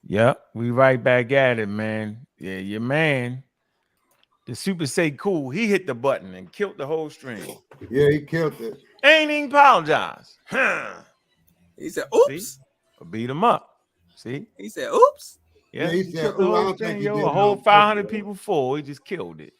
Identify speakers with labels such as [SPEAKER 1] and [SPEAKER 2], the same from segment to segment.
[SPEAKER 1] Yep, we right back at it, man. Yeah, your man, the super say cool, he hit the button and killed the whole stream.
[SPEAKER 2] Yeah, he killed it.
[SPEAKER 1] Ain't even apologize. Huh.
[SPEAKER 3] He said,
[SPEAKER 1] See?
[SPEAKER 3] "Oops."
[SPEAKER 1] I beat him up. See?
[SPEAKER 3] He said, "Oops."
[SPEAKER 2] Yeah,
[SPEAKER 1] Yeah,
[SPEAKER 2] he
[SPEAKER 1] he
[SPEAKER 2] said,
[SPEAKER 1] killed the
[SPEAKER 2] "Oh, I
[SPEAKER 1] whole
[SPEAKER 2] don't think
[SPEAKER 1] stream,
[SPEAKER 2] he
[SPEAKER 1] yo.
[SPEAKER 2] did
[SPEAKER 1] A
[SPEAKER 2] it
[SPEAKER 1] whole
[SPEAKER 2] on
[SPEAKER 1] 500
[SPEAKER 2] purpose.
[SPEAKER 1] people full. He just killed it.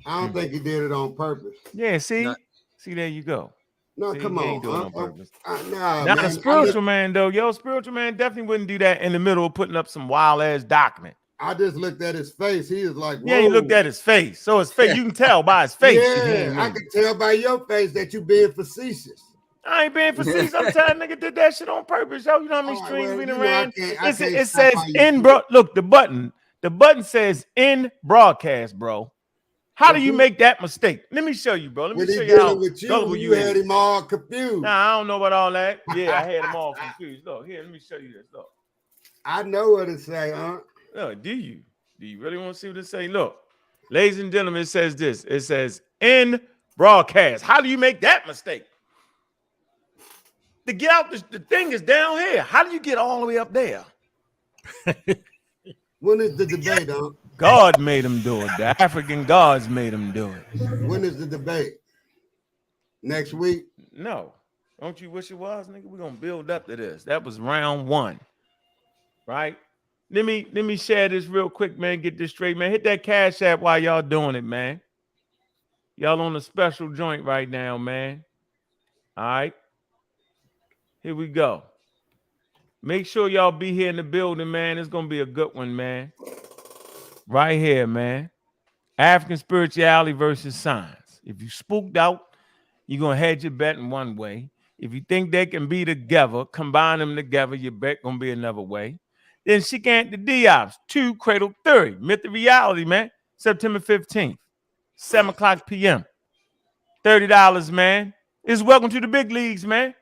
[SPEAKER 2] I don't think he did it on purpose.
[SPEAKER 1] Yeah, see?
[SPEAKER 3] Not,
[SPEAKER 1] See, there you go.
[SPEAKER 2] No,
[SPEAKER 1] See,
[SPEAKER 2] come
[SPEAKER 1] he ain't
[SPEAKER 2] on.
[SPEAKER 1] doing it on purpose.
[SPEAKER 2] Nah,
[SPEAKER 1] Not a
[SPEAKER 2] man. I
[SPEAKER 1] spiritual man, though. Yo, spiritual man definitely wouldn't do that in the middle of putting up some wild ass document.
[SPEAKER 2] just looked at his face. He is like,
[SPEAKER 1] Yeah,
[SPEAKER 2] whoa.
[SPEAKER 1] you looked at his face. So his face, you can tell by his face that he ain't
[SPEAKER 2] Yeah, I
[SPEAKER 1] with
[SPEAKER 2] can
[SPEAKER 1] it.
[SPEAKER 2] tell by your face that you being facetious.
[SPEAKER 1] I ain't being facetious. I'm telling nigga did that shit on purpose, yo. You know how many
[SPEAKER 2] All right,
[SPEAKER 1] streams
[SPEAKER 2] well,
[SPEAKER 1] we done
[SPEAKER 2] you know, I
[SPEAKER 1] ran?
[SPEAKER 2] can't
[SPEAKER 1] It
[SPEAKER 2] stop
[SPEAKER 1] says
[SPEAKER 2] how you
[SPEAKER 1] in
[SPEAKER 2] feel.
[SPEAKER 1] bro. Look, the button says in broadcast, bro. How do
[SPEAKER 2] But
[SPEAKER 1] you make that mistake? Let me show you, bro. Let me
[SPEAKER 2] when
[SPEAKER 1] show
[SPEAKER 2] he
[SPEAKER 1] you how
[SPEAKER 2] dealing with
[SPEAKER 1] gullible
[SPEAKER 2] you
[SPEAKER 1] you
[SPEAKER 2] had
[SPEAKER 1] is.
[SPEAKER 2] him all confused.
[SPEAKER 1] Nah, I don't know about all that. Yeah, I had them all confused. Look, here, let me show you this. Look.
[SPEAKER 2] I know what to say, huh?
[SPEAKER 1] Look, do you? Do you really want to see what it say? Look, ladies and gentlemen, it says this. It says in broadcast. How do you make that mistake? To get out, the thing is down here. How do you get all the way up there?
[SPEAKER 2] When is the debate, huh?
[SPEAKER 1] God made him do it. The African gods made him do it.
[SPEAKER 2] When is the debate? Next week?
[SPEAKER 1] No. Don't you wish it was, nigga? We're gonna build up to this. That was round one. Right? Let me share this real quick, man. Get this straight, man. Hit that cash app while y'all doing it, man. Y'all on a special joint right now, man. All right. Here we go. Make sure y'all be here in the building, man. It's gonna be a good one, man. Right here, man. African spirituality versus science. If you spooked out, you're gonna hedge your bet in one way. If you think they can be together, combine them together, your bet gonna be another way. Then she can't the Diops, 2 Cradle Theory, Myth of Reality, man. September 15th, 7 o'clock p.m. $30, man. It's welcome to the big leagues, man.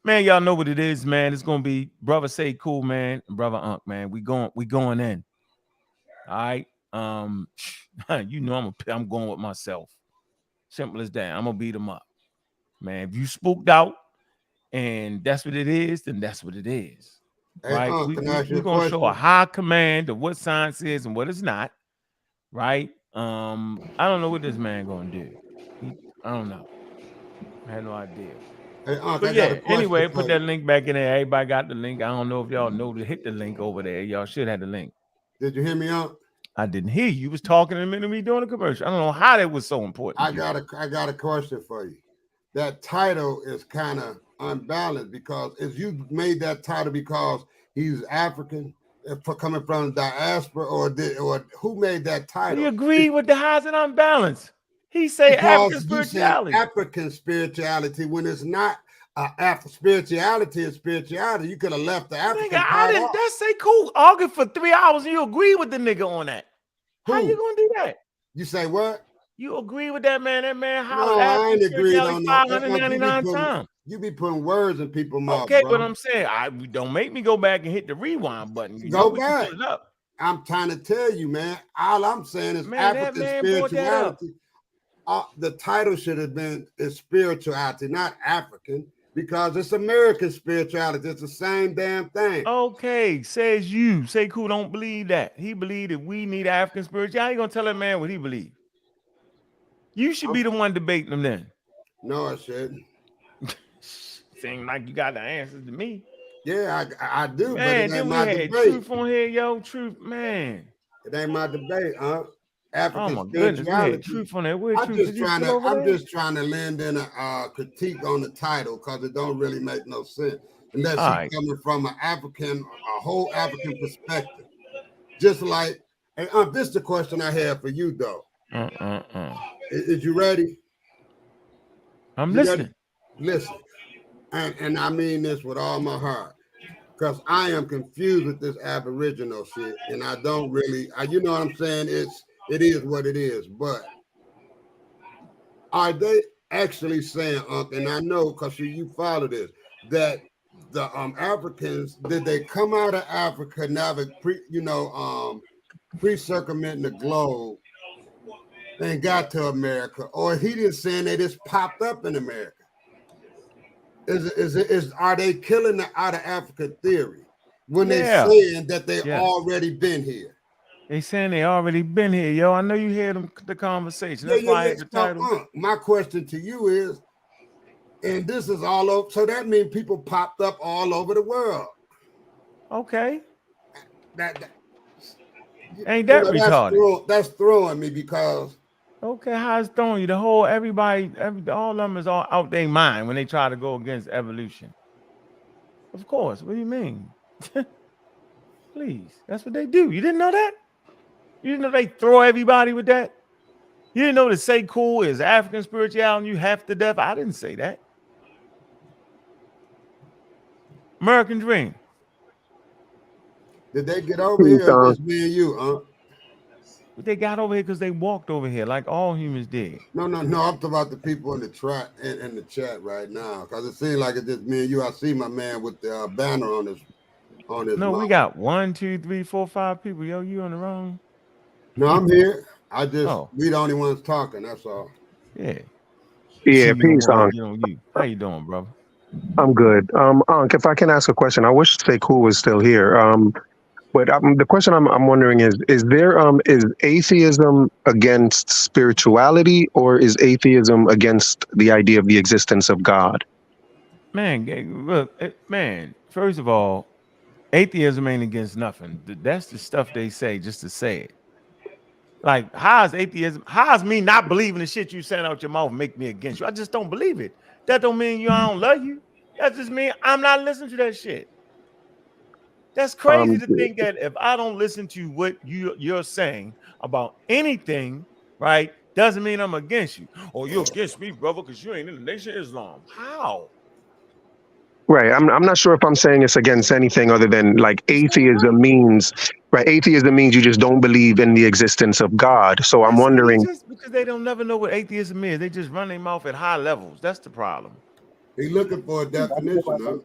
[SPEAKER 1] Man, y'all know what it is, man. It's gonna be brother say cool, man, and brother Unc, man. We going in. All right. You know I'm going with myself. Simple as that. I'm gonna beat them up. Man, if you spooked out and that's what it is, then that's what it is.
[SPEAKER 2] Hey,
[SPEAKER 1] Right?
[SPEAKER 2] can I ask you
[SPEAKER 1] We're
[SPEAKER 2] a
[SPEAKER 1] gonna show a
[SPEAKER 2] question?
[SPEAKER 1] high command of what science is and what it's not. Right? I don't know what this man gonna do. I don't know. I had no idea.
[SPEAKER 2] Hey, I
[SPEAKER 1] But
[SPEAKER 2] got a
[SPEAKER 1] yeah,
[SPEAKER 2] question
[SPEAKER 1] anyway,
[SPEAKER 2] for
[SPEAKER 1] put
[SPEAKER 2] you.
[SPEAKER 1] that link back in there. Everybody got the link. I don't know if y'all know to hit the link over there. Y'all should have the link.
[SPEAKER 2] Did you hear me out?
[SPEAKER 1] I didn't hear you. You was talking in a minute of me doing a commercial. I don't know how that was so important.
[SPEAKER 2] I got a question for you. That title is kind of unbalanced because is you made that title because he's African for coming from the diaspora or who made that title?
[SPEAKER 1] We agree with the highs and unbalanced. He say
[SPEAKER 2] Because
[SPEAKER 1] African
[SPEAKER 2] you said
[SPEAKER 1] spirituality.
[SPEAKER 2] African spirituality when it's not spirituality is spirituality. You could have left the African
[SPEAKER 1] Nigga, I
[SPEAKER 2] part
[SPEAKER 1] didn't.
[SPEAKER 2] off.
[SPEAKER 1] That's say cool. Argue for 3 hours and you agree with the nigga on that. How
[SPEAKER 2] Who?
[SPEAKER 1] you gonna do that?
[SPEAKER 2] You say what?
[SPEAKER 1] You agree with that man? That man hollered
[SPEAKER 2] No, I
[SPEAKER 1] African
[SPEAKER 2] ain't agreed
[SPEAKER 1] spirituality
[SPEAKER 2] on no.
[SPEAKER 1] 599 times.
[SPEAKER 2] You be putting words in people's mouth,
[SPEAKER 1] Okay,
[SPEAKER 2] bro.
[SPEAKER 1] but I'm saying, don't make me go back and hit the rewind button. You
[SPEAKER 2] Go
[SPEAKER 1] know we
[SPEAKER 2] back.
[SPEAKER 1] can pull it up.
[SPEAKER 2] I'm trying to tell you, man. All I'm saying is
[SPEAKER 1] Man, that
[SPEAKER 2] African
[SPEAKER 1] man brought that up.
[SPEAKER 2] spirituality. The title should have been is spirituality, not African, because it's American spirituality. It's the same damn thing.
[SPEAKER 1] Okay, says you. Say cool, don't believe that. He believed that we need African spirituality. How you gonna tell that man what he believed? You should be the one debating him then.
[SPEAKER 2] No, I shouldn't.
[SPEAKER 1] Seem like you got the answers to me.
[SPEAKER 2] Yeah, I do,
[SPEAKER 1] Man,
[SPEAKER 2] but it ain't
[SPEAKER 1] then we
[SPEAKER 2] my
[SPEAKER 1] had
[SPEAKER 2] debate.
[SPEAKER 1] Truth on here, yo. Truth, man.
[SPEAKER 2] It ain't my debate, huh?
[SPEAKER 1] Oh
[SPEAKER 2] African
[SPEAKER 1] my goodness, we had
[SPEAKER 2] spirituality.
[SPEAKER 1] Truth on there. Where's
[SPEAKER 2] I'm
[SPEAKER 1] Truth?
[SPEAKER 2] just
[SPEAKER 1] Did you
[SPEAKER 2] trying
[SPEAKER 1] sit
[SPEAKER 2] to.
[SPEAKER 1] over
[SPEAKER 2] I'm
[SPEAKER 1] there?
[SPEAKER 2] just trying to lend in a critique on the title because it don't really make no sense unless
[SPEAKER 1] All
[SPEAKER 2] he's
[SPEAKER 1] right.
[SPEAKER 2] coming from a whole African perspective. Just like, hey, this is the question I have for you though. Is you ready?
[SPEAKER 1] I'm
[SPEAKER 2] You
[SPEAKER 1] listening.
[SPEAKER 2] ready? Listen, and I mean this with all my heart, because I am confused with this Aboriginal shit, and I don't really, you know what I'm saying? It is what it is, but are they actually saying, and I know because you follow this, that the Africans, did they come out of Africa pre-circumventing the globe and got to America, or he just saying they just popped up in America? Are they killing the out of Africa theory? when they
[SPEAKER 1] Yeah.
[SPEAKER 2] saying that they
[SPEAKER 1] Yes.
[SPEAKER 2] already been here.
[SPEAKER 1] They saying they already been here, yo. I know you hear the conversation. That's why I had the title.
[SPEAKER 2] So, my question to you is, and this is all over, so that means people popped up all over the world.
[SPEAKER 1] Okay.
[SPEAKER 2] That
[SPEAKER 1] Ain't that retarded?
[SPEAKER 2] That's throwing me because
[SPEAKER 1] Okay, how it's throwing you? The whole all of them is all out their mind when they try to go against evolution. Of course. What do you mean? Please. That's what they do. You didn't know that? You didn't know they throw everybody with that? You didn't know that sehou is African spirituality and you half to death? I didn't say that. American Dream.
[SPEAKER 2] did they get over here? Or just me and you,
[SPEAKER 1] But they got over here because they walked over here like all humans did.
[SPEAKER 2] No. I'm talking about the people in the in the chat right now, because it seems like it's just me and you. I see my man with the banner on his
[SPEAKER 1] No,
[SPEAKER 2] mouth.
[SPEAKER 1] we got 1, 2, 3, 4, 5 people. Yo, you on the wrong?
[SPEAKER 2] No, I'm here.
[SPEAKER 1] Oh.
[SPEAKER 2] We the only ones talking. That's all.
[SPEAKER 1] Yeah.
[SPEAKER 4] Yeah,
[SPEAKER 1] You don't
[SPEAKER 4] peace,
[SPEAKER 1] want me to
[SPEAKER 4] Unc.
[SPEAKER 1] get on you. How you doing, brother?
[SPEAKER 4] I'm good. Unc, if I can ask a question, I wish Sekou was still here. But the question I'm wondering is there is atheism against spirituality, or is atheism against the idea of the existence of God?
[SPEAKER 1] Man, look, man, first of all, atheism ain't against nothing. That's the stuff they say just to say it. Like, how's atheism? How's me not believing the shit you saying out your mouth make me against you? I just don't believe it. That don't mean I don't love you. That just mean I'm not listening to that shit. That's crazy to think that if I don't listen to what you're saying about anything, right, doesn't mean I'm against you. Or you're against me, brother, because you ain't in the Nation of Islam. How?
[SPEAKER 4] Right. I'm not sure if I'm saying it's against anything other than like atheism means, right? Atheism means you just don't believe in the existence of God. So I'm wondering.
[SPEAKER 1] Just because they don't never know what atheism is, they just run their mouth at high levels. That's the problem.
[SPEAKER 2] He's looking for a definition, huh?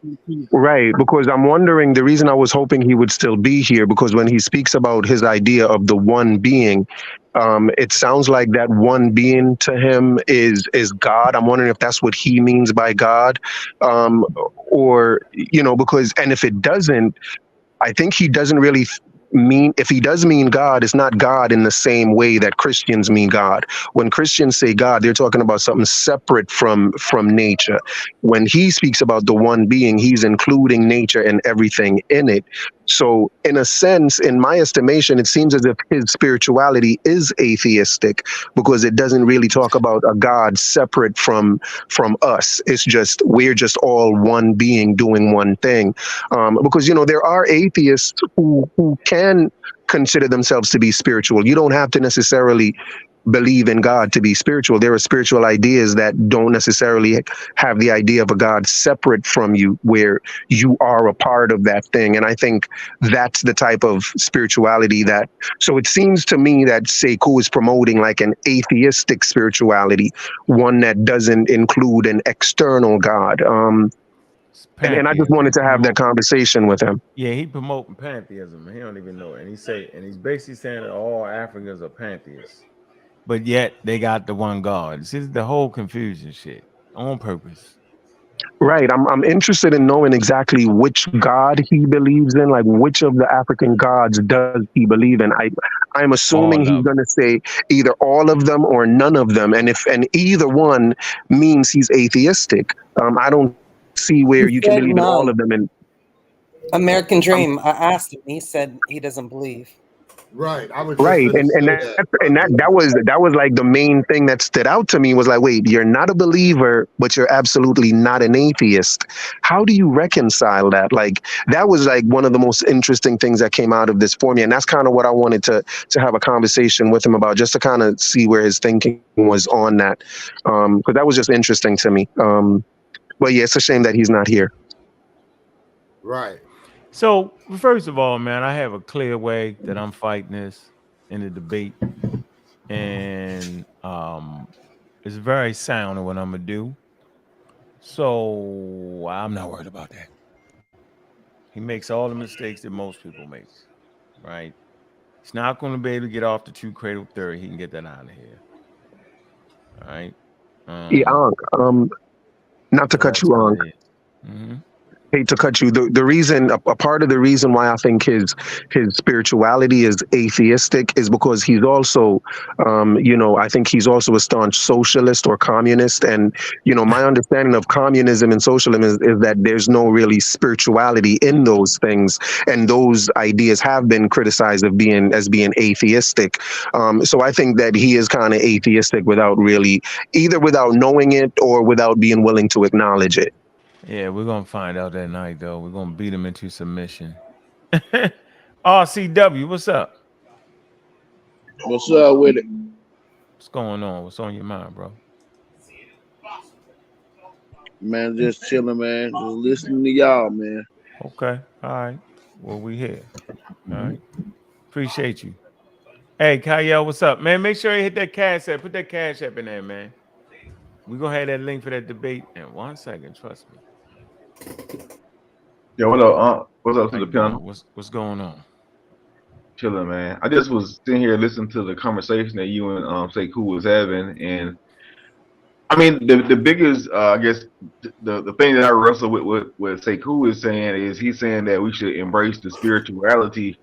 [SPEAKER 4] Right, because I'm wondering, the reason I was hoping he would still be here, because when he speaks about his idea of the one being, it sounds like that one being to him is God. I'm wondering if that's what he means by God, or because, and if it doesn't, I think he doesn't really mean, if he does mean God, it's not God in the same way that Christians mean God. When Christians say God, they're talking about something separate from nature. When he speaks about the one being, he's including nature and everything in it. So in a sense, in my estimation, it seems as if his spirituality is atheistic, because it doesn't really talk about a God separate from us. It's just, we're just all one being doing one thing. Because there are atheists who can consider themselves to be spiritual. You don't have to necessarily believe in God to be spiritual. There are spiritual ideas that don't necessarily have the idea of a God separate from you, where you are a part of that thing. And I think that's the type of spirituality that, so it seems to me that Sekou is promoting like an atheistic spirituality, one that doesn't include an external God. And I just wanted to have that conversation with him.
[SPEAKER 1] Yeah, he promoting pantheism. He don't even know it. And he's basically saying that all Africans are pantheists. But yet they got the one God. This is the whole confusion shit on purpose.
[SPEAKER 4] Right. I'm interested in knowing exactly which God he believes in, like which of the African gods does he believe in. I'm assuming he's going to say either all of them or none of them. And either one means he's atheistic. I don't see where you can believe in all of them. And
[SPEAKER 3] American Dream. I asked him. He said he doesn't believe.
[SPEAKER 2] Right. I was just
[SPEAKER 4] right. That was like the main thing that stood out to me, was like, wait, you're not a believer, but you're absolutely not an atheist. How do you reconcile that? Like, that was like one of the most interesting things that came out of this for me. And that's kind of what I wanted to have a conversation with him about, just to kind of see where his thinking was on that. Because that was just interesting to me. But yeah, it's a shame that he's not here.
[SPEAKER 2] Right.
[SPEAKER 1] So, first of all, man, I have a clear way that I'm fighting this in the debate. And it's very sound in what I'm going to do. So, I'm not worried about that. He makes all the mistakes that most people make, right? He's not going to be able to get off the true cradle theory. He can get that out of here. All right?
[SPEAKER 4] Yeah, not to cut you on. hate to cut you. The reason, a part of the reason why I think his spirituality is atheistic is because he's also, I think he's also a staunch socialist or communist. And my understanding of communism and socialism is that there's no really spirituality in those things, and those ideas have been criticized of being atheistic. So I think that he is kind of atheistic without really, either without knowing it or without being willing to acknowledge it.
[SPEAKER 1] Yeah, we're gonna find out that night though. We're gonna beat him into submission. RCW, what's up?
[SPEAKER 5] What's up with it?
[SPEAKER 1] What's going on? What's on your mind, bro?
[SPEAKER 5] Man, just chilling, man. Just listening to y'all, man.
[SPEAKER 1] Okay, all right. Well, we here. All right. Appreciate you. Hey, Kyle, what's up, man? Make sure you hit that cash app. Put that cash app in there, man. We're gonna have that link for that debate in 1 second. Trust me.
[SPEAKER 6] Yeah, what up? What's up to the panel?
[SPEAKER 1] What's going on?
[SPEAKER 6] Chilling, man. I just was sitting here listening to the conversation that you and Sekou was having, and I mean the biggest, I guess, the thing that I wrestle with Sekou is saying is he's saying that we should embrace the spirituality,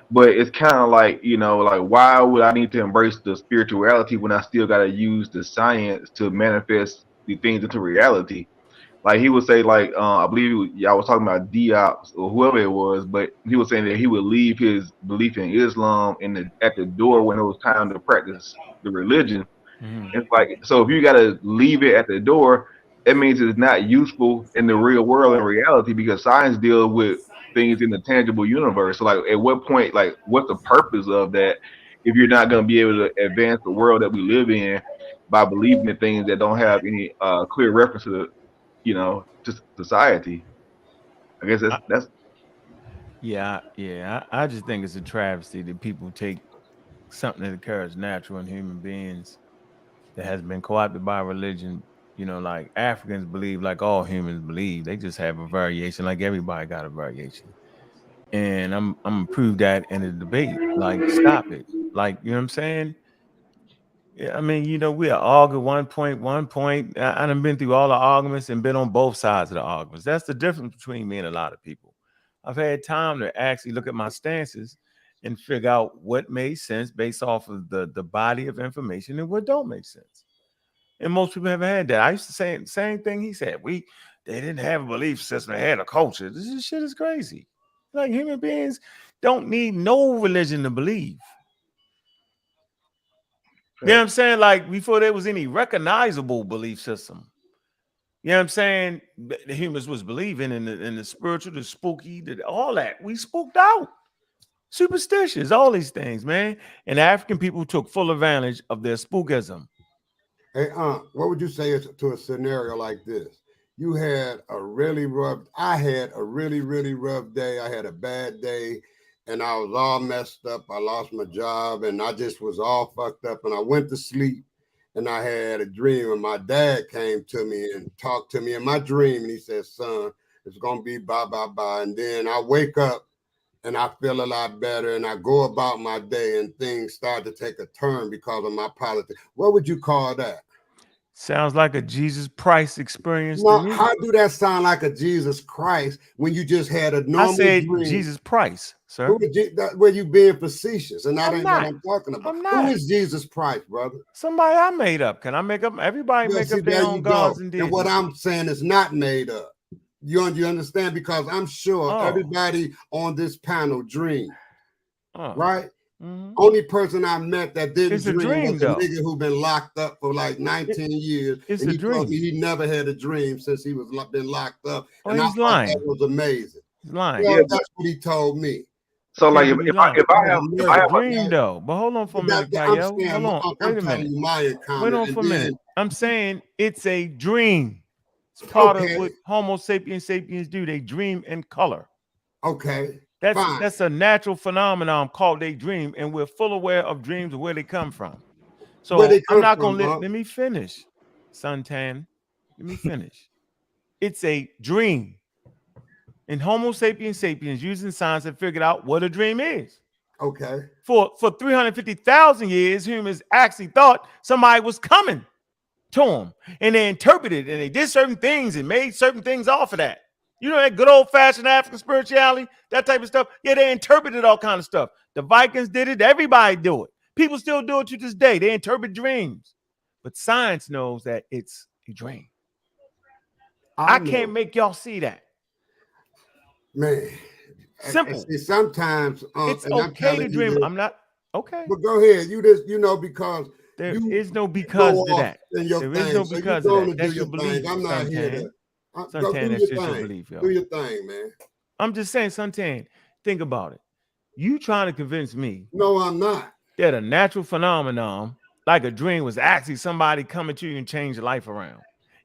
[SPEAKER 6] but it's kind of like like why would I need to embrace the spirituality when I still got to use the science to manifest the things into reality? Like he would say, like I believe y'all was talking about Diop or whoever it was, but he was saying that he would leave his belief in Islam at the door when it was time to practice the religion.
[SPEAKER 1] Mhm.
[SPEAKER 6] It's like, so if you got to leave it at the door, that means it's not useful in the real world and reality, because science deals with things in the tangible universe. So like, at what point, like, what's the purpose of that if you're not going to be able to advance the world that we live in by believing in things that don't have any clear reference to the to society? I guess that's
[SPEAKER 1] Yeah. I just think it's a travesty that people take something that occurs natural in human beings that has been co-opted by religion. Like Africans believe, like all humans believe. They just have a variation, like everybody got a variation. And I'm gonna prove that in the debate. Like, stop it. Like, you know what I'm saying? Yeah, I mean, we are argue one point. I done been through all the arguments and been on both sides of the arguments. That's the difference between me and a lot of people. I've had time to actually look at my stances and figure out what made sense based off of the body of information and what don't make sense. And most people haven't had that. I used to say the same thing he said. They didn't have a belief system, they had a culture. Shit is crazy. Like, human beings don't need no religion to believe. You know what I'm saying? Like, before there was any recognizable belief system, you know what I'm saying? The humans was believing in the spiritual, the spooky, all that. We spooked out. Superstitious, all these things, man. And African people took full advantage of their spookism.
[SPEAKER 2] Hey, what would you say to a scenario like this? You had I had a really, really rough day. I had a bad day and I was all messed up. I lost my job and I just was all fucked up. And I went to sleep and I had a dream, and my dad came to me and talked to me in my dream. And he said, son, it's going to be bye, bye, bye. And then I wake up and I feel a lot better and I go about my day and things start to take a turn because of my politics. What would you call that?
[SPEAKER 1] Sounds like a Jesus Christ experience
[SPEAKER 2] No,
[SPEAKER 1] to me.
[SPEAKER 2] how do that sound like a Jesus Christ when you just had a normal
[SPEAKER 1] I said
[SPEAKER 2] dream?
[SPEAKER 1] Jesus Christ, sir.
[SPEAKER 2] Where you being facetious, and that ain't
[SPEAKER 1] not.
[SPEAKER 2] what I'm talking about.
[SPEAKER 1] I'm not.
[SPEAKER 2] Who is Jesus Christ, brother?
[SPEAKER 1] Somebody I made up. Can I make up? Everybody
[SPEAKER 2] Well,
[SPEAKER 1] make
[SPEAKER 2] see,
[SPEAKER 1] up their
[SPEAKER 2] there
[SPEAKER 1] own
[SPEAKER 2] you
[SPEAKER 1] gods
[SPEAKER 2] go.
[SPEAKER 1] and
[SPEAKER 2] And
[SPEAKER 1] deities.
[SPEAKER 2] what I'm saying is not made up. You understand? Because I'm sure everybody on this panel dreamed, right?
[SPEAKER 1] Mm-hmm.
[SPEAKER 2] Only person I met that didn't
[SPEAKER 1] It's a
[SPEAKER 2] dream
[SPEAKER 1] dream,
[SPEAKER 2] was a
[SPEAKER 1] though.
[SPEAKER 2] nigga who been locked up for like 19 years.
[SPEAKER 1] It's
[SPEAKER 2] and
[SPEAKER 1] a
[SPEAKER 2] he told me
[SPEAKER 1] dream.
[SPEAKER 2] he never had a dream since he was been locked up.
[SPEAKER 1] Oh,
[SPEAKER 2] and I
[SPEAKER 1] he's
[SPEAKER 2] thought
[SPEAKER 1] lying.
[SPEAKER 2] that was amazing.
[SPEAKER 1] He's lying.
[SPEAKER 2] Well,
[SPEAKER 6] Yeah,
[SPEAKER 2] that's what he told me.
[SPEAKER 6] so like
[SPEAKER 1] Can't be
[SPEAKER 6] if
[SPEAKER 1] lying.
[SPEAKER 6] I have a
[SPEAKER 1] dream though. But hold on for a minute,
[SPEAKER 2] I'm
[SPEAKER 1] Kyle.
[SPEAKER 2] saying,
[SPEAKER 1] Hold on.
[SPEAKER 2] I'm
[SPEAKER 1] Wait a
[SPEAKER 2] telling
[SPEAKER 1] minute.
[SPEAKER 2] you my encounter.
[SPEAKER 1] Wait on for a minute. I'm saying it's a dream. It's part of what Homo sapiens do. They dream in color.
[SPEAKER 2] Okay.
[SPEAKER 1] That's a natural phenomenon called a dream, and we're full aware of dreams and where they come from. So I'm not gonna let me finish, Suntan. Let me finish. It's a dream. And Homo sapiens using science have figured out what a dream is.
[SPEAKER 2] Okay.
[SPEAKER 1] For 350,000 years, humans actually thought somebody was coming to them, and they interpreted and they did certain things and made certain things off of that. You know that good old-fashioned African spirituality, that type of stuff? Yeah, they interpreted all kind of stuff. The Vikings did it. Everybody do it. People still do it to this day. They interpret dreams. But science knows that it's a dream. I can't make y'all see that.
[SPEAKER 2] Man.
[SPEAKER 1] Simple.
[SPEAKER 2] See, sometimes
[SPEAKER 1] it's okay to dream. I'm not okay.
[SPEAKER 2] But go ahead. You just, because
[SPEAKER 1] there is no because to that. There is no because of that. That's your belief.
[SPEAKER 2] I'm not here to.
[SPEAKER 1] Suntan, that's just your belief, yo.
[SPEAKER 2] Do your thing, man.
[SPEAKER 1] I'm just saying, Suntan, think about it. You trying to convince me?
[SPEAKER 2] No, I'm not.
[SPEAKER 1] That a natural phenomenon, like a dream, was actually somebody coming to you and change your life around.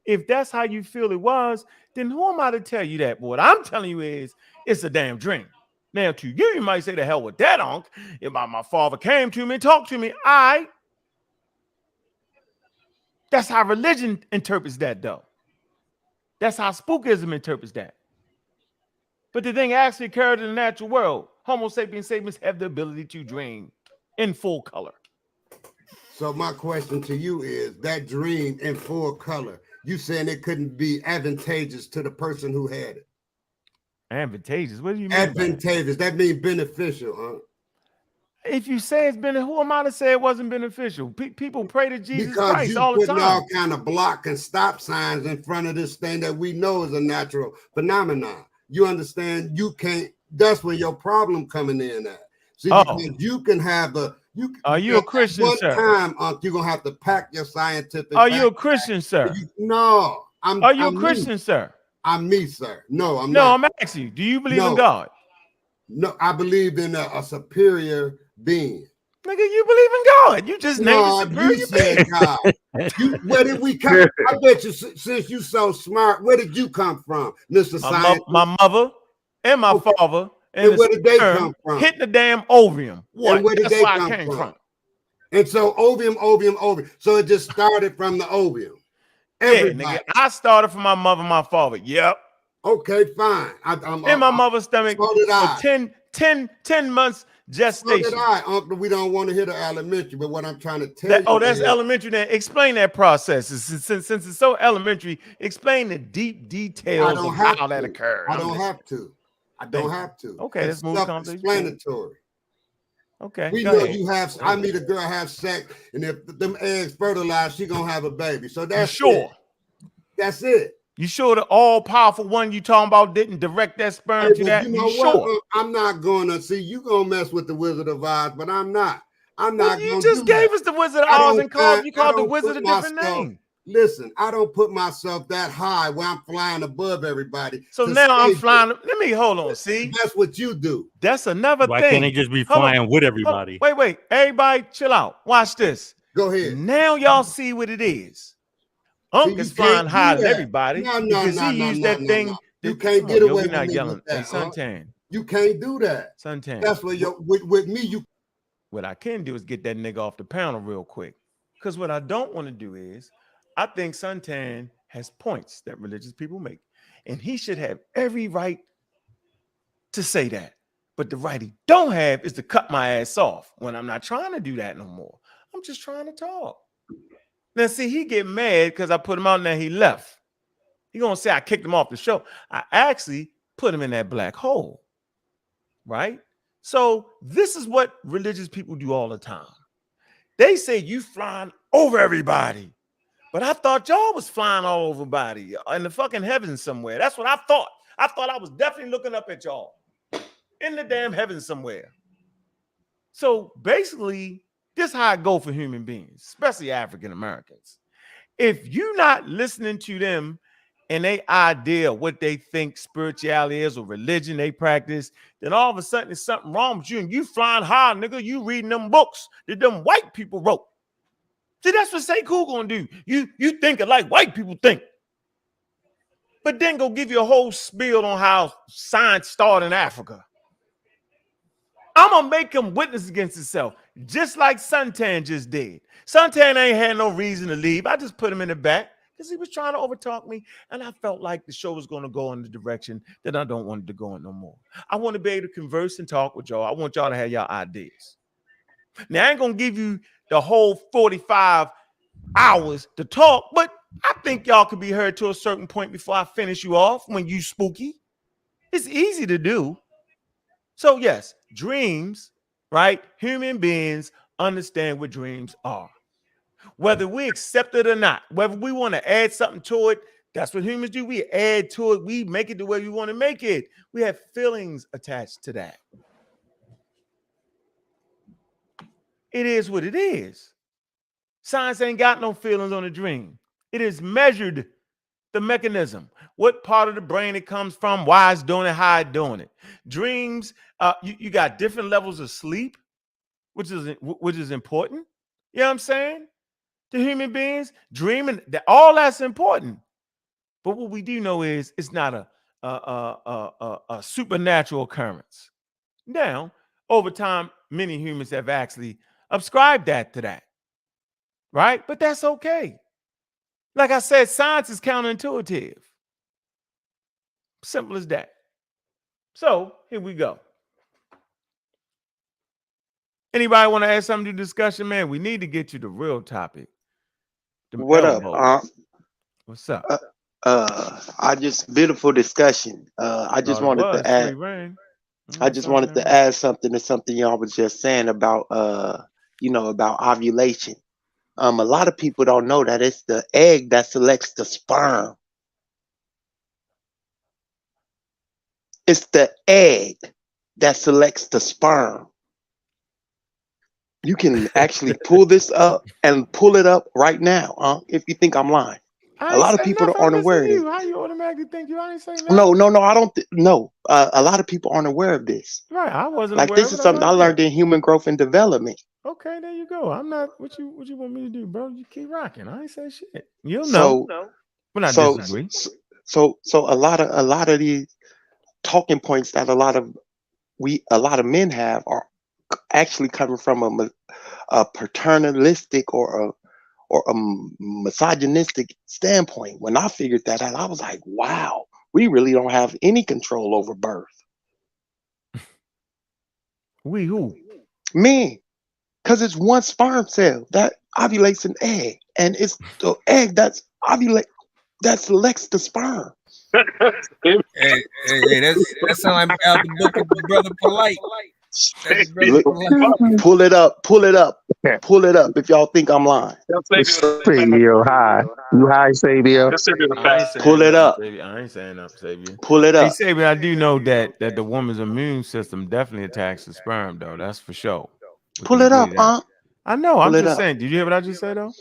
[SPEAKER 1] If that's how you feel it was, then who am I to tell you that? But what I'm telling you is, it's a damn dream. Now, to you, you might say, the hell with that, Unc. If my father came to me and talked to me, that's how religion interprets that, though. That's how spookism interprets that. But the thing actually occurred in the natural world. Homo sapiens sapiens have the ability to dream in full color.
[SPEAKER 2] So my question to you is, that dream in full color, you saying it couldn't be advantageous to the person who had it?
[SPEAKER 1] Advantageous? What do you mean?
[SPEAKER 2] Advantageous. That means beneficial, huh?
[SPEAKER 1] If you say it's been, who am I to say it wasn't beneficial? People pray to Jesus Christ all the time.
[SPEAKER 2] Because you putting all kind of block and stop signs in front of this thing that we know is a natural phenomenon. You understand? You can't. That's where your problem coming in at. See, you can have a.
[SPEAKER 1] Are you a Christian,
[SPEAKER 2] one
[SPEAKER 1] sir?
[SPEAKER 2] Time, you're gonna have to pack your scientific.
[SPEAKER 1] Are you a Christian, sir?
[SPEAKER 2] No,
[SPEAKER 1] Are you a Christian, sir?
[SPEAKER 2] I'm me, sir. No, I'm
[SPEAKER 1] not.
[SPEAKER 2] No,
[SPEAKER 1] I'm asking you. Do you believe in God?
[SPEAKER 2] No, I believe in a superior being.
[SPEAKER 1] Nigga, you believe in God. You just named a superior being.
[SPEAKER 2] God. Where did we come? I bet you, since you so smart, where did you come from, Mr. Scientist?
[SPEAKER 1] My mother and my father.
[SPEAKER 2] And where did they come from?
[SPEAKER 1] Hit the damn ovium. What?
[SPEAKER 2] And where did
[SPEAKER 1] That's where I came from.
[SPEAKER 2] And so ovium. So it just started from the ovium.
[SPEAKER 1] Yeah, nigga. I started from my mother and my father. Yep.
[SPEAKER 2] Okay, fine. I'm
[SPEAKER 1] in my mother's stomach
[SPEAKER 2] so did I.
[SPEAKER 1] for 10 months gestation.
[SPEAKER 2] So did I, Uncle. We don't want to hear the elementary, but what I'm trying to tell you.
[SPEAKER 1] Oh, that's elementary. Then explain that process. Since it's so elementary, explain the deep details of how that occurred.
[SPEAKER 2] I don't have to.
[SPEAKER 1] Okay, let's move on.
[SPEAKER 2] Explanatory.
[SPEAKER 1] Okay.
[SPEAKER 2] We know you have. I meet a girl have sex, and if them eggs fertilize, she gonna have a baby. So that's
[SPEAKER 1] sure.
[SPEAKER 2] It. That's it.
[SPEAKER 1] You sure the all-powerful one you talking about didn't direct that sperm to that?
[SPEAKER 2] You know what? Sure? I'm not gonna see you gonna mess with the Wizard of Oz, but I'm not.
[SPEAKER 1] You just gave us the Wizard of Oz and called the Wizard a different name.
[SPEAKER 2] Listen, I don't put myself that high where I'm flying above everybody.
[SPEAKER 1] So now I'm flying. Let me hold on. See,
[SPEAKER 2] that's what you do.
[SPEAKER 1] That's another thing.
[SPEAKER 7] Why can't they just be flying with everybody?
[SPEAKER 1] Wait. Everybody, chill out. Watch this.
[SPEAKER 2] Go ahead.
[SPEAKER 1] Now y'all see what it is. Unc is flying high to everybody because he used that thing.
[SPEAKER 2] You can't get away with
[SPEAKER 1] not
[SPEAKER 2] me
[SPEAKER 1] yelling.
[SPEAKER 2] with that,
[SPEAKER 1] hey, Suntan.
[SPEAKER 2] You can't do that.
[SPEAKER 1] Suntan.
[SPEAKER 2] That's what with me. You.
[SPEAKER 1] What I can do is get that nigga off the panel real quick. Because what I don't want to do is, I think Suntan has points that religious people make, and he should have every right to say that. But the right he don't have is to cut my ass off when I'm not trying to do that no more. I'm just trying to talk. Now, see, he get mad because I put him out and then he left. He gonna say I kicked him off the show. I actually put him in that black hole, right? So this is what religious people do all the time. They say you flying over everybody. But I thought y'all was flying all over body in the fucking heavens somewhere. That's what I thought. I thought I was definitely looking up at y'all in the damn heavens somewhere. So basically, this is how it go for human beings, especially African Americans. If you're not listening to them and they idea what they think spirituality is or religion they practice, then all of a sudden there's something wrong with you and you flying high, nigga. You reading them books that them white people wrote. See, that's what Sekou gonna do. You thinking like white people think. But then go give you a whole spiel on how science started in Africa. I'm gonna make him witness against himself, just like Suntan just did. Suntan ain't had no reason to leave. I just put him in the back because he was trying to overtalk me, and I felt like the show was gonna go in the direction that I don't want it to go in no more. I want to be able to converse and talk with y'all. I want y'all to have y'all ideas. Now, I ain't gonna give you the whole 45 hours to talk, but I think y'all could be heard to a certain point before I finish you off when you spooky. It's easy to do. So yes, dreams, right? Human beings understand what dreams are. Whether we accept it or not, whether we want to add something to it, that's what humans do. We add to it. We make it the way we want to make it. We have feelings attached to that. It is what it is. Science ain't got no feelings on a dream. It is measured, the mechanism, what part of the brain it comes from, why it's doing it, how it's doing it. Dreams, you got different levels of sleep, which is important. You know what I'm saying? To human beings, dreaming, all that's important. But what we do know is it's not a supernatural occurrence. Now, over time, many humans have actually ascribed that to that, right? But that's okay. Like I said, science is counterintuitive. Simple as that. So here we go. Anybody want to add something to the discussion, man? We need to get to the real topic.
[SPEAKER 8] What up?
[SPEAKER 1] What's up?
[SPEAKER 8] I just beautiful discussion. I just wanted to add. I just wanted to add something to something y'all was just saying about about ovulation. A lot of people don't know that it's the egg that selects the sperm. It's the egg that selects the sperm. You can actually pull this up and pull it up right now, if you think I'm lying. A lot of people aren't aware of this.
[SPEAKER 1] How you automatically think you? I ain't saying that.
[SPEAKER 8] No, I don't. No, a lot of people aren't aware of this.
[SPEAKER 1] Right, I wasn't
[SPEAKER 8] like
[SPEAKER 1] aware
[SPEAKER 8] this
[SPEAKER 1] of
[SPEAKER 8] is something I learned
[SPEAKER 1] that.
[SPEAKER 8] in human growth and development.
[SPEAKER 1] Okay, there you go. I'm not. What you want me to do, bro? You keep rocking. I ain't say shit. You'll know. We're not disagree.
[SPEAKER 8] So a lot of these talking points that a lot of men have are actually coming from a paternalistic or a misogynistic standpoint. When I figured that out, I was like, wow, we really don't have any control over birth.
[SPEAKER 1] We who?
[SPEAKER 8] Men. Because it's one sperm cell that ovulates an egg. And it's the egg that selects the sperm.
[SPEAKER 9] Hey, that sounds like out the book of the Brother Polite.
[SPEAKER 8] Pull it up if y'all think I'm lying.
[SPEAKER 4] Sabio, hi. You hi, Sabio.
[SPEAKER 8] Pull it up.
[SPEAKER 1] I ain't saying up, Sabio.
[SPEAKER 8] Pull it up.
[SPEAKER 1] Hey, Sabio, I do know that the woman's immune system definitely attacks the sperm, though. That's for sure.
[SPEAKER 8] Pull it up,
[SPEAKER 1] I know. I'm just saying. Did you hear what I just said, though?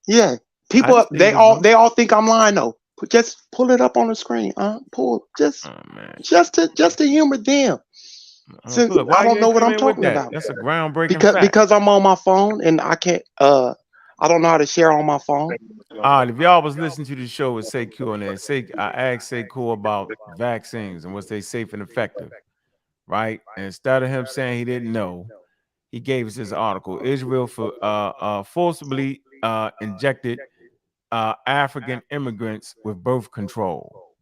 [SPEAKER 8] Yeah. People, they all think I'm lying, though. Just pull it up on the screen, just to humor them. So I don't know what I'm talking about.
[SPEAKER 1] That's a groundbreaking fact.
[SPEAKER 8] Because I'm on my phone and I can't. I don't know how to share on my phone.
[SPEAKER 1] If y'all was listening to the show with Sekou and I asked Sekou about vaccines and was they safe and effective, right? And instead of him saying he didn't know, he gave us this article. Israel forcibly injected African immigrants with birth control,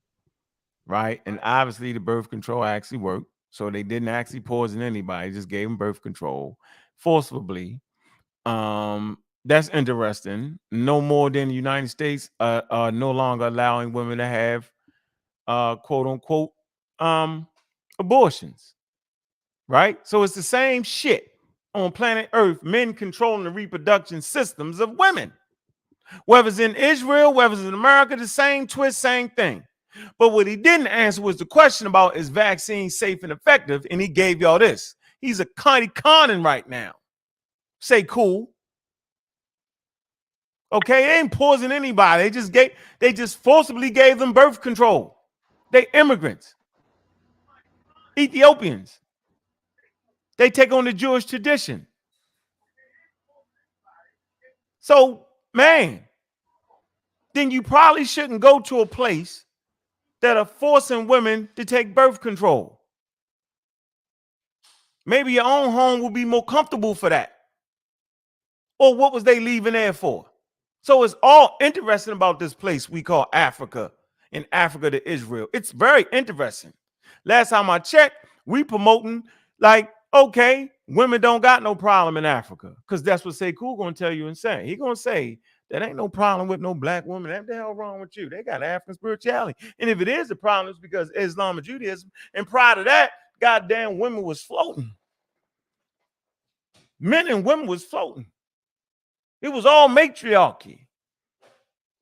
[SPEAKER 1] right? And obviously the birth control actually worked. So they didn't actually poison anybody, just gave them birth control forcibly. That's interesting. No more than the United States are no longer allowing women to have quote unquote abortions. Right? So it's the same shit on planet Earth, men controlling the reproduction systems of women. Whether it's in Israel, whether it's in America, the same twist, same thing. But what he didn't answer was the question about is vaccine safe and effective, and he gave y'all this. He's a conning right now. Say cool. Okay, they ain't poisoning anybody. They just forcibly gave them birth control. They immigrants. Ethiopians. They take on the Jewish tradition. So, man, then you probably shouldn't go to a place that are forcing women to take birth control. Maybe your own home will be more comfortable for that. Or what was they leaving there for? So it's all interesting about this place we call Africa, and Africa to Israel. It's very interesting. Last time I checked, we promoting like, okay, women don't got no problem in Africa, because that's what Sekou gonna tell you and say. He gonna say That ain't no problem with no black woman. What the hell wrong with you? They got African spirituality. And if it is a problem, it's because Islam and Judaism. And prior to that, goddamn women was floating. Men and women was floating. It was all matriarchy.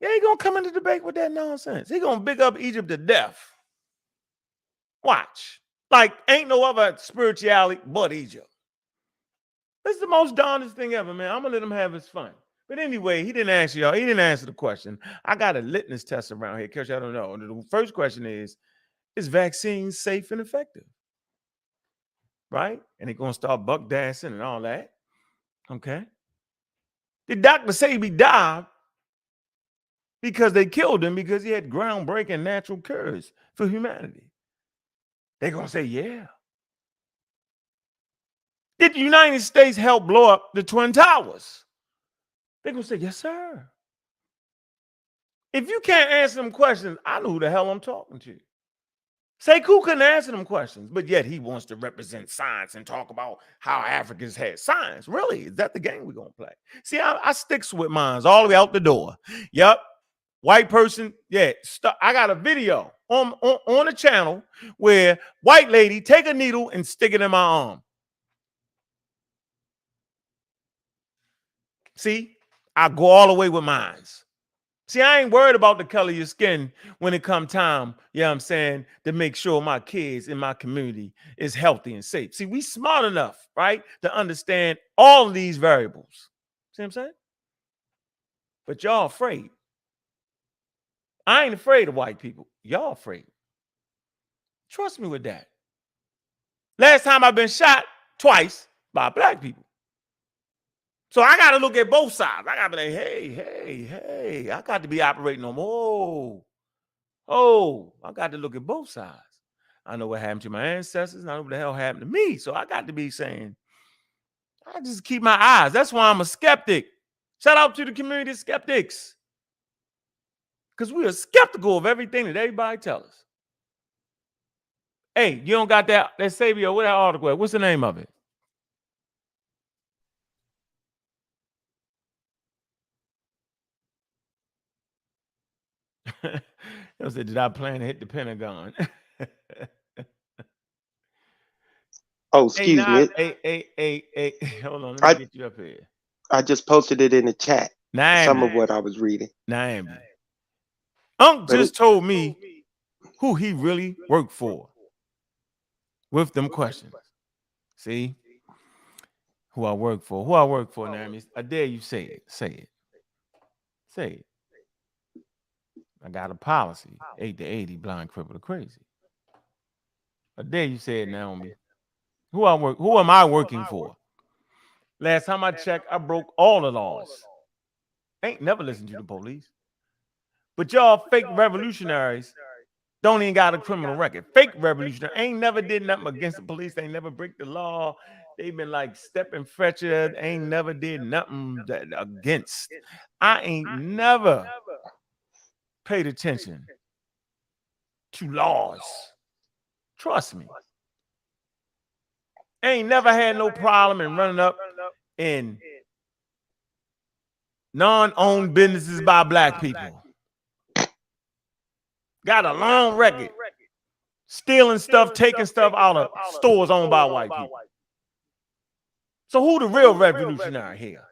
[SPEAKER 1] Yeah, he gonna come into debate with that nonsense. He gonna big up Egypt to death. Watch. Like, ain't no other spirituality but Egypt. It's the most darndest thing ever, man. I'm gonna let him have his fun. But anyway, he didn't answer y'all. He didn't answer the question. I got a litmus test around here, because y'all don't know. The first question is vaccine safe and effective? Right? And they're gonna start buck dancing and all that. Okay. The doctor say he died because they killed him because he had groundbreaking natural cures for humanity. They're gonna say, yeah. Did the United States help blow up the Twin Towers? They're going to say, yes, sir. If you can't answer them questions, I know who the hell I'm talking to. Sekou couldn't answer them questions, but yet he wants to represent science and talk about how Africans had science. Really? Is that the game we're going to play? See, I sticks with mines all the way out the door. Yep. White person, yeah. I got a video on the channel where white lady take a needle and stick it in my arm. See, I go all the way with mines. See, I ain't worried about the color of your skin when it come time, you know what I'm saying, to make sure my kids in my community is healthy and safe. See, we smart enough, right, to understand all of these variables. See what I'm saying? But y'all afraid. I ain't afraid of white people. Y'all afraid. Trust me with that. Last time I've been shot twice by black people. So I got to look at both sides. I got to be like, hey, I got to be operating on, I got to look at both sides. I know what happened to my ancestors. I know what the hell happened to me. So I got to be saying, I just keep my eyes. That's why I'm a skeptic. Shout out to the community of skeptics. Because we are skeptical of everything that everybody tells us. Hey, you don't got that Savior, what that article? What's the name of it? It said, did I plan to hit the Pentagon?
[SPEAKER 8] Oh, excuse me.
[SPEAKER 1] Hey, hold on, let me get you up here.
[SPEAKER 8] I just posted it in the chat. Some of what I was reading.
[SPEAKER 1] Unc just told me who he really worked for with them questions. See? Who I work for. Who I work for, Nami. I dare you say it. Say it. Say it. I got a policy. 8 to 80, blind, crippled, or crazy. I dare you say it, Naomi. Who am I working for? Last time I checked, I broke all the laws. Ain't never listened to the police. But y'all fake revolutionaries don't even got a criminal record. Fake revolutionary ain't never did nothing against the police. They never break the law. They've been like stepping fetcher. Ain't never did nothing against. I ain't never paid attention to laws. Trust me. Ain't never had no problem in running up in non-owned businesses by black people. Got a long record. Stealing stuff, taking stuff out of stores owned by white people. So who the real revolutionary here?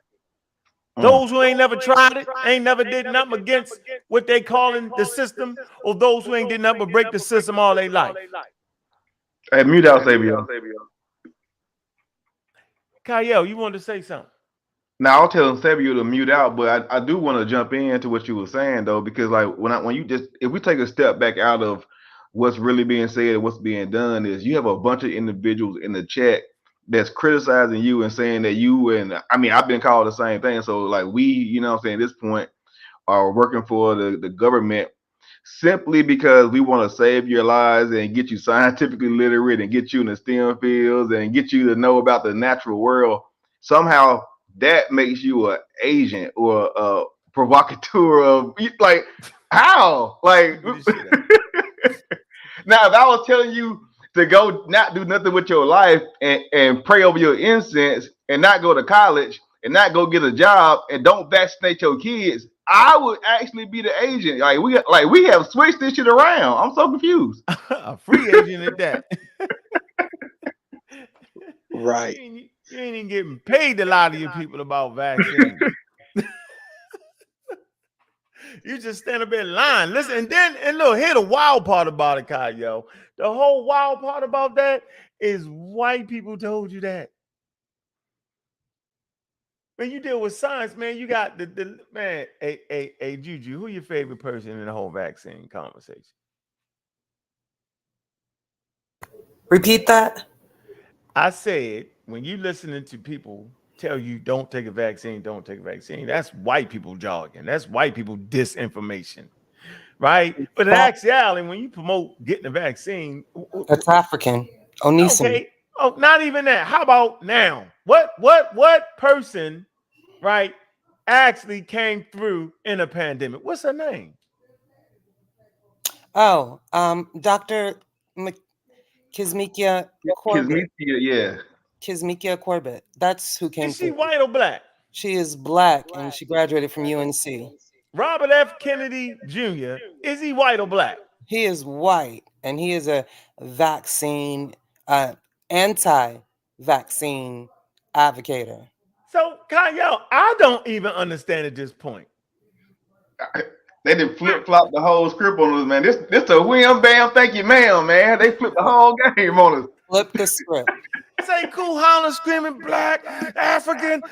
[SPEAKER 1] Those who ain't never tried it, ain't never did nothing against what they calling the system, or those who ain't did nothing but break the system all their life?
[SPEAKER 6] Hey, mute out, Sabio.
[SPEAKER 1] Kyle, you wanted to say something?
[SPEAKER 6] Now I'll tell Sabio to mute out, but I do want to jump into what you were saying though, because like when you just, if we take a step back out of what's really being said and what's being done, is you have a bunch of individuals in the chat that's criticizing you and saying that you, and I mean I've been called the same thing. So like we, you know what I'm saying, at this point are working for the government simply because we want to save your lives and get you scientifically literate and get you in the STEM fields and get you to know about the natural world. Somehow that makes you an agent or a provocateur of, like, how? Like, now if I was telling you to go not do nothing with your life and pray over your incense and not go to college, and not go get a job and don't vaccinate your kids, I would actually be the agent. We have switched this shit around. I'm so confused.
[SPEAKER 1] A free agent at that.
[SPEAKER 8] Right.
[SPEAKER 1] You ain't even getting paid to lie to your people about vaccines. You just stand up in line. Listen, and look, here the wild part about it, Kai, yo. The whole wild part about that is white people told you that. When you deal with science, man, you got the man, hey, Juju, who your favorite person in the whole vaccine conversation?
[SPEAKER 3] Repeat that.
[SPEAKER 1] I said, when you listening to people tell you don't take a vaccine, that's white people jargon. That's white people disinformation, right? But in actuality, when you promote getting a vaccine,
[SPEAKER 3] that's African. Onisim.
[SPEAKER 1] Okay. Oh, not even that. How about now? What person, right, actually came through in a pandemic? What's her name?
[SPEAKER 3] Oh, Dr. Kismikia Corbett.
[SPEAKER 6] Yeah.
[SPEAKER 3] Kismikia Corbett. That's who came
[SPEAKER 1] Is she
[SPEAKER 3] through.
[SPEAKER 1] white or black?
[SPEAKER 3] She is black, and she graduated from UNC.
[SPEAKER 1] Robert F. Kennedy Jr., is he white or black?
[SPEAKER 3] He is white, and he is a vaccine, anti-vaccine advocator.
[SPEAKER 1] So, Kyle, I don't even understand at this point.
[SPEAKER 6] They did flip-flop the whole script on us, man. This a wham bam, thank you, ma'am, man. They flipped the whole game on us.
[SPEAKER 3] Flip the script.
[SPEAKER 1] Say cool hollering, screaming black, African,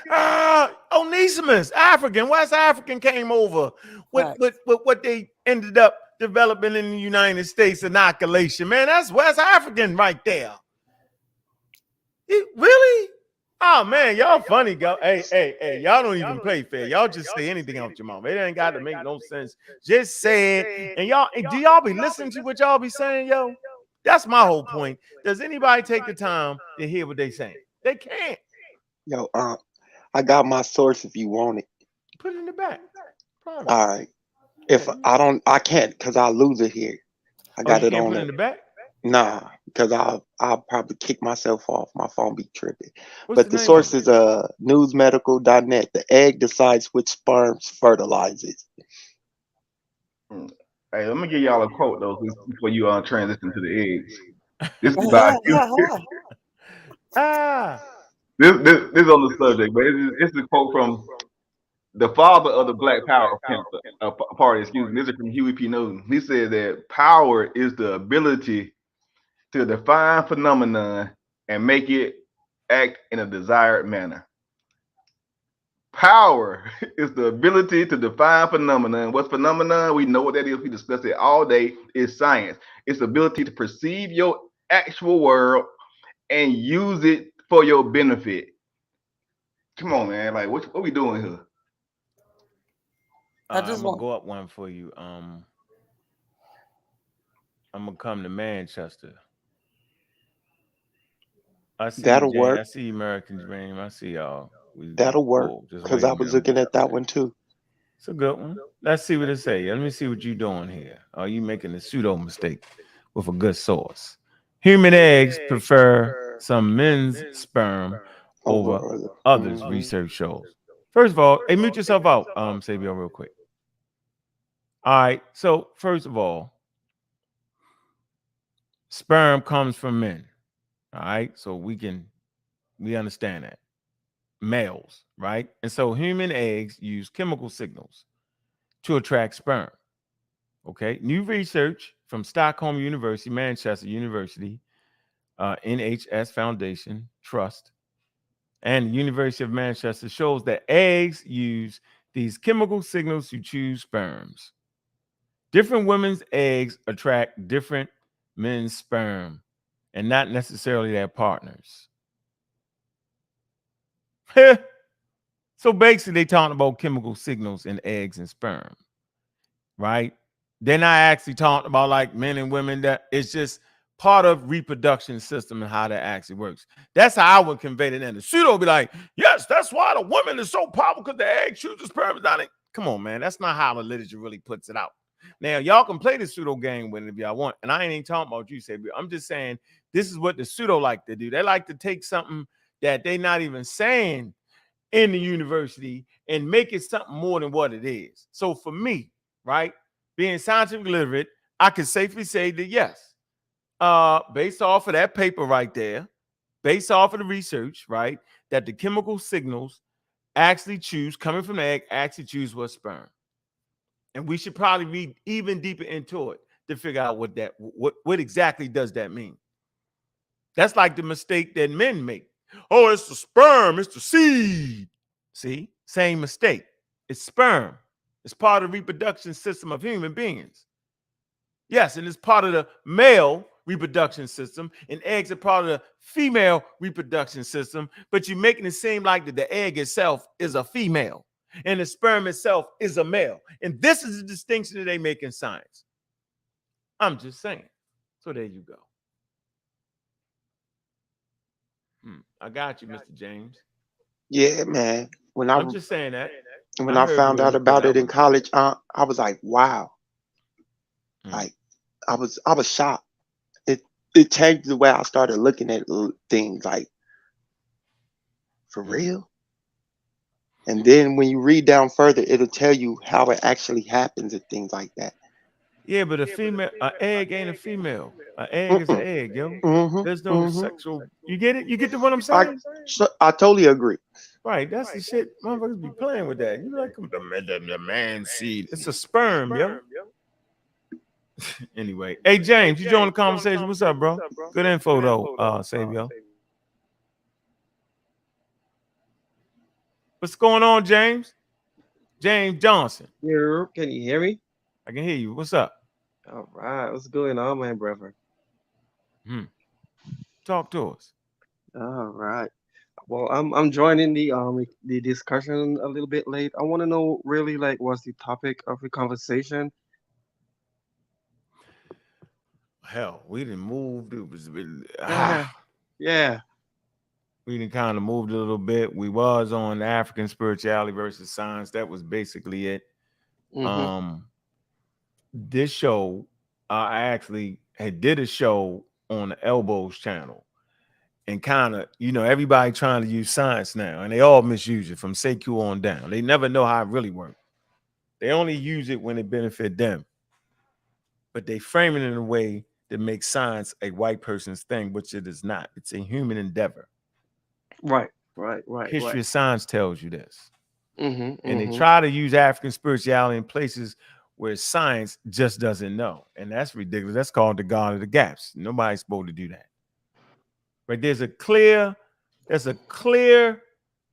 [SPEAKER 1] Onesimus, African, West African came over with what they ended up developing in the United States, inoculation. Man, that's West African right there. Really? Oh man, y'all funny, go. Hey, y'all don't even play fair. Y'all just say anything out your mouth. It ain't got to make no sense. Just say it. And y'all, do y'all be listening to what y'all be saying, yo? That's my whole point. Does anybody take the time to hear what they saying? They can't.
[SPEAKER 8] Yo, I got my source if you want it.
[SPEAKER 1] Put it in the back.
[SPEAKER 8] All right. If I can't because I'll lose it here. I got it on
[SPEAKER 1] put it in the back?
[SPEAKER 8] Nah, because I'll probably kick myself off. My phone be tripping. But the source is newsmedical.net. The egg decides which sperms fertilizes.
[SPEAKER 6] Hey, let me give y'all a quote though before you transition to the eggs. This is about this is on the subject, but it's a quote from the father of the Black Power Party. Excuse me. This is from Huey P. Newton. He said that power is the ability to define phenomenon and make it act in a desired manner. Power is the ability to define phenomenon. What's phenomenon? We know what that is. We discuss it all day. It's science. It's the ability to perceive your actual world and use it for your benefit. Come on, man. Like, what we doing here?
[SPEAKER 1] I'm gonna go up one for you. I'm gonna come to Manchester. I see
[SPEAKER 8] that'll work.
[SPEAKER 1] I see American Dream. I see y'all.
[SPEAKER 8] That'll work because I was looking at that one too.
[SPEAKER 1] It's a good one. Let's see what it say. Let me see what you're doing here. Are you making a pseudo mistake with a good source? Human eggs prefer some men's sperm over others. Research shows. First of all, hey, mute yourself out, Sabio, real quick. All right. So first of all, sperm comes from men. All right. So we understand that. Males, right? And so human eggs use chemical signals to attract sperm. Okay. New research from Stockholm University, Manchester University, NHS Foundation Trust, and University of Manchester shows that eggs use these chemical signals to choose sperms. Different women's eggs attract different men's sperm and not necessarily their partners. So basically, they talking about chemical signals in eggs and sperm, right? They're not actually talking about like men and women. That it's just part of reproduction system and how that actually works. That's how I would convey it. And the pseudo be like, yes, that's why the woman is so powerful because the egg chooses sperm. Come on, man. That's not how the literature really puts it out. Now, y'all can play the pseudo game with it if y'all want. And I ain't even talking about you, Sabia. I'm just saying this is what the pseudo like to do. They like to take something that they're not even saying in the university and make it something more than what it is. So for me, right, being scientifically literate, I can safely say that yes, based off of that paper right there, based off of the research, right, that the chemical signals actually choose coming from the egg actually choose what sperm. And we should probably read even deeper into it to figure out what exactly does that mean. That's like the mistake that men make. Oh, it's the sperm, it's the seed. See, same mistake. It's sperm. It's part of the reproduction system of human beings. Yes, and it's part of the male reproduction system, and eggs are part of the female reproduction system, but you're making it seem like that the egg itself is a female and the sperm itself is a male. And this is the distinction that they make in science. I'm just saying. So there you go. I got you, Mr. James.
[SPEAKER 8] Yeah, man.
[SPEAKER 1] I'm just saying that.
[SPEAKER 8] When I found out about it in college, I was like, wow. Like I was shocked. It changed the way I started looking at things, like, for real. And then when you read down further, it'll tell you how it actually happens and things like that.
[SPEAKER 1] Yeah, but an egg ain't a female. An egg is an egg, yo. There's no sexual. You get it? You get what I'm saying?
[SPEAKER 8] I totally agree.
[SPEAKER 1] Right, that's the shit. Motherfuckers be playing with that. You like the man seed. It's a sperm, yo. Anyway, hey James, you join the conversation. What's up, bro? Good info though, Savio. What's going on, James? James Johnson.
[SPEAKER 10] Here, can you hear me?
[SPEAKER 1] I can hear you. What's up?
[SPEAKER 10] All right, what's going on, my brother?
[SPEAKER 1] Talk to us.
[SPEAKER 10] All right. Well, I'm joining the discussion a little bit late. I want to know really, like, what's the topic of the conversation?
[SPEAKER 1] Hell, we didn't move. It was
[SPEAKER 10] yeah.
[SPEAKER 1] We didn't kind of moved a little bit. We was on African spirituality versus science. That was basically it. This show, I actually did a show on the Elbows channel, and kind of, everybody trying to use science now, and they all misuse it from Sekou on down. They never know how it really works. They only use it when it benefit them, but they frame it in a way that makes science a white person's thing, which it is not. It's a human endeavor.
[SPEAKER 10] Right.
[SPEAKER 1] History of science tells you this.
[SPEAKER 10] And
[SPEAKER 1] they try to use African spirituality in places where science just doesn't know. And that's ridiculous. That's called the God of the gaps. Nobody's supposed to do that. But there's a clear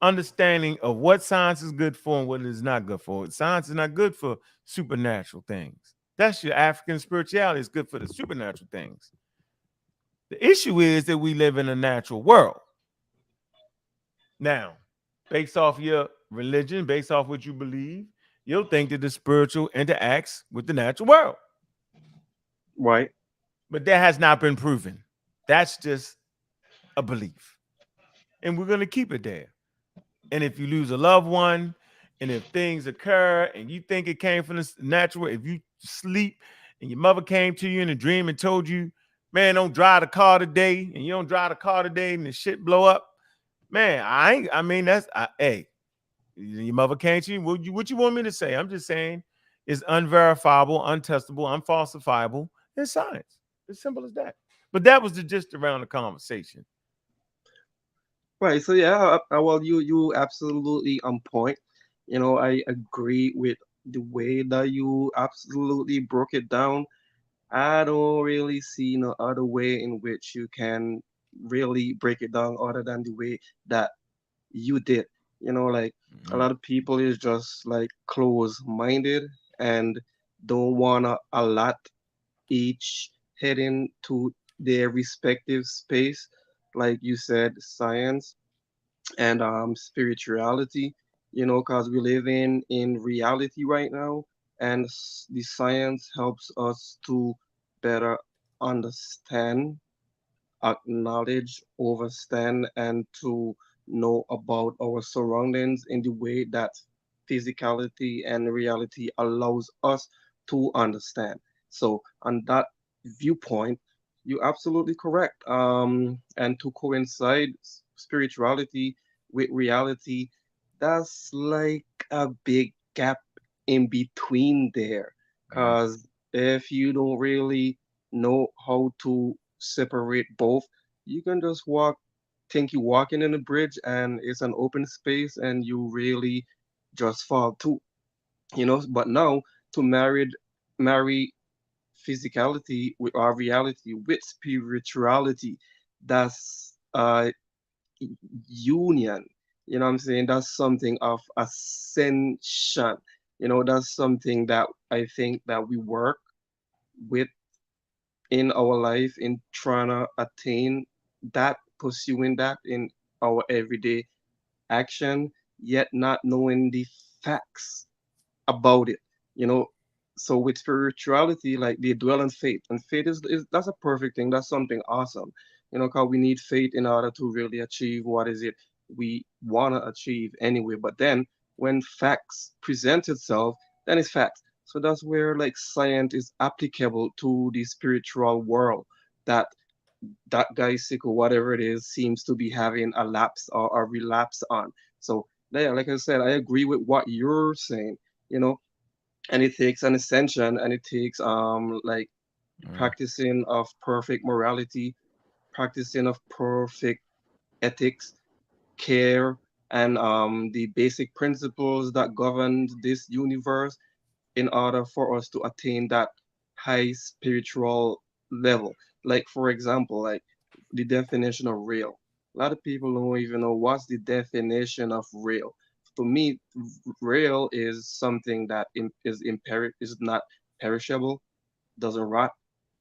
[SPEAKER 1] understanding of what science is good for and what it is not good for. Science is not good for supernatural things. That's your African spirituality. It's good for the supernatural things. The issue is that we live in a natural world. Now, based off your religion, based off what you believe, you'll think that the spiritual interacts with the natural world.
[SPEAKER 10] Right.
[SPEAKER 1] But that has not been proven. That's just a belief. And we're going to keep it there. And if you lose a loved one, and if things occur and you think it came from the natural, if you sleep and your mother came to you in a dream and told you, man, don't drive the car today, and you don't drive the car today and the shit blow up, man, hey, your mother came to you. What you want me to say? I'm just saying it's unverifiable, untestable, unfalsifiable. It's science. As simple as that. But that was the gist around the conversation.
[SPEAKER 10] Right. So yeah, well, you absolutely on point. I agree with the way that you absolutely broke it down. I don't really see no other way in which you can really break it down other than the way that you did. Like a lot of people is just like close-minded and don't wanna allot each heading to their respective space, like you said, science and spirituality. Because we live in reality right now, and the science helps us to better understand, acknowledge, overstand, and to know about our surroundings in the way that physicality and reality allows us to understand. So, on that viewpoint, you're absolutely correct. And to coincide spirituality with reality, that's like a big gap in between there. Because if you don't really know how to separate both, you can just think you're walking in a bridge and it's an open space and you really just fall too. But now to marry physicality with our reality with spirituality, that's union. What I'm saying? That's something of ascension. That's something that I think that we work with in our life in trying to attain that, pursuing that in our everyday action, yet not knowing the facts about it. You know, so with spirituality, like they dwell in faith, and faith is that's a perfect thing. That's something awesome. Because we need faith in order to really achieve what is it we want to achieve anyway. But then when facts present itself, then it's facts. So that's where like science is applicable to the spiritual world that that guy sick or whatever it is seems to be having a lapse or a relapse on. So yeah, like I said, I agree with what you're saying. You know, and it takes an ascension, and it takes like practicing of perfect morality, practicing of perfect ethics, care, and the basic principles that govern this universe in order for us to attain that high spiritual level. Like for example, like the definition of real. A lot of people don't even know what's the definition of real. To me, real is something that is not perishable, doesn't rot,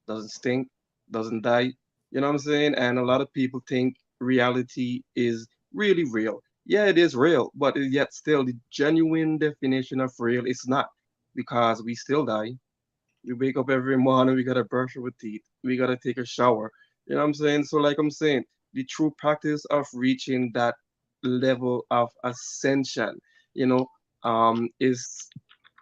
[SPEAKER 10] doesn't stink, doesn't die. You know what I'm saying? And a lot of people think reality is really real. Yeah, it is real, but yet still the genuine definition of real is not, because we still die. We wake up every morning, we gotta brush our teeth, we gotta take a shower. You know what I'm saying? So like I'm saying, the true practice of reaching that level of ascension, is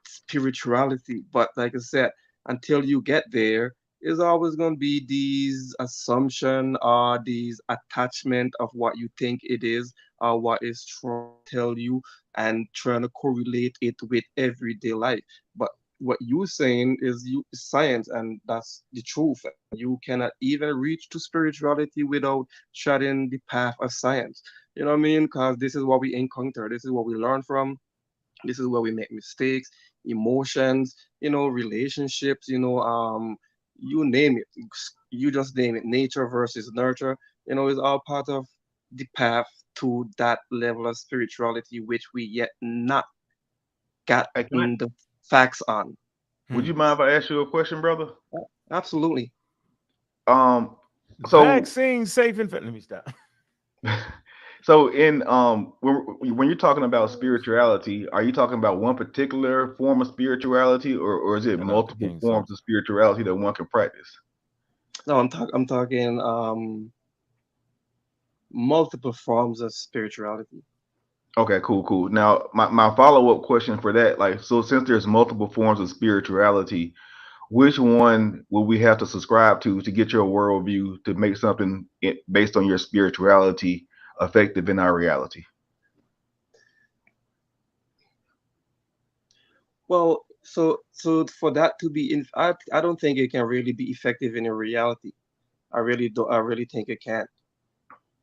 [SPEAKER 10] spirituality. But like I said, until you get there, is always going to be these assumption or these attachment of what you think it is or what is trying to tell you and trying to correlate it with everyday life. But what you're saying is science, and that's the truth. You cannot even reach to spirituality without treading the path of science. You know what I mean? Because this is what we encounter, this is what we learn from, this is where we make mistakes, emotions, relationships, you name it. You just name it. Nature versus nurture, is all part of the path to that level of spirituality, which we yet not
[SPEAKER 6] Hey, can I,
[SPEAKER 10] gotten the facts on.
[SPEAKER 6] would you mind if I ask you a question, brother?
[SPEAKER 10] Absolutely.
[SPEAKER 6] Um, so
[SPEAKER 1] Vaccine safe and let me stop.
[SPEAKER 6] so in when you're talking about spirituality, are you talking about one particular form of spirituality, or is it
[SPEAKER 1] Shout out to
[SPEAKER 6] multiple
[SPEAKER 1] King Song.
[SPEAKER 6] forms of spirituality that one can practice?
[SPEAKER 10] No, I'm talking multiple forms of spirituality.
[SPEAKER 6] Okay, cool. Now, my follow-up question for that, like, so since there's multiple forms of spirituality, which one will we have to subscribe to get your worldview to make something based on your spirituality effective in our reality?
[SPEAKER 10] Well, so for that to be I don't think it can really be effective in a reality. I really don't. I really think it can.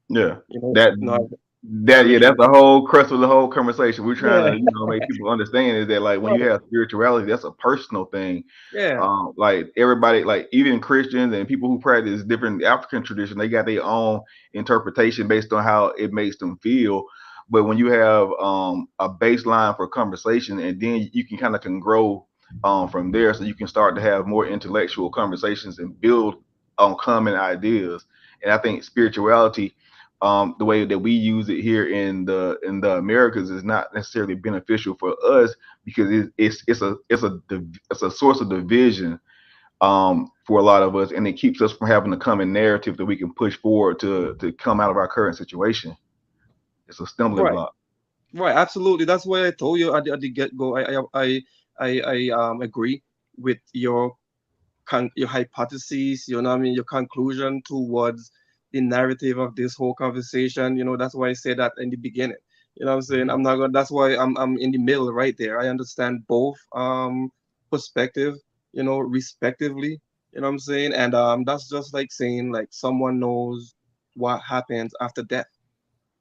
[SPEAKER 6] Yeah,
[SPEAKER 10] You know,
[SPEAKER 6] that
[SPEAKER 10] no, I
[SPEAKER 6] yeah,
[SPEAKER 10] really,
[SPEAKER 6] that's the whole crux of the whole conversation. We're trying
[SPEAKER 10] yeah,
[SPEAKER 6] to make people understand is that like when you
[SPEAKER 10] right,
[SPEAKER 6] have spirituality, that's a personal thing.
[SPEAKER 10] yeah,
[SPEAKER 6] Like everybody, like even Christians and people who practice different African tradition, they got their own interpretation based on how it makes them feel. But when you have a baseline for conversation, and then you can grow from there, so you can start to have more intellectual conversations and build on common ideas. And I think spirituality, the way that we use it here in the Americas, is not necessarily beneficial for us because it's a source of division for a lot of us, and it keeps us from having a common narrative that we can push forward to come out of our current situation. It's a stumbling
[SPEAKER 10] right,
[SPEAKER 6] block.
[SPEAKER 10] right. Absolutely. That's why I told you at the get go. I agree with your hypotheses. You know what I mean? Your conclusion towards the narrative of this whole conversation. That's why I said that in the beginning. You know what I'm saying? I'm not gonna. That's why I'm in the middle right there. I understand both perspective, respectively. You know what I'm saying? And that's just like saying like someone knows what happens after death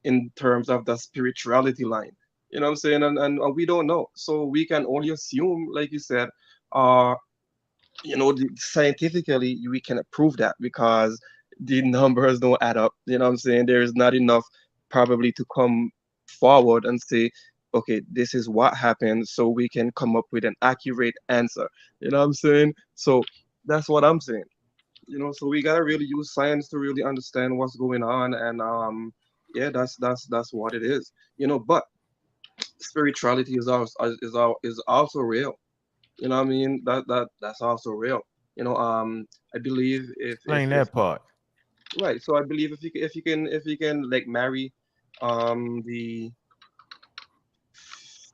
[SPEAKER 10] in terms of the spirituality line. You know what I'm saying? And we don't know. So we can only assume, like you said, uh, scientifically we cannot prove that because the numbers don't add up. You know what I'm saying? There is not enough probably to come forward and say, okay, this is what happened, so we can come up with an accurate answer. You know what I'm saying? So that's what I'm saying. So we gotta really use science to really understand what's going on, and yeah, that's what it is. But spirituality is also real. You know what I mean? That's also real. I believe
[SPEAKER 1] Explain that part.
[SPEAKER 10] right. So I believe if you can like marry the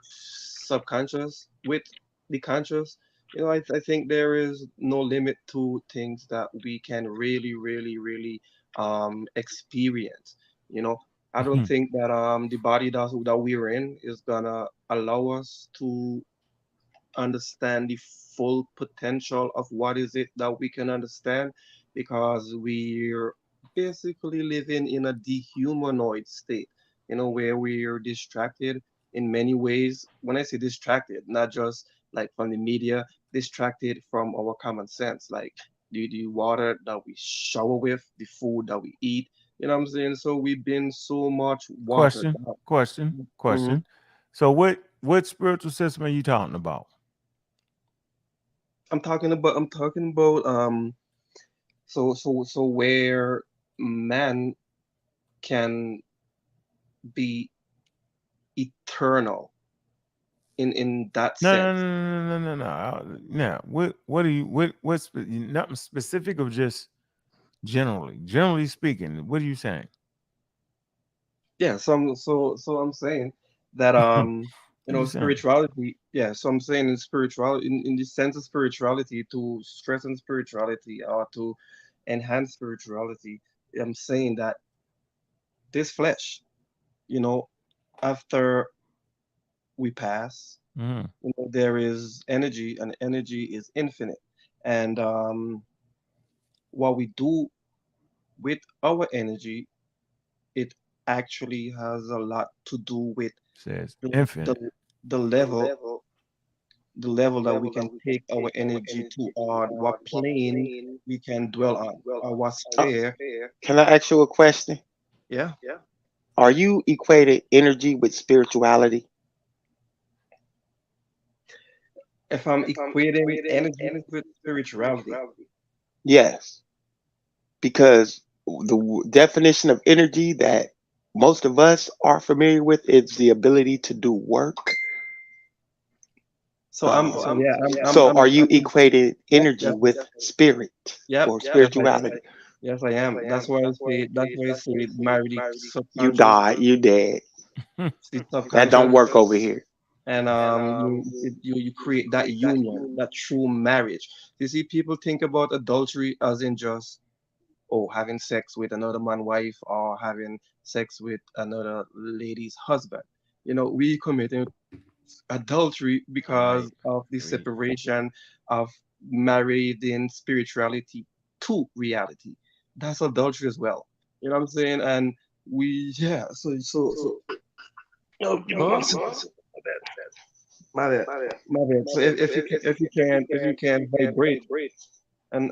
[SPEAKER 10] subconscious with the conscious, I think there is no limit to things that we can really, really, really experience. You know, I don't think that the body that we're in is gonna allow us to understand the full potential of what is it that we can understand because we're basically living in a dehumanoid state, where we're distracted in many ways. When I say distracted, not just like from the media, distracted from our common sense, like the water that we shower with, the food that we eat. You know what I'm saying? So we've been so much watered
[SPEAKER 1] Question,
[SPEAKER 10] down.
[SPEAKER 1] question,
[SPEAKER 10] Mhm.
[SPEAKER 1] question. So what spiritual system are you talking about?
[SPEAKER 10] I'm talking about so where man can be eternal in that
[SPEAKER 1] No, no,
[SPEAKER 10] sense.
[SPEAKER 1] no, no, no, no, no. Now, what are you nothing specific or just generally speaking? What are you saying?
[SPEAKER 10] Yeah, so I'm saying that
[SPEAKER 1] What are you saying?
[SPEAKER 10] spirituality, yeah, so I'm saying in spirituality, in the sense of spirituality, to strengthen spirituality or to enhance spirituality, I'm saying that this flesh, you know after we pass,
[SPEAKER 1] Mm-hmm.
[SPEAKER 10] there is energy, and energy is infinite. And what we do with our energy, it actually has a lot to do with
[SPEAKER 1] Says
[SPEAKER 10] the the,
[SPEAKER 1] infinite.
[SPEAKER 10] the level the level that we can take our energy to, or what plane we can dwell on, or what
[SPEAKER 8] Uh,
[SPEAKER 10] sphere.
[SPEAKER 8] can I ask you a question?
[SPEAKER 10] Yeah.
[SPEAKER 8] Are you equating energy with spirituality?
[SPEAKER 10] If I'm equating energy with spirituality.
[SPEAKER 8] Yes, because the definition of energy that most of us are familiar with is the ability to do work.
[SPEAKER 10] So
[SPEAKER 8] So are you
[SPEAKER 10] I'm
[SPEAKER 8] equating
[SPEAKER 10] yep,
[SPEAKER 8] energy
[SPEAKER 10] yep,
[SPEAKER 8] with spirit
[SPEAKER 10] yep,
[SPEAKER 8] or
[SPEAKER 10] yes,
[SPEAKER 8] spirituality?
[SPEAKER 10] yes, I am. That's why I say marry the
[SPEAKER 8] You
[SPEAKER 10] subconscious,
[SPEAKER 8] died, you dead.
[SPEAKER 10] the
[SPEAKER 8] That don't
[SPEAKER 10] subconscious,
[SPEAKER 8] work over here.
[SPEAKER 10] and you create that union, that true marriage. You see, people think about adultery as in just, oh, having sex with another man's wife or having sex with another lady's husband. We committing adultery
[SPEAKER 1] All right.
[SPEAKER 10] because of the
[SPEAKER 1] We
[SPEAKER 10] separation of married in spirituality to reality. That's adultery as well. You know what I'm saying? And yeah, so oh, give me 1 second. My bad. My bad. So if you can vibrate and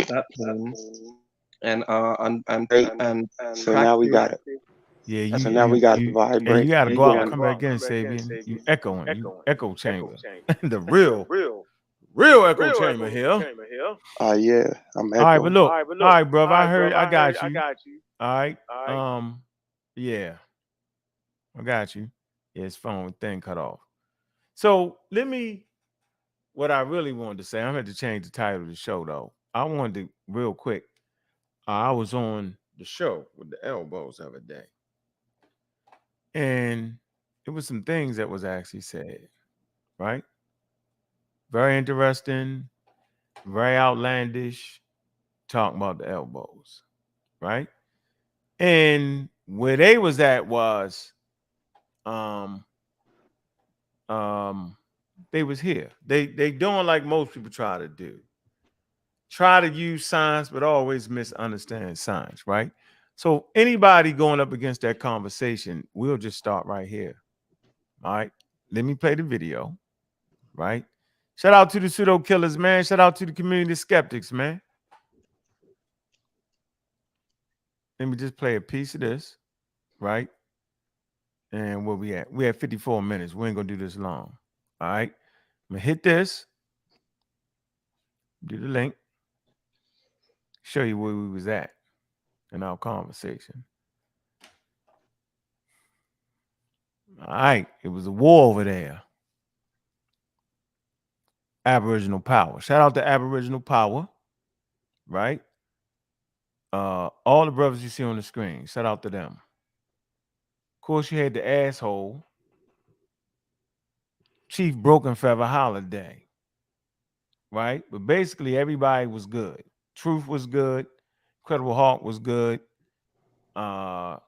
[SPEAKER 10] that plane and
[SPEAKER 8] Great. So now we
[SPEAKER 10] practice.
[SPEAKER 8] got it.
[SPEAKER 1] yeah,
[SPEAKER 8] So now we got to
[SPEAKER 1] and you
[SPEAKER 8] vibrate.
[SPEAKER 1] got to go out and come back in, Sabian. You echoing, you echo chamber, the real echo chamber here.
[SPEAKER 8] Yeah, I'm
[SPEAKER 1] All right, but
[SPEAKER 8] echoing.
[SPEAKER 1] look, all right, brother. I got you. All right. Yeah, I got you. Yeah, his phone thing cut off. So what I really wanted to say, I'm going to change the title of the show though. I wanted to real quick. I was on the show with the elbows the other day, and it was some things that was actually said, right? Very interesting, very outlandish, talking about the elbows, right? And Where they was at was they was here. They doing like most people try to do. Try to use science, but always misunderstand science, right? So anybody going up against that conversation, we'll just start right here. All right. Let me play the video. Right. Shout out to the pseudo killers, man. Shout out to the community skeptics, man. Let me just play a piece of this, right? And where we at? We at 54 minutes. We ain't gonna do this long. All right. I'm gonna hit this. Do the link. Show you where we was at in our conversation. All right. It was a war over there. Aboriginal power. Shout out to Aboriginal power. Right? All the brothers you see on the screen. Shout out to them. Of course, you had the asshole Chief Broken Feather Holiday, right? But basically, everybody was good. Truth was good. Incredible Hawk was good. Chusha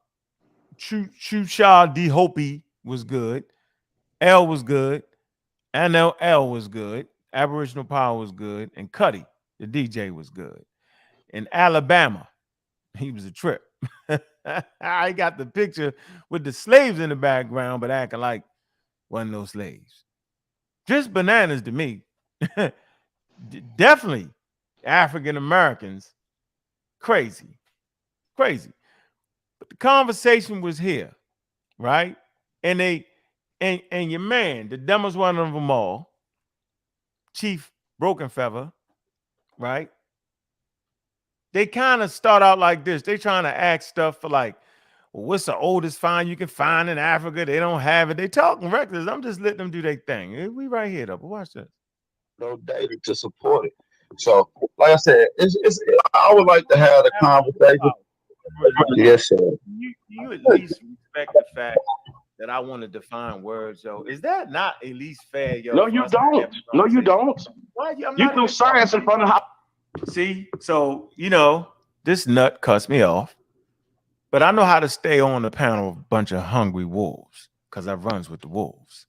[SPEAKER 1] D Hopi was good. L was good. NLL was good. Aboriginal Power was good. And Cuddy, the DJ, was good. In Alabama, he was a trip. I got the picture with the slaves in the background, but acting like wasn't no slaves. Just bananas to me. Definitely African Americans. Crazy. But the conversation was here, right? And your man, the dumbest one of them all, Chief Broken Feather, right? They kind of start out like this. They trying to ask stuff for like, well, what's the oldest find you can find in Africa? They don't have it. They talking reckless. I'm just letting them do their thing. We right here though. But watch this.
[SPEAKER 11] No data to support it. So, like I said, I would like to have the conversation. Yes, sir.
[SPEAKER 1] You at least respect the fact that I want to define words, yo. Is that not at least fair, yo?
[SPEAKER 11] No, you don't. No, you don't.
[SPEAKER 1] Why?
[SPEAKER 11] You do science in front of how.
[SPEAKER 1] See, so this nut cuts me off, but I know how to stay on the panel of a bunch of hungry wolves because I runs with the wolves.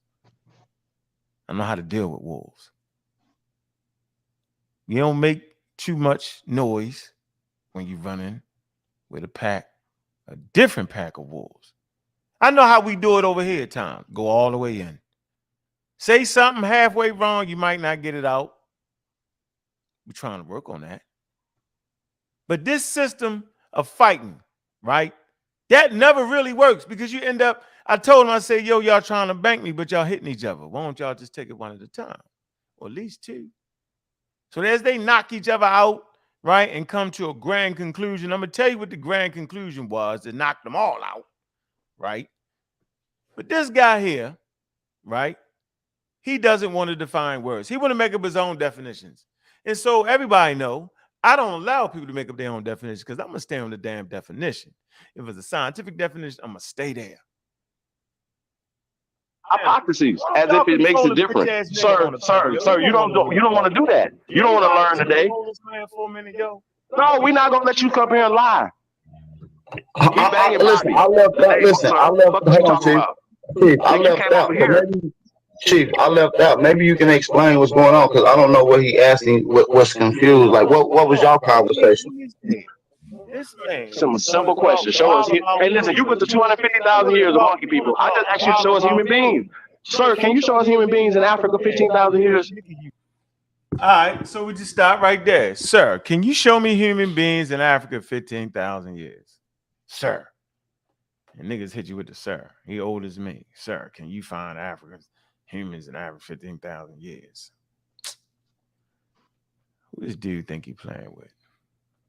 [SPEAKER 1] I know how to deal with wolves. You don't make too much noise when you're running with a different pack of wolves. I know how we do it over here, Tom. Go all the way in. Say something halfway wrong, you might not get it out. We're trying to work on that. But this system of fighting, right? That never really works because you end up, I told him, I said, yo, y'all trying to bank me, but y'all hitting each other. Why don't y'all just take it one at a time? Or at least two. So as they knock each other out, right, and come to a grand conclusion, I'm going to tell you what the grand conclusion was that knocked them all out, right? But this guy here, right, he doesn't want to define words. He want to make up his own definitions. And so everybody know, I don't allow people to make up their own definition because I'm going to stay on the damn definition. If it's a scientific definition, I'm going to stay there.
[SPEAKER 11] Hypocrisies, as if it makes a difference. Sir, you don't want to do that. You don't want to learn today. No, we're not gonna let you come here and lie.
[SPEAKER 12] Listen, I left that. Listen, I left. Hold on, Chief. I left out. Chief, I left out. Maybe you can explain what's going on because I don't know what he asking. What's confused? Like, what was y'all conversation?
[SPEAKER 1] This man.
[SPEAKER 11] Some simple question. Show us. Hey, listen, you put the 250,000 years of monkey people. I just asked you to show us human beings. Sir, can you show us human beings in Africa 15,000 years?
[SPEAKER 1] All right, so we just stop right there. Sir, can you show me human beings in Africa 15,000 years? Sir. And niggas hit you with the sir. He old as me. Sir, can you find Africans, humans in Africa 15,000 years? Who this dude think he playing with?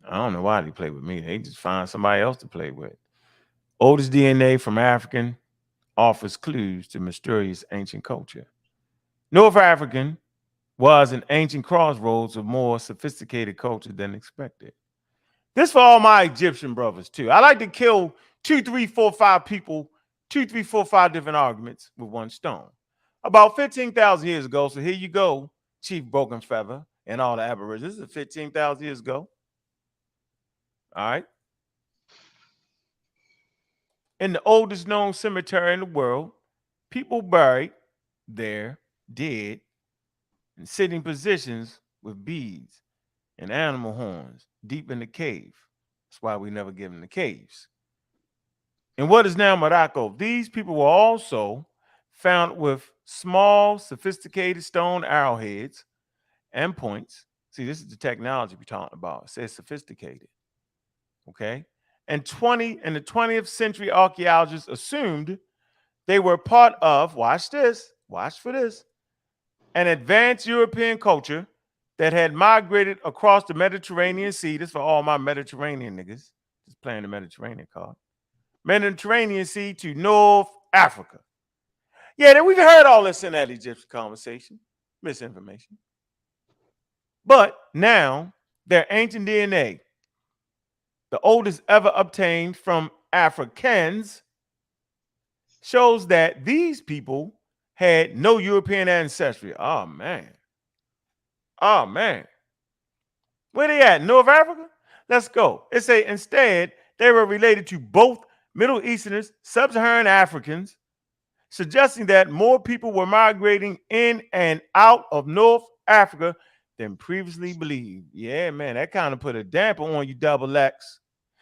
[SPEAKER 1] I don't know why they play with me. They just find somebody else to play with. Oldest DNA from African offers clues to mysterious ancient culture. North African was an ancient crossroads of more sophisticated culture than expected. This for all my Egyptian brothers too. I like to kill 2, 3, 4, 5 people, 2, 3, 4, 5 different arguments with one stone. About 15,000 years ago, so here you go, Chief Broken Feather and all the Aborigines. This is 15,000 years ago. All right. in the oldest known cemetery in the world, people buried there dead in sitting positions with beads and animal horns deep in the cave. That's why we never give them the caves. In what is now Morocco, these people were also found with small, sophisticated stone arrowheads and points. See, this is the technology we're talking about. It says sophisticated. Okay. And in the 20th century, archaeologists assumed they were part of, watch this, watch for this, an advanced European culture that had migrated across the Mediterranean Sea. This for all my Mediterranean niggas. Just playing the Mediterranean card. Mediterranean Sea to North Africa. Yeah, then we've heard all this in that Egyptian conversation. Misinformation. But now their ancient DNA, the oldest ever obtained from Africans, shows that these people had no European ancestry. Oh, man. Oh, man. Where they at? North Africa? Let's go. It say instead they were related to both Middle Easterners, Sub-Saharan Africans, suggesting that more people were migrating in and out of North Africa than previously believed. Yeah, man, that kind of put a damper on you, Double X.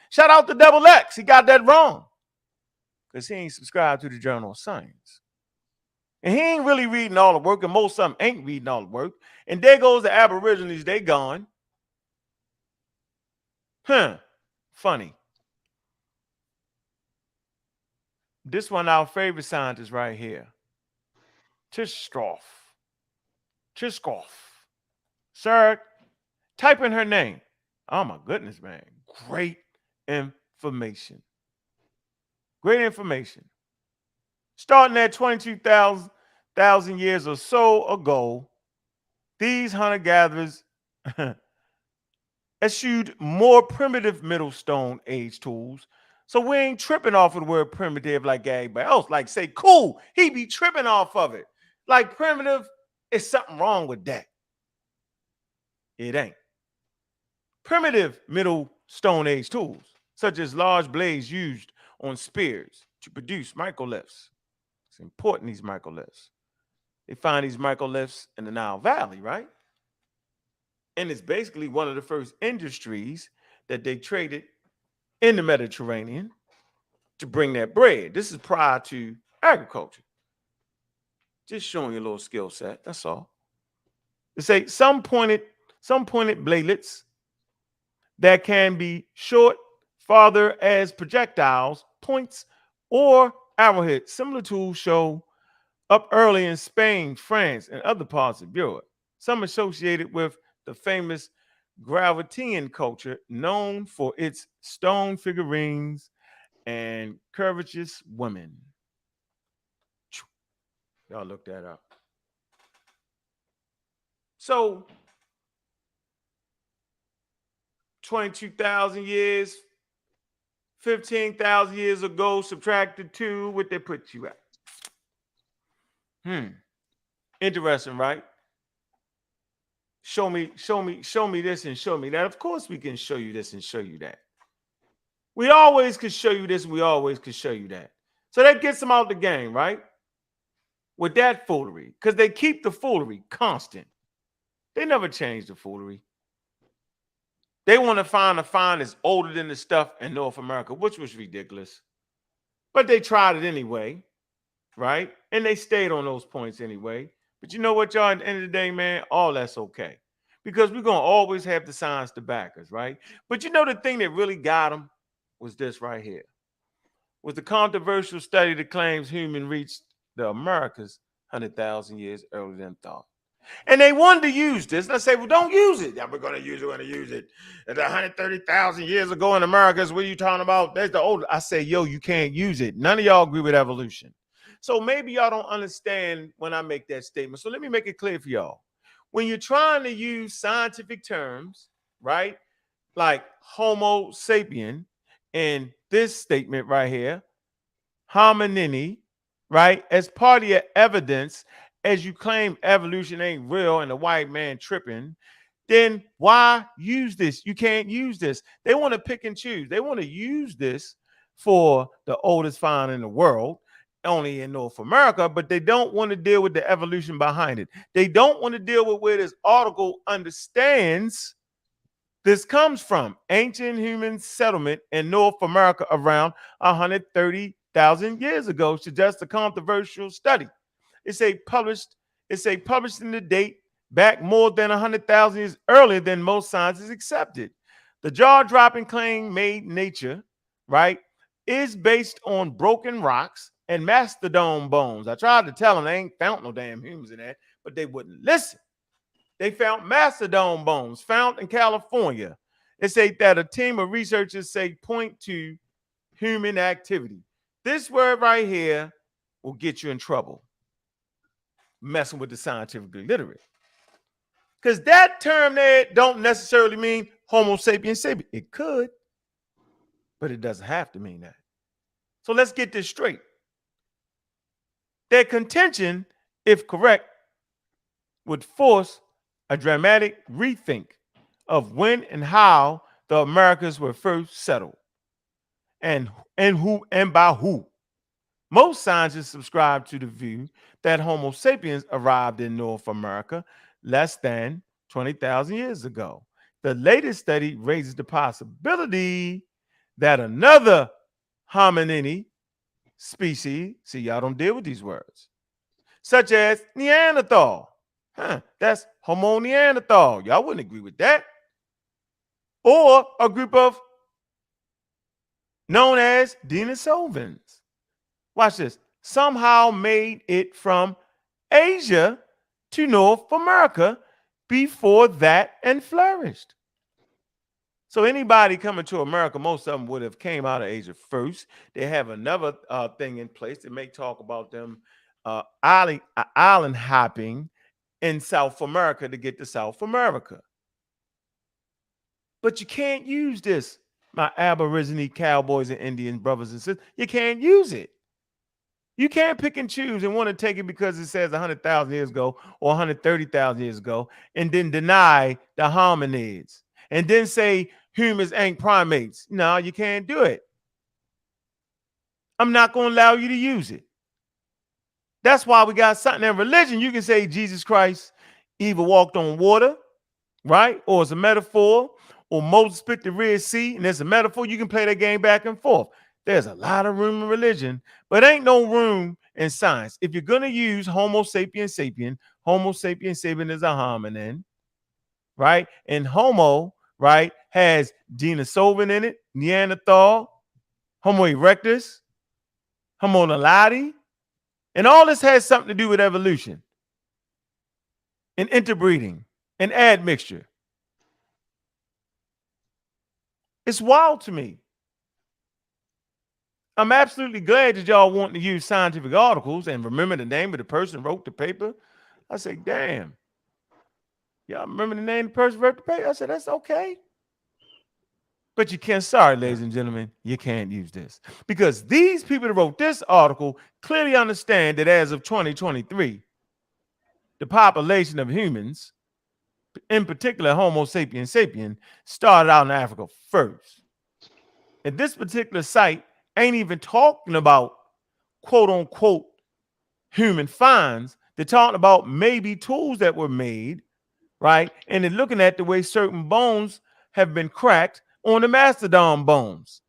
[SPEAKER 1] Shout out to Double X. He got that wrong because he ain't subscribed to the Journal of Science. And he ain't really reading all the work, and most of them ain't reading all the work. And there goes the Aborigines. They gone. Funny. This one, our favorite scientist right here. Tishkoff. Sir, type in her name. Oh my goodness, man. Great information. Great information. Starting at 22,000 years or so ago, these hunter-gatherers eschewed more primitive Middle Stone Age tools. So we ain't tripping off of the word primitive like everybody else. Like say, cool, he be tripping off of it. Like primitive, is something wrong with that. It ain't. Primitive Middle Stone Age tools, such as large blades used on spears to produce microliths. It's important, these microliths. They find these microliths in the Nile Valley, right? And it's basically one of the first industries that they traded in the Mediterranean to bring that bread. This is prior to agriculture. Just showing you a little skill set, that's all. They say some pointed bladelets that can be short, farther as projectiles, points, or arrowheads. Similar tools show up early in Spain, France, and other parts of Europe. Some associated with the famous Gravitian culture, known for its stone figurines and curvaceous women. Y'all look that up. So 22,000 years, 15,000 years ago, subtracted 2, what they put you at? Interesting, right? Show me this and show me that. Of course we can show you this and show you that. We always could show you this, we always could show you that. So that gets them out the game, right? With that foolery, because they keep the foolery constant. They never change the foolery. They want to find a find that's older than the stuff in North America, which was ridiculous. But they tried it anyway, right? And they stayed on those points anyway. But you know what, y'all, at the end of the day, man, all that's okay. Because we're going to always have the science to back us, right? But you know the thing that really got them was this right here. Was the controversial study that claims human reached the Americas 100,000 years earlier than thought. And they wanted to use this. And I say, well, don't use it. Yeah, we're going to use it. At 130,000 years ago in Americas, what are you talking about? That's the old. I say, yo, you can't use it. None of y'all agree with evolution. So maybe y'all don't understand when I make that statement. So let me make it clear for y'all. When you're trying to use scientific terms, right, like Homo sapien in this statement right here, hominini, right, as part of your evidence, as you claim evolution ain't real and the white man tripping, then why use this? You can't use this. They want to pick and choose. They want to use this for the oldest fauna in the world, only in North America, but they don't want to deal with the evolution behind it. They don't want to deal with where this article understands this comes from. Ancient human settlement in North America around 130,000 years ago suggests a controversial study. It's published in the date back more than 100,000 years earlier than most scientists accepted. The jaw-dropping claim made Nature, right, is based on broken rocks and mastodon bones. I tried to tell them they ain't found no damn humans in that, but they wouldn't listen. They found mastodon bones found in California. It say that a team of researchers say point to human activity. This word right here will get you in trouble messing with the scientifically literate. Because that term there don't necessarily mean Homo sapiens sapien. It could, but it doesn't have to mean that. So let's get this straight. Their contention, if correct, would force a dramatic rethink of when and how the Americas were first settled and who and by who. Most scientists subscribe to the view that Homo sapiens arrived in North America less than 20,000 years ago. The latest study raises the possibility that another hominid species, see, y'all don't deal with these words, such as Neanderthal. That's Homo Neanderthal. Y'all wouldn't agree with that. Or a group of known as Denisovans. Watch this. Somehow made it from Asia to North America before that and flourished. So anybody coming to America, most of them would have came out of Asia first. They have another thing in place that may talk about them island hopping in South America to get to South America. But you can't use this, my Aborigine cowboys and Indian brothers and sisters. You can't use it. You can't pick and choose and want to take it because it says 100,000 years ago or 130,000 years ago and then deny the hominids and then say humans ain't primates. No, you can't do it. I'm not going to allow you to use it. That's why we got something in religion. You can say Jesus Christ either walked on water, right? Or it's a metaphor, or Moses split the Red Sea, and it's a metaphor. You can play that game back and forth. There's a lot of room in religion, but ain't no room in science. If you're going to use Homo sapiens sapien, Homo sapiens sapien is a hominin, right? And Homo, right, has Denisovan in it, Neanderthal, Homo erectus, Homo naledi, and all this has something to do with evolution and interbreeding and admixture. It's wild to me. I'm absolutely glad that y'all want to use scientific articles and remember the name of the person who wrote the paper. I say, damn. Y'all remember the name of the person who wrote the paper? I said, that's okay. But you can't, sorry, ladies and gentlemen, you can't use this. Because these people that wrote this article clearly understand that as of 2023, the population of humans, in particular Homo sapiens sapien, started out in Africa first. And this particular site ain't even talking about quote unquote human finds. They're talking about maybe tools that were made, right? And they're looking at the way certain bones have been cracked on the mastodon bones.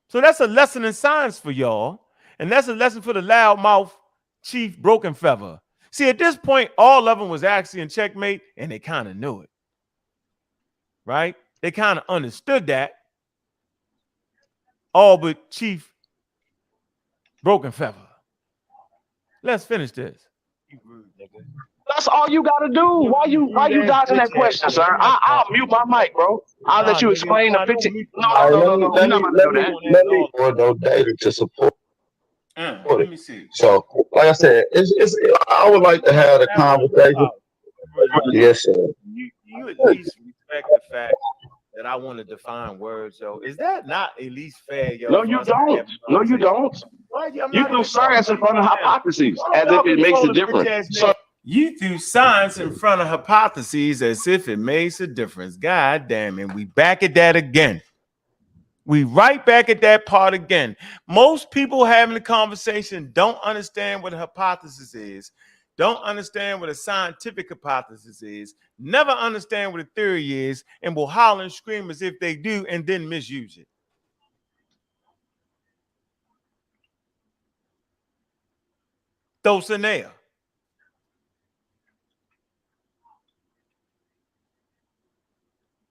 [SPEAKER 1] So that's a lesson in science for y'all. And that's a lesson for the loudmouth Chief Broken Feather. See, at this point, all of them was actually in checkmate, and they kind of knew it, right? They kind of understood that. All but Chief Broken Feather. Let's finish this.
[SPEAKER 11] That's all you gotta do. Why you dodging that question, sir? I'll mute my mic, bro. I'll let you explain the 15. No. You're not gonna do that.
[SPEAKER 12] Let me for no data to support.
[SPEAKER 1] Let me see.
[SPEAKER 12] So, like I said, I would like to have a conversation. Yes, sir.
[SPEAKER 1] You at least respect the fact that I want to define words, yo. Is that not at least fair, yo?
[SPEAKER 11] No, you don't. No, you don't. You threw science in front of hypotheses as if it makes a difference. So
[SPEAKER 1] you threw science in front of hypotheses as if it makes a difference. God damn it. We back at that again. We right back at that part again. Most people having the conversation don't understand what a hypothesis is, don't understand what a scientific hypothesis is, never understand what a theory is, and will holler and scream as if they do and then misuse it. Dulcinea.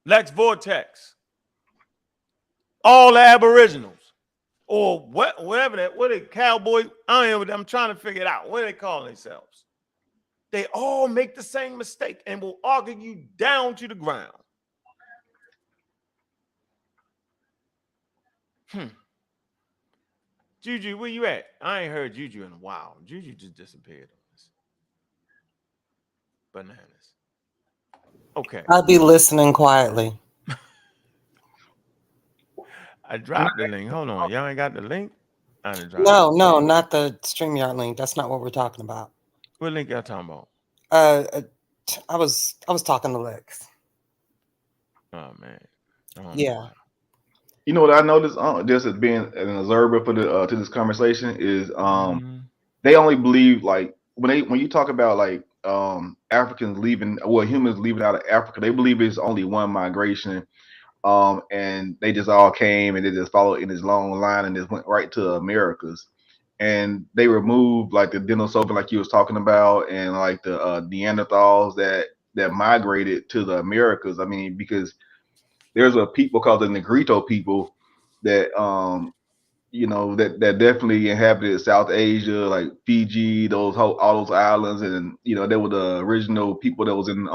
[SPEAKER 1] Lex Vortex. All the aboriginals. Or whatever that, what are cowboy? I don't know, I'm trying to figure it out. What do they call themselves? They all make the same mistake and will argue you down to the ground. Juju, where you at? I ain't heard Juju in a while. Juju just disappeared on us. Bananas. Okay.
[SPEAKER 3] I'll be listening quietly.
[SPEAKER 1] I dropped the link. Hold on. Y'all ain't got the link? I didn't drop
[SPEAKER 3] No, not the StreamYard link. That's not what we're talking about.
[SPEAKER 1] What link y'all talking about?
[SPEAKER 3] I was talking to Lex.
[SPEAKER 1] Oh man.
[SPEAKER 3] Yeah.
[SPEAKER 6] You know what I noticed? Just as being an observer for the to this conversation is they only believe like when you talk about like Africans leaving, well, humans leaving out of Africa, they believe it's only one migration, and they just all came and they just followed in this long line and just went right to Americas, and they removed like the Denisovan, like you was talking about, and like the Neanderthals that migrated to the Americas. I mean, because there's a people called the Negrito people that you know that definitely inhabited South Asia, like Fiji, all those islands, and you know they were the original people that was in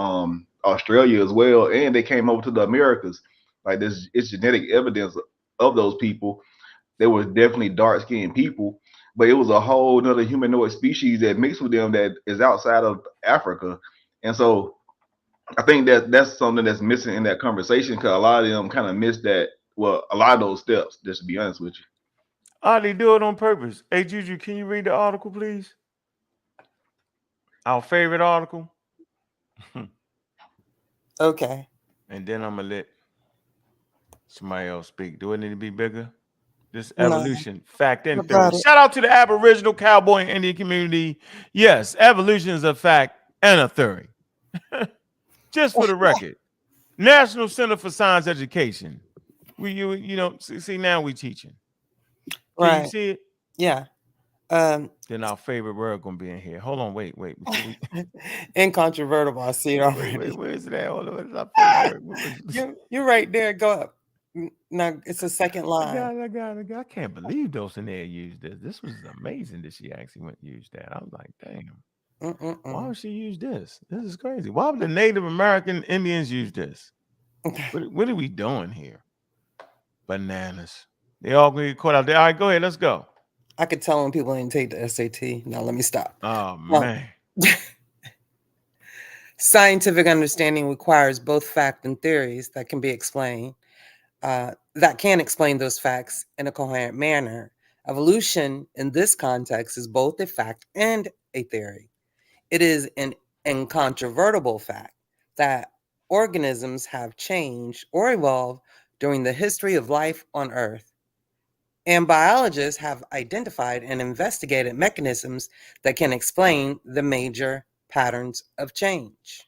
[SPEAKER 6] Australia as well, and they came over to the Americas. Like it's genetic evidence of those people. They were definitely dark-skinned people, but it was a whole other humanoid species that mixed with them that is outside of Africa, and so I think that's something that's missing in that conversation because a lot of them kind of missed that. Well, a lot of those steps, just to be honest with you.
[SPEAKER 1] Oh, they do it on purpose. Hey, Juju, can you read the article, please? Our favorite article.
[SPEAKER 3] Okay.
[SPEAKER 1] And then I'm going to let somebody else speak. Do it need to be bigger? This
[SPEAKER 3] No.
[SPEAKER 1] evolution, fact and theory. Shout out to the Aboriginal, cowboy, and Indian community. Yes, evolution is a fact and a theory. Just for the record. National Center for Science Education. You know, see now we teaching. Can you see it?
[SPEAKER 3] Yeah.
[SPEAKER 1] Then our favorite word gonna be in here. Hold on, wait.
[SPEAKER 3] Incontrovertible. I see it already.
[SPEAKER 1] Wait, where's that? Hold on, our favorite word.
[SPEAKER 3] You're right there. Go up. No, it's the second line.
[SPEAKER 1] I got it. I can't believe Dulcinea used this. This was amazing that she actually went and used that. I was like, damn. Why would she use this? This is crazy. Why would the Native American Indians use this? What are we doing here? Bananas. They all gonna get caught out there. All right, go ahead. Let's go.
[SPEAKER 3] I could tell when people didn't take the SAT. Now let me stop.
[SPEAKER 1] Oh man.
[SPEAKER 3] Scientific understanding requires both fact and theories that can be explained. That can explain those facts in a coherent manner. Evolution, in this context, is both a fact and a theory. It is an incontrovertible fact that organisms have changed or evolved during the history of life on Earth. And biologists have identified and investigated mechanisms that can explain the major patterns of change.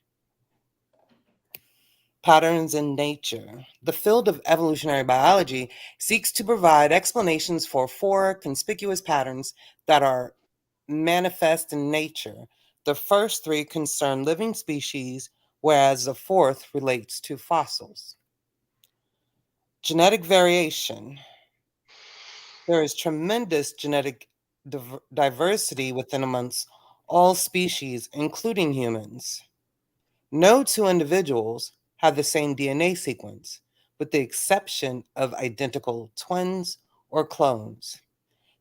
[SPEAKER 3] Patterns in nature. The field of evolutionary biology seeks to provide explanations for 4 conspicuous patterns that are manifest in nature. The first 3 concern living species, whereas the 4th relates to fossils. Genetic variation. There is tremendous genetic diversity within amongst all species, including humans. No 2 individuals have the same DNA sequence, with the exception of identical twins or clones.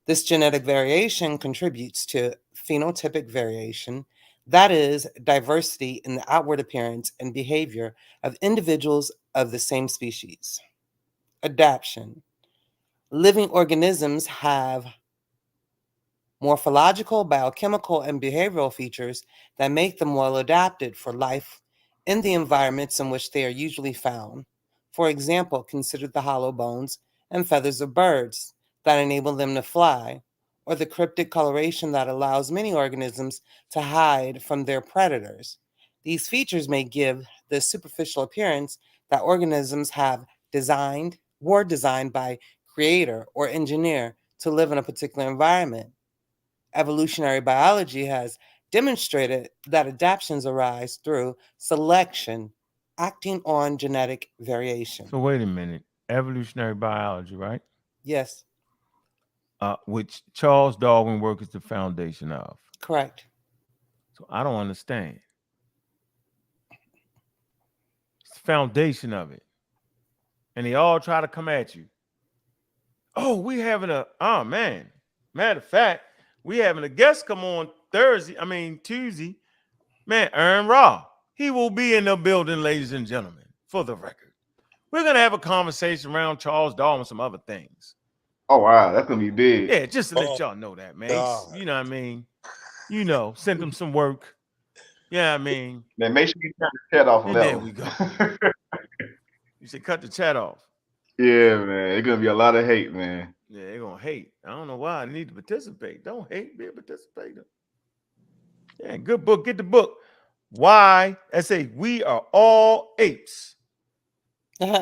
[SPEAKER 3] This genetic variation contributes to phenotypic variation, that is, diversity in the outward appearance and behavior of individuals of the same species. Adaptation. Living organisms have morphological, biochemical, and behavioral features that make them well adapted for life in the environments in which they are usually found. For example, consider the hollow bones and feathers of birds that enable them to fly, or the cryptic coloration that allows many organisms to hide from their predators. These features may give the superficial appearance that organisms were designed by creator or engineer to live in a particular environment. Evolutionary biology has demonstrated that adaptations arise through selection, acting on genetic variation.
[SPEAKER 1] So wait a minute. Evolutionary biology, right?
[SPEAKER 3] Yes.
[SPEAKER 1] Which Charles Darwin work is the foundation of.
[SPEAKER 3] Correct.
[SPEAKER 1] So I don't understand. It's the foundation of it. And they all try to come at you. Oh, we having oh man. Matter of fact, we having a guest come on Tuesday. Man, Aaron Raw. He will be in the building, ladies and gentlemen, for the record. We're going to have a conversation around Charles Darwin and some other things.
[SPEAKER 6] Oh, wow. That's going to be big.
[SPEAKER 1] Yeah, just to let y'all know that, man. You know what I mean? You know, send him some work. Yeah, I mean.
[SPEAKER 6] Man, make sure you cut the chat off on that
[SPEAKER 1] There
[SPEAKER 6] one.
[SPEAKER 1] we go. You should cut the chat off.
[SPEAKER 6] Yeah, man. It's going to be a lot of hate, man.
[SPEAKER 1] Yeah, they're going to hate. I don't know why I need to participate. Don't hate, be a participator. Yeah, good book. Get the book. Why? I say we are all apes.
[SPEAKER 3] You're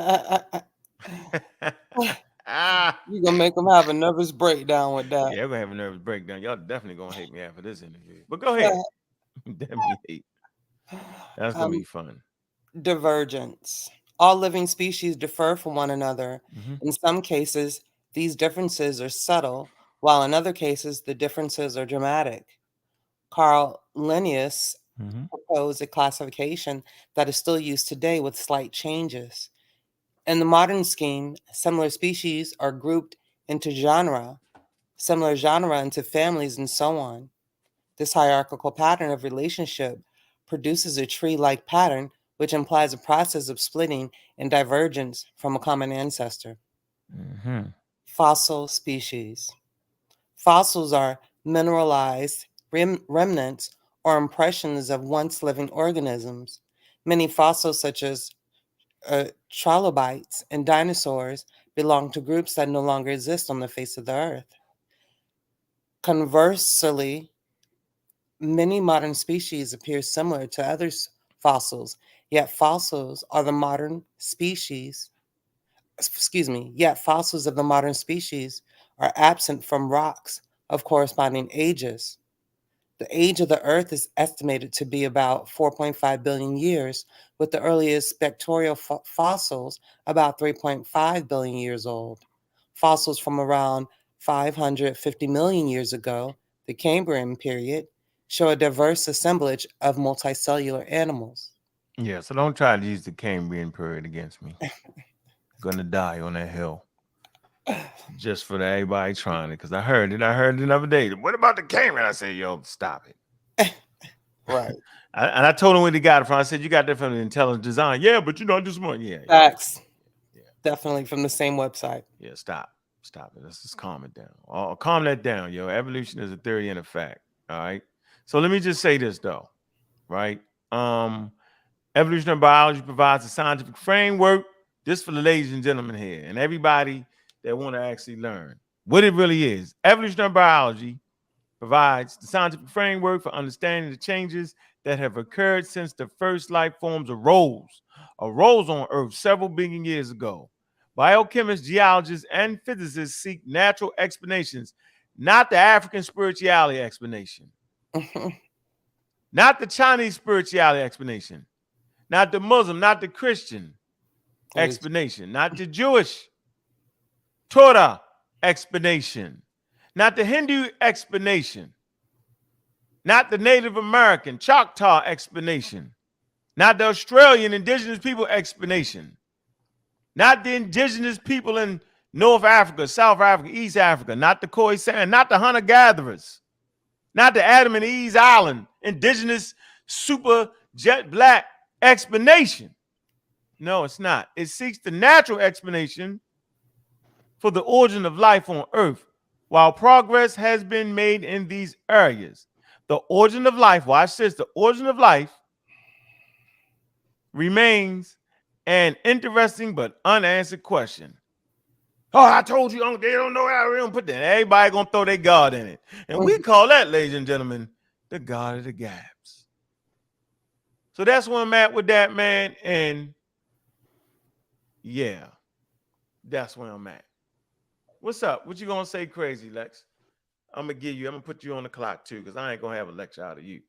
[SPEAKER 3] gonna make them have a nervous breakdown with that.
[SPEAKER 1] Yeah, we're gonna have a nervous breakdown. Y'all definitely gonna hate me after this interview. But go ahead. Definitely hate. That's gonna be fun.
[SPEAKER 3] Divergence. All living species differ from one another. In some cases, these differences are subtle, while in other cases, the differences are dramatic. Carl Linnaeus proposed a classification that is still used today with slight changes. In the modern scheme, similar species are grouped into genera, similar genera into families, and so on. This hierarchical pattern of relationship produces a tree-like pattern, which implies a process of splitting and divergence from a common ancestor. Fossil species. Fossils are mineralized remnants or impressions of once living organisms. Many fossils, such as trilobites and dinosaurs, belong to groups that no longer exist on the face of the earth. Conversely, many modern species appear similar to other fossils, yet fossils of the modern species are absent from rocks of corresponding ages. The age of the Earth is estimated to be about 4.5 billion years, with the earliest bacterial fossils about 3.5 billion years old. Fossils from around 550 million years ago, the Cambrian period, show a diverse assemblage of multicellular animals.
[SPEAKER 1] Yeah, so don't try to use the Cambrian period against me. Gonna die on that hill. Just for everybody trying it, because I heard it the other day. What about the Cambrian? I said, yo, stop it.
[SPEAKER 3] Right.
[SPEAKER 1] And I told him where they got it from. I said, you got that from the Intelligent Design. Yeah, but you know, this one. Yeah.
[SPEAKER 3] Facts. Yeah. Definitely from the same website.
[SPEAKER 1] Yeah, stop it. Let's just calm it down. Calm that down, yo. Evolution is a theory and a fact. All right. So let me just say this though, right? Evolutionary biology provides a scientific framework. This for the ladies and gentlemen here, and everybody that want to actually learn what it really is. Evolutionary biology provides the scientific framework for understanding the changes that have occurred since the first life forms arose on Earth several billion years ago. Biochemists, geologists, and physicists seek natural explanations, not the African spirituality explanation, not the Chinese spirituality explanation, not the Muslim, not the Christian explanation, not the Jewish Torah explanation, not the Hindu explanation, not the Native American Choctaw explanation, not the Australian indigenous people explanation, not the indigenous people in North Africa, South Africa, East Africa, not the Khoisan, not the hunter-gatherers, not the Adam and Eve's Island indigenous super jet black explanation. No, it's not. It seeks the natural explanation for the origin of life on Earth. While progress has been made in these areas, the origin of life, watch this, the origin of life remains an interesting but unanswered question. Oh, I told you, they don't know how to put that. Everybody gonna throw their God in it. And we call that, ladies and gentlemen, the God of the gaps. So that's where I'm at with that, man. And yeah, that's where I'm at. What's up? What you gonna say crazy, Lex? I'm gonna put you on the clock too, because I ain't gonna have a lecture out of you.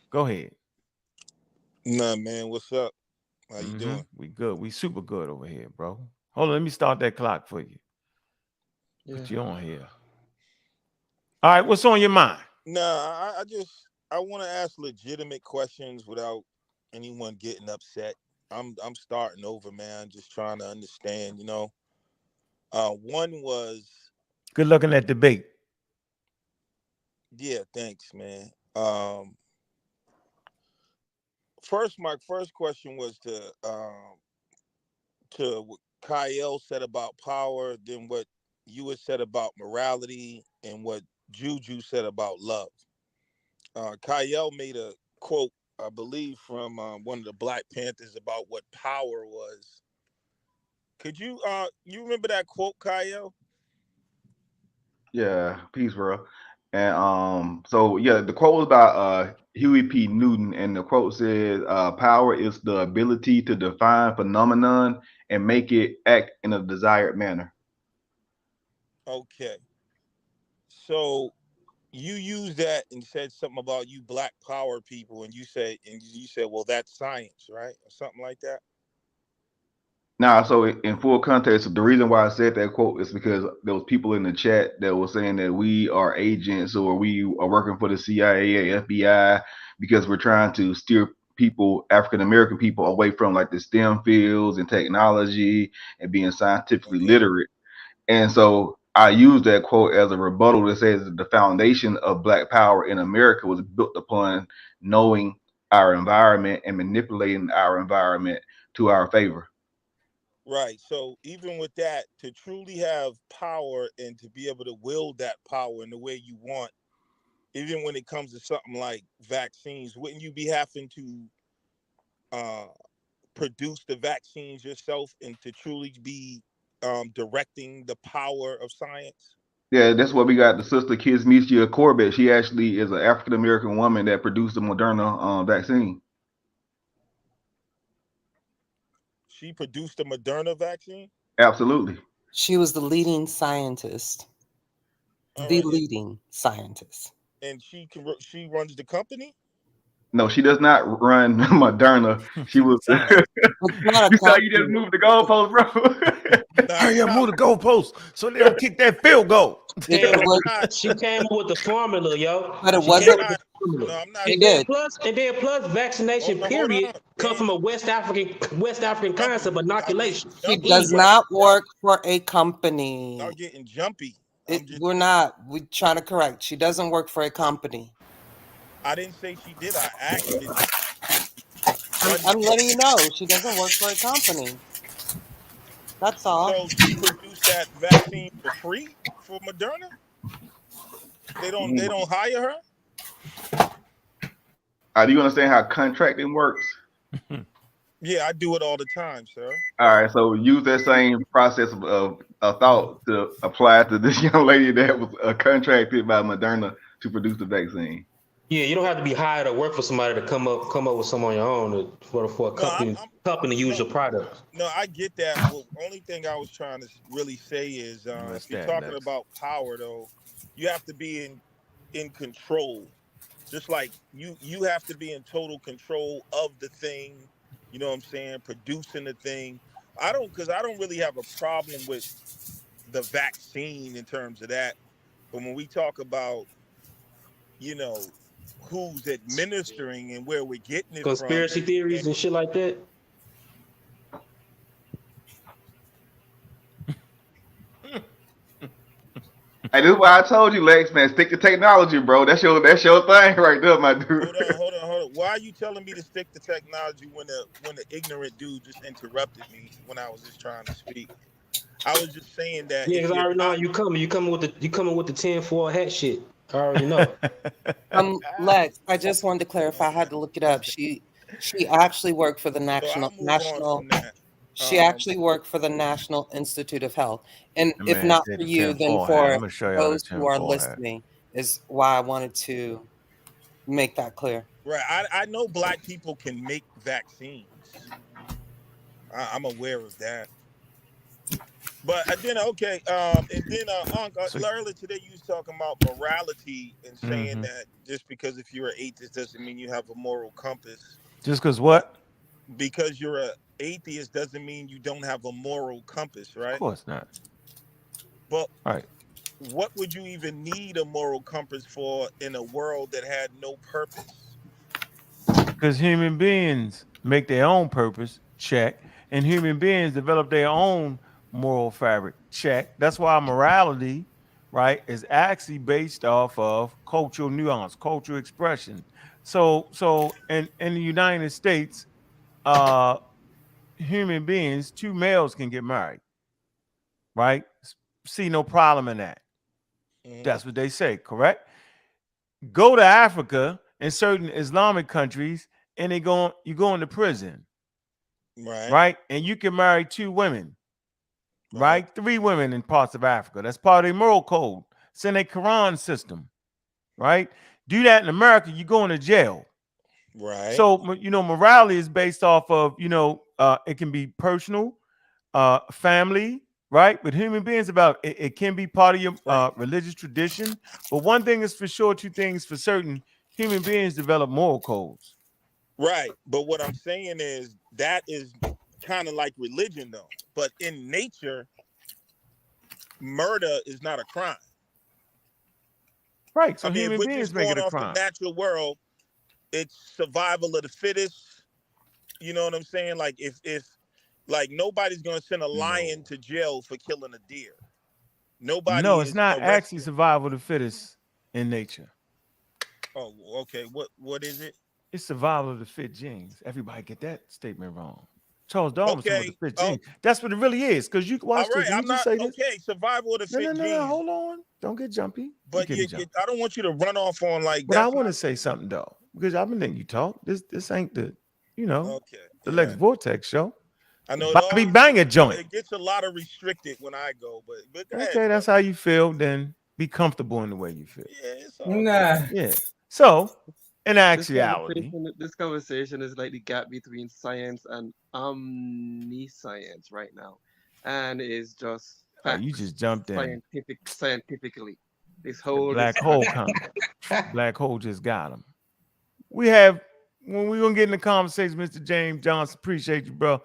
[SPEAKER 1] Go ahead.
[SPEAKER 13] Nah, man, what's up? How you doing?
[SPEAKER 1] We good. We super good over here, bro. Hold on, let me start that clock for you. Put you on here. All right, what's on your mind?
[SPEAKER 13] Nah, I want to ask legitimate questions without anyone getting upset. I'm starting over, man. Just trying to understand, One was
[SPEAKER 1] good luck in that debate.
[SPEAKER 13] Yeah, thanks, man. My first question was to what Kyle said about power, then what you had said about morality, and what Juju said about love. Kyle made a quote, I believe, from one of the Black Panthers about what power was. Could you you remember that quote, Kyle?
[SPEAKER 6] Yeah, peace, bro. And so yeah, the quote was about Huey P. Newton, and the quote says, "Power is the ability to define phenomenon and make it act in a desired manner."
[SPEAKER 13] Okay. So you used that and said something about you Black power people, and you said, well, that's science, right? Or something like that.
[SPEAKER 6] Now, so in full context, the reason why I said that quote is because there was people in the chat that were saying that we are agents or we are working for the CIA or FBI because we're trying to steer people, African American people, away from like the STEM fields and technology and being scientifically literate. And so I use that quote as a rebuttal that says that the foundation of Black power in America was built upon knowing our environment and manipulating our environment to our favor.
[SPEAKER 13] Right. So even with that, to truly have power and to be able to wield that power in the way you want, even when it comes to something like vaccines, wouldn't you be having to produce the vaccines yourself and to truly be directing the power of science?
[SPEAKER 6] Yeah, that's why we got the sister Kismisia Corbett. She actually is an African American woman that produced the Moderna vaccine.
[SPEAKER 13] She produced the Moderna vaccine?
[SPEAKER 6] Absolutely.
[SPEAKER 3] She was the leading scientist. Leading scientist.
[SPEAKER 13] And she runs the company?
[SPEAKER 6] No, she does not run Moderna. She was. You saw you just moved the goalpost, bro.
[SPEAKER 1] Hurry up, move the goalpost so they don't kick that field goal.
[SPEAKER 14] She came up with the formula, yo.
[SPEAKER 3] But it wasn't.
[SPEAKER 14] And then plus vaccination period comes from a West African concept, inoculation.
[SPEAKER 3] She does not work for a company.
[SPEAKER 13] I'm getting jumpy.
[SPEAKER 3] We're trying to correct. She doesn't work for a company.
[SPEAKER 13] I didn't say she did. I asked it.
[SPEAKER 3] I'm letting you know she doesn't work for a company. That's all.
[SPEAKER 13] So she produced that vaccine for free for Moderna? They don't hire her?
[SPEAKER 6] Do you understand how contracting works?
[SPEAKER 13] Yeah, I do it all the time, sir.
[SPEAKER 6] All right, so use that same process of thought to apply to this young lady that was contracted by Moderna to produce the vaccine.
[SPEAKER 14] Yeah, you don't have to be hired or work for somebody to come up with some on your own for a company to use your product.
[SPEAKER 13] No, I get that. Well, only thing I was trying to really say is if you're talking about power, though, you have to be in control. Just like you have to be in total control of the thing. You know what I'm saying? Producing the thing. Because I don't really have a problem with the vaccine in terms of that. But when we talk about, who's administering and where we're getting it
[SPEAKER 14] conspiracy theories and shit like that.
[SPEAKER 6] Hey, this is why I told you, Lex, man, stick to technology, bro. That's your thing right there, my dude.
[SPEAKER 13] Hold on. Why are you telling me to stick to technology when the ignorant dude just interrupted me when I was just trying to speak? I was just saying that.
[SPEAKER 14] Yeah, because I already know you coming with the 10-4 hat shit. I already know.
[SPEAKER 3] Lex, I just wanted to clarify. I had to look it up. She actually worked for the national. She actually worked for the National Institute of Health. And
[SPEAKER 1] The
[SPEAKER 3] if
[SPEAKER 1] man
[SPEAKER 3] not
[SPEAKER 1] said
[SPEAKER 3] for
[SPEAKER 1] the
[SPEAKER 3] you, then
[SPEAKER 1] tinfoil hat.
[SPEAKER 3] for
[SPEAKER 1] I'm gonna show y'all the
[SPEAKER 3] those who are
[SPEAKER 1] tinfoil hat.
[SPEAKER 3] listening is why I wanted to make that clear.
[SPEAKER 13] Right. I know black people can make vaccines. I'm aware of that. But then and then earlier today you was talking about morality and saying that just because if you're an atheist doesn't mean you have a moral compass.
[SPEAKER 1] Just because what?
[SPEAKER 13] Because you're an atheist doesn't mean you don't have a moral compass, right?
[SPEAKER 1] Of course not.
[SPEAKER 13] But
[SPEAKER 1] right.
[SPEAKER 13] What would you even need a moral compass for in a world that had no purpose?
[SPEAKER 1] Because human beings make their own purpose, check, and human beings develop their own moral fabric, check. That's why morality, right, is actually based off of cultural nuance, cultural expression. So in the United States, human beings, two males can get married, right? See no problem in that. That's what they say, correct? Go to Africa and certain Islamic countries, and you go into prison, right? And you can marry two women, right? 3 women in parts of Africa. That's part of their moral code. It's in a Quran system, right? Do that in America, you go into jail.
[SPEAKER 13] Right.
[SPEAKER 1] So morality is based off of it can be personal, family, right? But human beings it can be part of your religious tradition. But one thing is for sure, 2 things for certain: human beings develop moral codes.
[SPEAKER 13] Right. But what I'm saying is that is kind of like religion, though. But in nature, murder is not a crime.
[SPEAKER 1] Right. So
[SPEAKER 13] I mean,
[SPEAKER 1] human
[SPEAKER 13] if we're
[SPEAKER 1] beings
[SPEAKER 13] just
[SPEAKER 1] make
[SPEAKER 13] going
[SPEAKER 1] it a
[SPEAKER 13] off
[SPEAKER 1] crime.
[SPEAKER 13] the natural world, it's survival of the fittest. You know what I'm saying? Like if nobody's gonna send a lion to jail for killing a deer. Nobody.
[SPEAKER 1] No, it's
[SPEAKER 13] is
[SPEAKER 1] not
[SPEAKER 13] arrested.
[SPEAKER 1] actually survival of the fittest in nature.
[SPEAKER 13] Oh, okay. What is it?
[SPEAKER 1] It's survival of the fit genes. Everybody get that statement wrong. Charles Darwin was talking about the fit genes. That's what it really is. Because you watch
[SPEAKER 13] all right,
[SPEAKER 1] this. Let me
[SPEAKER 13] I'm
[SPEAKER 1] just
[SPEAKER 13] not
[SPEAKER 1] say this.
[SPEAKER 13] okay. Survival of the fit genes.
[SPEAKER 1] No. Hold on. Don't get jumpy.
[SPEAKER 13] But I don't want you to run off on like.
[SPEAKER 1] But I want to say something though, because I've been letting you talk. This ain't the the Lex Vortex show.
[SPEAKER 13] I know
[SPEAKER 1] Bobby Banger joint.
[SPEAKER 13] It gets a lot of restricted when I go, but go ahead,
[SPEAKER 1] Okay, that's how you feel. Then be comfortable in the way you feel.
[SPEAKER 13] Yeah, it's all
[SPEAKER 10] Nah.
[SPEAKER 1] Yeah. So, in actuality,
[SPEAKER 10] this conversation is like the gap between science and omniscience right now, and it's just
[SPEAKER 1] you just jumped in.
[SPEAKER 10] Scientifically, this whole
[SPEAKER 1] black hole black hole just got him. When we're gonna get in the conversation, Mr. James Johnson, appreciate you, bro.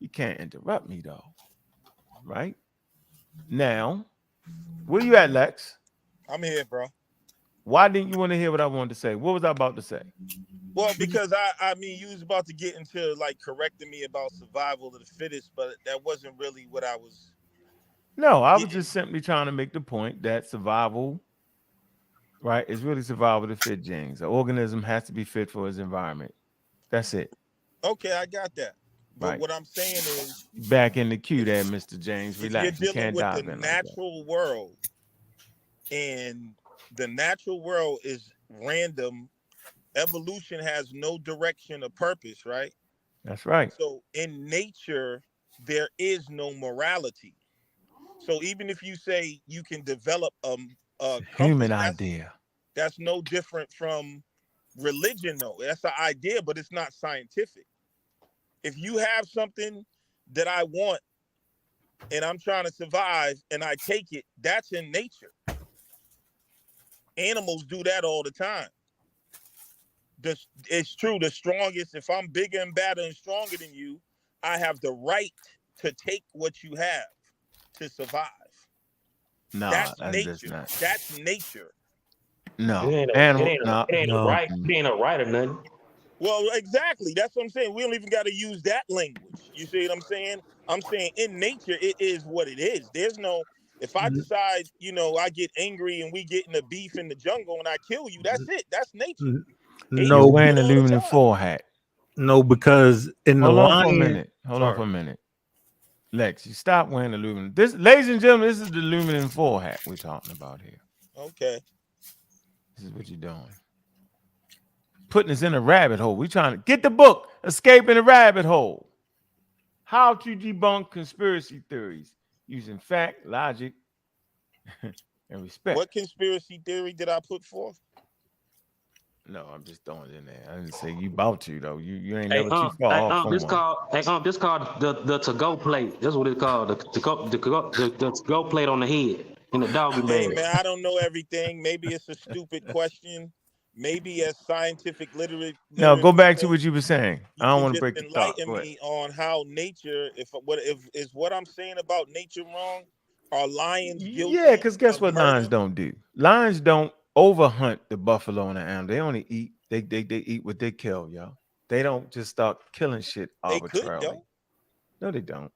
[SPEAKER 1] You can't interrupt me though, right? Now, where you at, Lex?
[SPEAKER 13] I'm here, bro.
[SPEAKER 1] Why didn't you want to hear what I wanted to say? What was I about to say?
[SPEAKER 13] Well, because I mean, you was about to get into like correcting me about survival of the fittest, but that wasn't really what I was.
[SPEAKER 1] No, I was just simply trying to make the point that survival, right, is really survival of the fit genes. The organism has to be fit for its environment. That's it.
[SPEAKER 13] Okay, I got that. But
[SPEAKER 1] right.
[SPEAKER 13] What I'm saying is,
[SPEAKER 1] back in the queue there, Mr. James. Relax.
[SPEAKER 13] You're dealing with the natural world, and the natural world is random. Evolution has no direction or purpose, right?
[SPEAKER 1] That's right.
[SPEAKER 13] So in nature, there is no morality. So even if you say you can develop a
[SPEAKER 1] human idea,
[SPEAKER 13] that's no different from religion, though. That's an idea, but it's not scientific. If you have something that I want and I'm trying to survive and I take it, that's in nature. Animals do that all the time. It's true. The strongest, if I'm bigger and badder and stronger than you, I have the right to take what you have to survive.
[SPEAKER 1] No,
[SPEAKER 13] that's
[SPEAKER 1] nature.
[SPEAKER 13] Just not. That's nature.
[SPEAKER 1] No,
[SPEAKER 14] it ain't a right or nothing.
[SPEAKER 13] Well, exactly. That's what I'm saying. We don't even got to use that language. You see what I'm saying? I'm saying in nature, it is what it is. There's no. If I decide, I get angry and we get in a beef in the jungle and I kill you, that's it. That's nature.
[SPEAKER 7] No,
[SPEAKER 1] wearing aluminum foil hat.
[SPEAKER 7] No, because in the
[SPEAKER 1] Hold on for a minute. Lex, you stop wearing aluminum. This, ladies and gentlemen, this is the aluminum foil hat we're talking about here.
[SPEAKER 13] Okay.
[SPEAKER 1] This is what you're doing. Putting us in a rabbit hole. We're trying to get the book, Escaping the Rabbit Hole. How to debunk conspiracy theories using fact, logic, and respect.
[SPEAKER 13] What conspiracy theory did I put forth?
[SPEAKER 1] No, I'm just throwing it in there. I didn't say you about to though. You ain't
[SPEAKER 14] Hey,
[SPEAKER 1] never too far off from
[SPEAKER 14] this
[SPEAKER 1] one.
[SPEAKER 14] this called the to-go plate. That's what it's called. The to-go plate on the head in the doggy
[SPEAKER 13] Hey
[SPEAKER 14] bag.
[SPEAKER 13] man, I don't know everything. Maybe it's a stupid question. Maybe as scientific literature.
[SPEAKER 1] No, go back to what you were saying. I don't want to break the thought.
[SPEAKER 13] Enlighten me on how nature. If what I'm saying about nature wrong? Are lions guilty?
[SPEAKER 1] Yeah, because guess what
[SPEAKER 13] murder?
[SPEAKER 1] lions don't do? Lions don't overhunt the buffalo and the animal. They only eat. They eat what they kill, y'all. They don't just start killing shit arbitrarily.
[SPEAKER 13] They could,
[SPEAKER 1] no, they don't.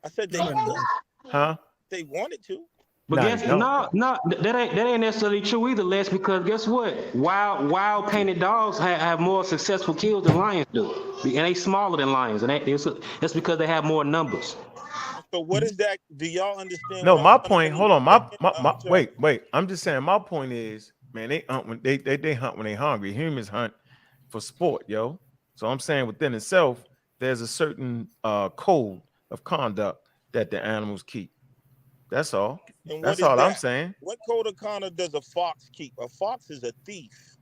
[SPEAKER 13] I said they could.
[SPEAKER 1] Huh?
[SPEAKER 13] They wanted to.
[SPEAKER 14] But that ain't necessarily true either, Les, because guess what? Wild painted dogs have more successful kills than lions do. And they smaller than lions. And that's because they have more numbers.
[SPEAKER 13] So what is that? Do y'all understand?
[SPEAKER 1] No, my point. Hold on. My wait. I'm just saying. My point is, man, they hunt when they hunt when they hungry. Humans hunt for sport, yo. So I'm saying within itself, there's a certain code of conduct that the animals keep. That's all. That's all I'm saying.
[SPEAKER 13] What code of conduct does a fox keep? A fox is a thief.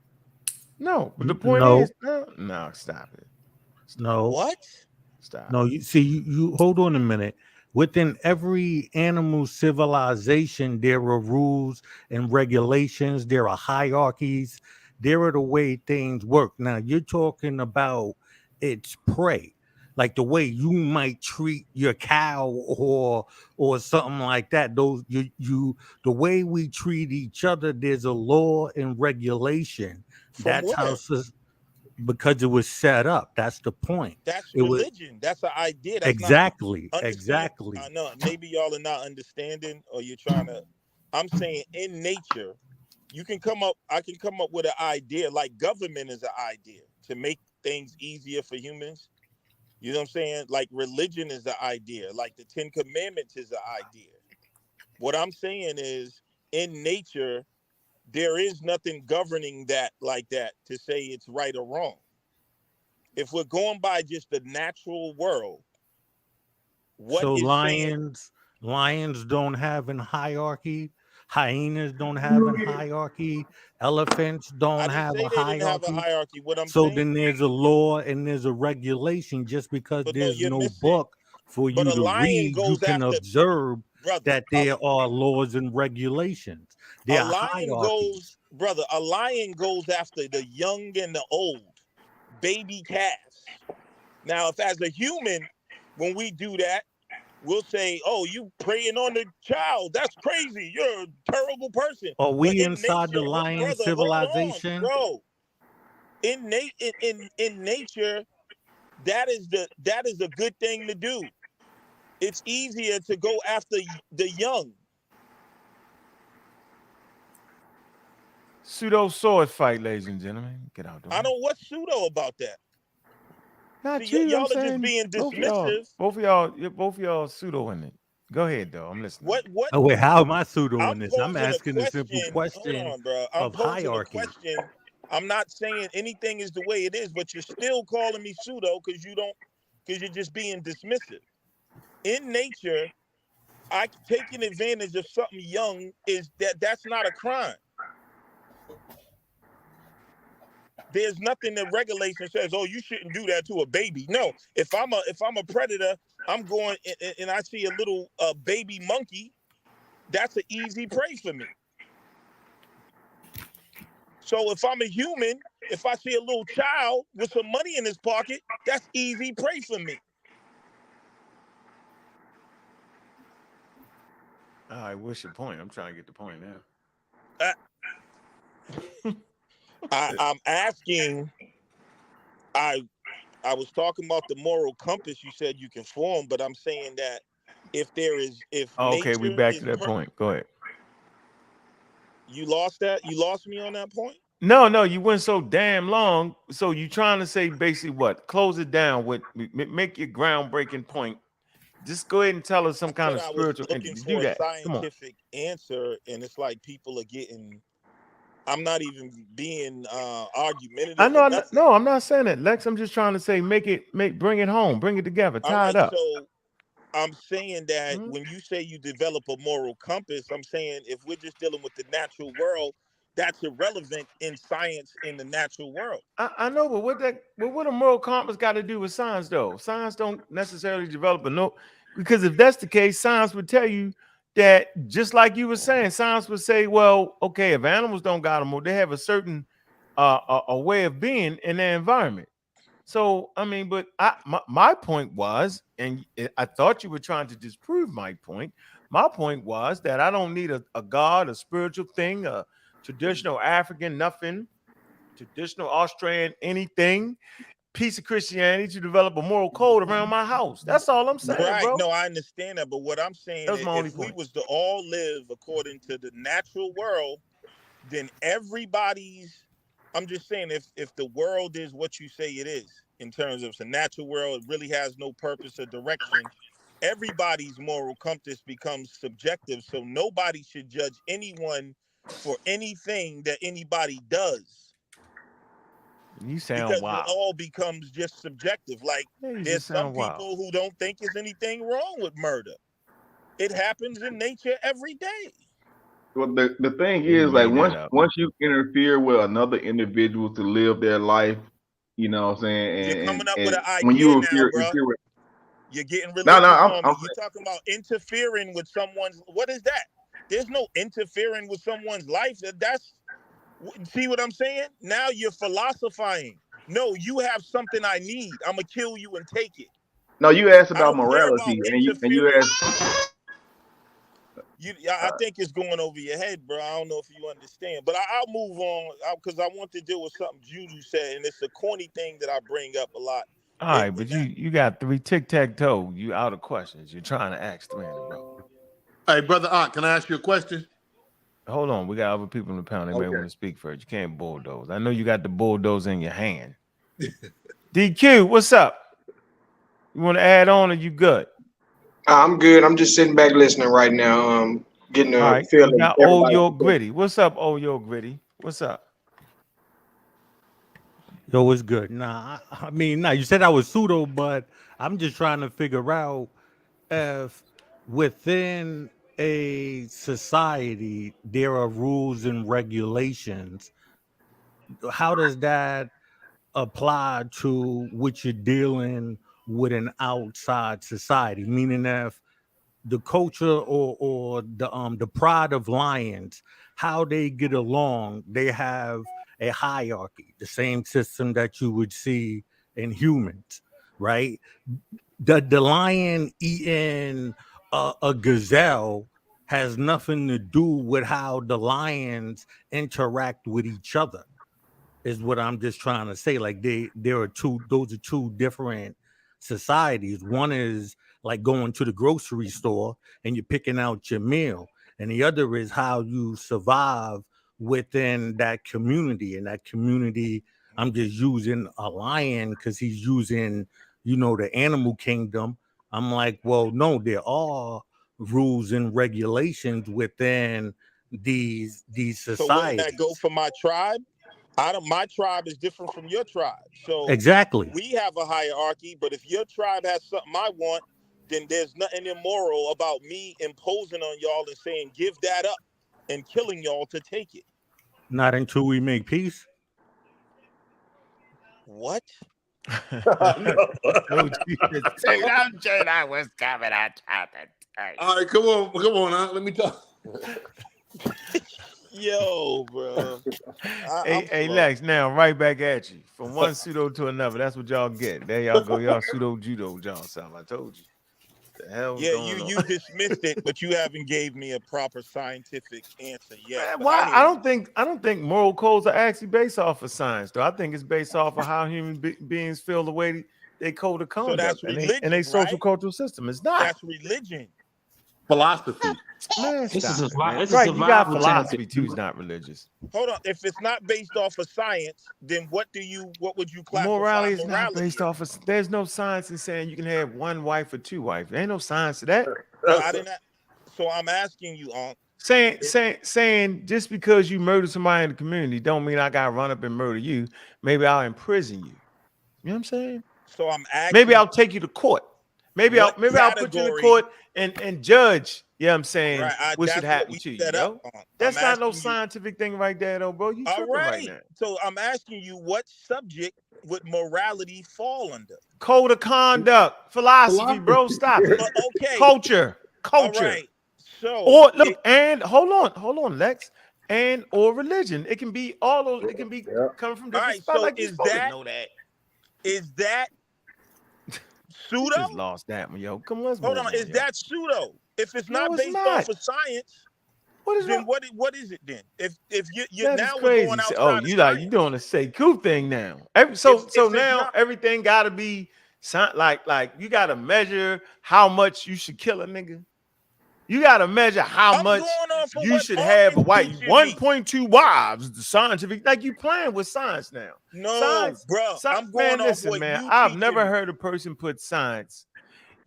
[SPEAKER 1] No, but the point is, no, stop it.
[SPEAKER 7] No.
[SPEAKER 13] What?
[SPEAKER 7] Stop. No, you see, you hold on a minute. Within every animal civilization, there are rules and regulations. There are hierarchies. There are the way things work. Now, you're talking about its prey, like the way you might treat your cow or something like that. Those the way we treat each other. There's a law and regulation. That's how. Because it was set up. That's the point.
[SPEAKER 13] That's religion. That's an idea. That's
[SPEAKER 7] exactly.
[SPEAKER 13] I know. Maybe y'all are not understanding, or you're trying to. I'm saying in nature, I can come up with an idea. Like government is an idea to make things easier for humans. You know what I'm saying? Like religion is the idea. Like the 10 Commandments is the idea. What I'm saying is in nature, there is nothing governing that like that to say it's right or wrong. If we're going by just the natural world,
[SPEAKER 7] lions don't have a hierarchy. Hyenas don't have a hierarchy. Elephants don't have a hierarchy.
[SPEAKER 13] What I'm
[SPEAKER 7] saying, then there's a law and there's a regulation. Just because there's no book for you to read, you can observe that there are laws and regulations. There are hierarchies.
[SPEAKER 13] A lion goes after the young and the old, baby calves. Now, if as a human, when we do that, we'll say, "Oh, you preying on the child? That's crazy. You're a terrible person."
[SPEAKER 7] Are we inside the lion civilization,
[SPEAKER 13] bro? In nature, that is a good thing to do. It's easier to go after the young.
[SPEAKER 1] Pseudo sword fight, ladies and gentlemen. Get out.
[SPEAKER 13] I don't. What's pseudo about that?
[SPEAKER 1] Not
[SPEAKER 13] See,
[SPEAKER 1] you.
[SPEAKER 13] Y'all are just being dismissive.
[SPEAKER 1] Both of y'all pseudo in it. Go ahead, though. I'm listening.
[SPEAKER 13] What?
[SPEAKER 7] Oh wait, how am I pseudo in this? I'm asking a simple question.
[SPEAKER 13] Hold on, bro.
[SPEAKER 7] of hierarchy.
[SPEAKER 13] I'm not saying anything is the way it is, but you're still calling me pseudo because you're just being dismissive. In nature, taking advantage of something young that's not a crime. There's nothing that regulation says, "Oh, you shouldn't do that to a baby." No, if I'm a predator, I'm going and I see a little baby monkey, that's an easy prey for me. So if I'm a human, if I see a little child with some money in his pocket, that's easy prey for me.
[SPEAKER 1] All right, what's your point? I'm trying to get the point now.
[SPEAKER 13] I'm asking. I was talking about the moral compass. You said you can form, but I'm saying that
[SPEAKER 1] okay, we back to that point. Go ahead.
[SPEAKER 13] You lost that? You lost me on that point?
[SPEAKER 1] No, you went so damn long. So you trying to say basically what? Close it down with make your groundbreaking point. Just go ahead and tell us some kind of spiritual entity. Do that.
[SPEAKER 13] Scientific answer, and it's like people are getting I'm not even being argumentative.
[SPEAKER 1] I know. No, I'm not saying that, Lex. I'm just trying to say, bring it home, bring it together, tie it up.
[SPEAKER 13] So I'm saying that when you say you develop a moral compass, I'm saying if we're just dealing with the natural world, that's irrelevant in science in the natural world.
[SPEAKER 1] I know, but what a moral compass got to do with science, though? Science don't necessarily develop because if that's the case, science would tell you that, just like you were saying, science would say, well, okay, if animals don't got them, they have a certain a way of being in their environment. So, I mean, but my point was, and I thought you were trying to disprove my point. My point was that I don't need a God, a spiritual thing, a traditional African nothing, traditional Australian anything, piece of Christianity to develop a moral code around my house. That's all I'm saying,
[SPEAKER 13] right,
[SPEAKER 1] bro.
[SPEAKER 13] No, I understand that. But what I'm saying is if we was to all live according to the natural world, then I'm just saying if the world is what you say it is, in terms of it's a natural world, it really has no purpose or direction, everybody's moral compass becomes subjective. So nobody should judge anyone for anything that anybody does.
[SPEAKER 1] You sound
[SPEAKER 13] because
[SPEAKER 1] wild.
[SPEAKER 13] it all becomes just subjective. Like there's some people who don't think there's anything wrong with murder. It happens in nature every day.
[SPEAKER 6] Well, the thing is, like once you interfere with another individual to live their life, you know what I'm saying?
[SPEAKER 13] You're coming up with an
[SPEAKER 6] when
[SPEAKER 13] idea
[SPEAKER 6] you
[SPEAKER 13] now, bro.
[SPEAKER 6] interfere with,
[SPEAKER 13] You're getting religious on me.
[SPEAKER 6] I'm
[SPEAKER 13] You're talking about interfering with someone's. What is that? There's no interfering with someone's life. See what I'm saying? Now you're philosophizing. No, you have something I need. I'm gonna kill you and take it.
[SPEAKER 6] No, you asked about morality, and you asked.
[SPEAKER 13] I think it's going over your head, bro. I don't know if you understand, but I'll move on because I want to deal with something Juju said, and it's a corny thing that I bring up a lot.
[SPEAKER 1] All right, but you got 3 tic-tac-toe. You out of questions. You're trying to ask 3 in a row.
[SPEAKER 15] Hey, brother Art, can I ask you a question?
[SPEAKER 1] Hold on, we got other people in the panel. They may want to speak first. You can't bulldoze. I know you got the bulldoze in your hand. DQ, what's up? You want to add on, or you good?
[SPEAKER 16] I'm good. I'm just sitting back listening right now. Getting a feeling.
[SPEAKER 1] Now, Oyo Gritty. What's up, Oyo Gritty? What's up?
[SPEAKER 7] Yo, it's good. I mean, you said I was pseudo, but I'm just trying to figure out if within a society there are rules and regulations. How does that apply to what you're dealing with an outside society? Meaning, if the culture or the pride of lions, how they get along, they have a hierarchy, the same system that you would see in humans, right? The lion eating a gazelle has nothing to do with how the lions interact with each other, is what I'm just trying to say. Like those are two different societies. One is like going to the grocery store and you're picking out your meal, and the other is how you survive within that community. And that community, I'm just using a lion because he's using, the animal kingdom. I'm like, well, no, there are rules and regulations within these societies.
[SPEAKER 13] So wouldn't that go for my tribe? My tribe is different from your tribe. So
[SPEAKER 7] exactly,
[SPEAKER 13] we have a hierarchy, but if your tribe has something I want, then there's nothing immoral about me imposing on y'all and saying, give that up, and killing y'all to take it.
[SPEAKER 7] Not until we make peace.
[SPEAKER 13] What?
[SPEAKER 1] I was coming out.
[SPEAKER 15] All right, come on, huh? Let me talk.
[SPEAKER 13] Yo, bro.
[SPEAKER 1] Hey, Lex, now right back at you. From one pseudo to another. That's what y'all get. There y'all go. Y'all pseudo judo, John Sam. I told you. The hell
[SPEAKER 13] you dismissed it, but you haven't gave me a proper scientific answer yet.
[SPEAKER 1] Man, why? I don't think moral codes are actually based off of science, though. I think it's based off of how human beings feel the way they code of conduct.
[SPEAKER 13] So that's religion,
[SPEAKER 1] and a social cultural system. It's not.
[SPEAKER 13] That's religion.
[SPEAKER 15] Philosophy.
[SPEAKER 1] Man,
[SPEAKER 14] This is a
[SPEAKER 1] right,
[SPEAKER 14] survival
[SPEAKER 1] you got
[SPEAKER 14] tactic.
[SPEAKER 1] philosophy too. It's not religious.
[SPEAKER 13] Hold on. If it's not based off of science, then what would you classify
[SPEAKER 1] Morality is not based off of. There's no science in saying you can have one wife or two wives. There ain't no science to that.
[SPEAKER 13] So I'm asking you,
[SPEAKER 1] saying just because you murder somebody in the community don't mean I gotta run up and murder you. Maybe I'll imprison you. You know what I'm saying?
[SPEAKER 13] So I'm asking.
[SPEAKER 1] Maybe I'll take you to court. Maybe I'll put you in the court and judge. You know what I'm saying?
[SPEAKER 13] Right,
[SPEAKER 1] what should happen to you, yo? That's not no scientific thing right there, though, bro. You tripping right now.
[SPEAKER 13] So I'm asking you, what subject would morality fall under?
[SPEAKER 1] Code of conduct, philosophy, bro. Stop it.
[SPEAKER 13] Okay.
[SPEAKER 1] Culture.
[SPEAKER 13] All right. So
[SPEAKER 1] or look, and hold on, Lex. And or religion. It can be all those, it can be coming from different spots.
[SPEAKER 13] So
[SPEAKER 1] like you're supposed to know that.
[SPEAKER 13] Is that pseudo?
[SPEAKER 1] Just lost that one, yo. Come on, let's
[SPEAKER 13] hold on. Is that pseudo? If it's not based off of science, then what is it then? If you're now
[SPEAKER 1] crazy.
[SPEAKER 13] Going outside
[SPEAKER 1] oh, you doing a sehou thing now. So now everything gotta be like you gotta measure how much you should kill a nigga. You gotta measure how much you should have a wife. 1.2 wives. The scientific, like you playing with science now.
[SPEAKER 13] No,
[SPEAKER 1] science,
[SPEAKER 13] bro. I'm going
[SPEAKER 1] man,
[SPEAKER 13] off
[SPEAKER 1] listen,
[SPEAKER 13] what
[SPEAKER 1] man.
[SPEAKER 13] you
[SPEAKER 1] I've
[SPEAKER 13] teaching.
[SPEAKER 1] never heard a person put science.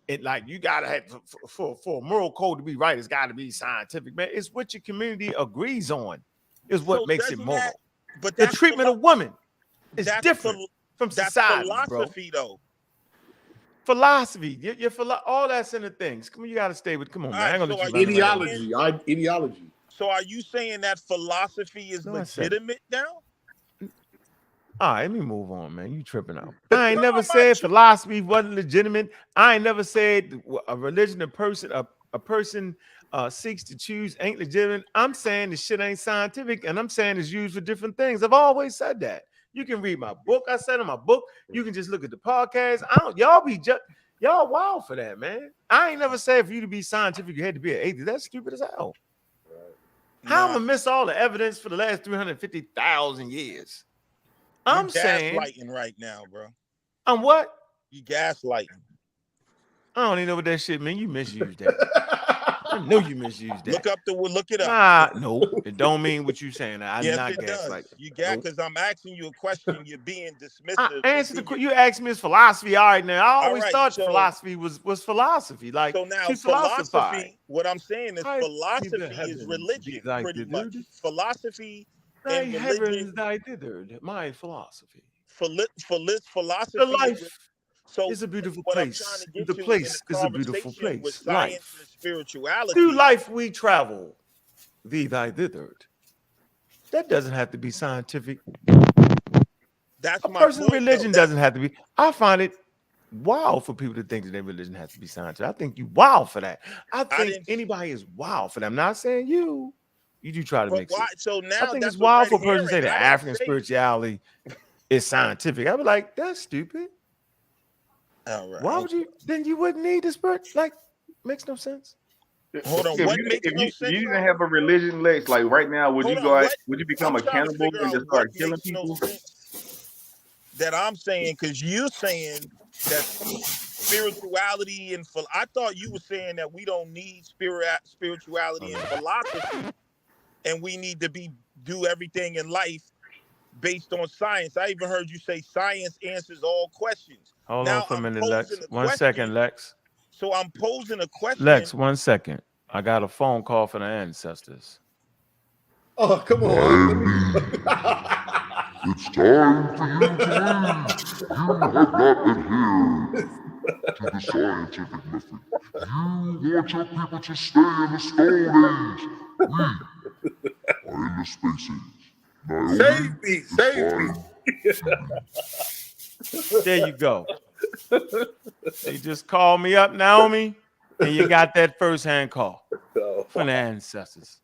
[SPEAKER 1] It like you gotta have for a moral code to be right. It's got to be scientific, man. It's what your community agrees on. Is what makes it moral. But the treatment of women is different from society,
[SPEAKER 13] philosophy,
[SPEAKER 1] bro.
[SPEAKER 13] Though.
[SPEAKER 1] Philosophy, all that's in the things. Come on, you gotta stay with. Come on, man.
[SPEAKER 15] Ideology.
[SPEAKER 13] So, are you saying that philosophy is legitimate now?
[SPEAKER 1] All right, let me move on, man. You tripping out. I ain't never said philosophy wasn't legitimate. I ain't never said a religion, a person seeks to choose ain't legitimate. I'm saying the shit ain't scientific, and I'm saying it's used for different things. I've always said that. You can read my book. I said in my book. You can just look at the podcast. Y'all wild for that, man. I ain't never said for you to be scientific, you had to be an atheist. That's stupid as hell. How am I miss all the evidence for the last 350,000 years? I'm saying
[SPEAKER 13] gaslighting right now, bro.
[SPEAKER 1] I'm what?
[SPEAKER 13] You gaslighting.
[SPEAKER 1] I don't even know what that shit mean. You misused that. I know you misused that.
[SPEAKER 13] Look it up.
[SPEAKER 1] No, it don't mean what you saying. I'm not gaslighting.
[SPEAKER 13] You because I'm asking you a question. You're being dismissive.
[SPEAKER 1] Answer the question. You asked me is philosophy. All right, now I always thought philosophy was philosophy. Like
[SPEAKER 13] so now philosophy. What I'm saying is philosophy is religion, pretty much. Philosophy and religion.
[SPEAKER 1] My philosophy.
[SPEAKER 13] Philosophy.
[SPEAKER 1] The life. So it's a beautiful place. The place is a beautiful place. Life
[SPEAKER 13] and spirituality.
[SPEAKER 1] Through life we travel. Thee thy thither. That doesn't have to be scientific.
[SPEAKER 13] That's
[SPEAKER 1] a person's religion doesn't have to be. I find it wild for people to think that their religion has to be scientific. I think you wild for that. I think anybody is wild for that. I'm not saying you. You do try to make sense.
[SPEAKER 13] So now
[SPEAKER 1] I think it's wild for a person to say that African spirituality is scientific. I'd be like, that's stupid.
[SPEAKER 13] All right.
[SPEAKER 1] Why would you? Then you wouldn't need the spirit. Like, makes no sense.
[SPEAKER 13] Hold on.
[SPEAKER 6] If you didn't have a religion, Lex, like right now, would you become a cannibal and just start killing people?
[SPEAKER 13] That I'm saying, because you're saying that spirituality and I thought you were saying that we don't need spirituality and philosophy, and we need to do everything in life based on science. I even heard you say science answers all questions.
[SPEAKER 1] Hold on for a minute, Lex. 1 second, Lex.
[SPEAKER 13] So I'm posing a question.
[SPEAKER 1] Lex, 1 second. I got a phone call from the ancestors.
[SPEAKER 15] Oh, come on.
[SPEAKER 17] It's time for you to leave. You have not adhered to the scientific method. You want your people to stay in the Stone Age. We are in the Space Age. Naomi,
[SPEAKER 15] Save me.
[SPEAKER 1] There you go. They just called me up, Naomi, and you got that first-hand call from the ancestors.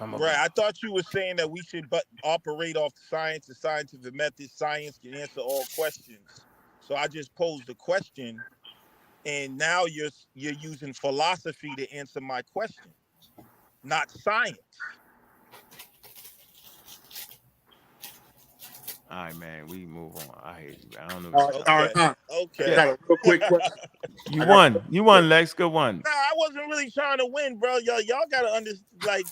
[SPEAKER 13] Right. I thought you were saying that we should operate off the science, the scientific method. Science can answer all questions. So I just posed a question, and now you're using philosophy to answer my question, not science.
[SPEAKER 1] All right, man. We move on. I hate you. I don't know.
[SPEAKER 15] All right.
[SPEAKER 13] Okay.
[SPEAKER 15] I got a real quick question.
[SPEAKER 1] You won. You won, Lex. Good one.
[SPEAKER 13] Nah, I wasn't really trying to win, bro. Y'all gotta understand,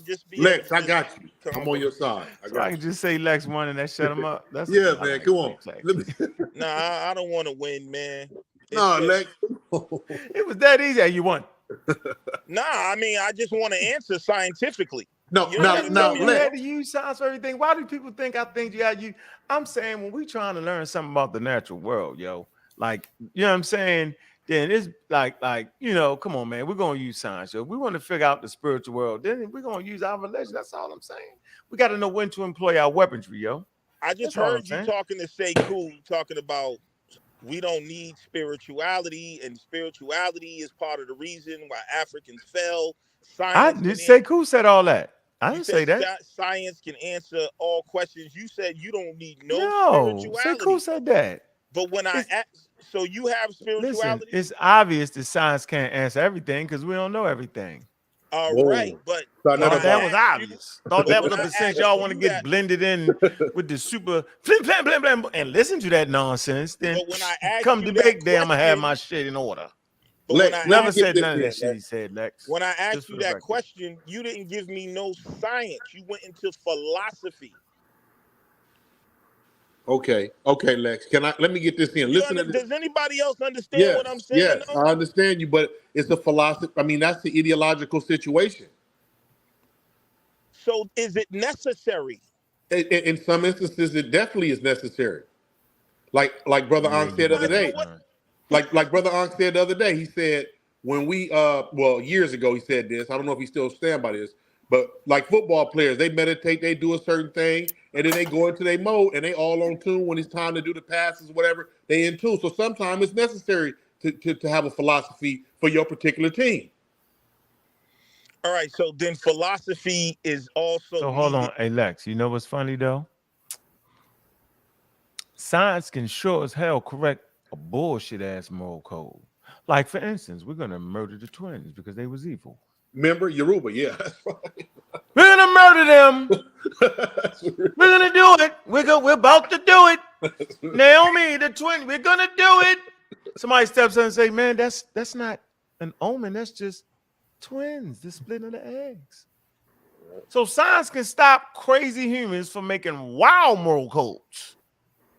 [SPEAKER 13] just be.
[SPEAKER 15] Lex, I got you. I'm on your side.
[SPEAKER 1] I can just say Lex won and that shut him up. That's
[SPEAKER 15] man. Come on.
[SPEAKER 13] Nah, I don't want to win, man.
[SPEAKER 15] No, Lex.
[SPEAKER 1] It was that easy. You won.
[SPEAKER 13] Nah, I mean, I just want to answer scientifically.
[SPEAKER 15] No,
[SPEAKER 13] You know
[SPEAKER 15] now,
[SPEAKER 1] you had to use science for everything. Why do people think I think you got you? I'm saying when we trying to learn something about the natural world, yo, like you know what I'm saying. Then it's like come on, man. We're gonna use science. Yo. We want to figure out the spiritual world. Then we're gonna use our religion. That's all I'm saying. We got to know when to employ our weaponry, yo.
[SPEAKER 13] I just heard you talking to talking about we don't need spirituality, and spirituality is part of the reason why Africans fell.
[SPEAKER 1] Sekou said all that. I didn't say that.
[SPEAKER 13] Science can answer all questions. You said you don't need no spirituality.
[SPEAKER 1] Sekou said that.
[SPEAKER 13] But when I asked, so you have spirituality?
[SPEAKER 1] Listen, it's obvious that science can't answer everything because we don't know everything.
[SPEAKER 13] All right, but
[SPEAKER 1] that was obvious. Thought that was a percent y'all want to get blended in with the super blam, blam, blam, and listen to that nonsense. Then
[SPEAKER 13] when I
[SPEAKER 1] come debate day, I'm gonna have my shit in order. Never said none of that shit he said, Lex.
[SPEAKER 13] When I asked you that question, you didn't give me no science. You went into philosophy.
[SPEAKER 15] Okay, Lex. Let me get this in. Listen to this.
[SPEAKER 13] Does anybody else understand what I'm saying?
[SPEAKER 15] Yes, I understand you, but it's a philosophy. I mean, that's the ideological situation.
[SPEAKER 13] So is it necessary?
[SPEAKER 15] In some instances, it definitely is necessary. Like Brother Ankh said the other day. Like Brother Ankh said the other day, he said when we years ago he said this. I don't know if he still stand by this, but like football players, they meditate, they do a certain thing, and then they go into their mode and they all on tune when it's time to do the passes, whatever, they in tune. So sometimes it's necessary to have a philosophy for your particular team.
[SPEAKER 13] All right, so then philosophy is also.
[SPEAKER 1] So hold on, hey Lex, you know what's funny though? Science can sure as hell correct a bullshit ass moral code. Like for instance, we're gonna murder the twins because they was evil.
[SPEAKER 15] Remember Yoruba, yeah.
[SPEAKER 1] We're gonna murder them. We're gonna do it. We're about to do it. Naomi, the twin, we're gonna do it. Somebody steps up and say, man, that's not an omen, that's just twins, the splitting of the eggs. So science can stop crazy humans from making wild moral codes.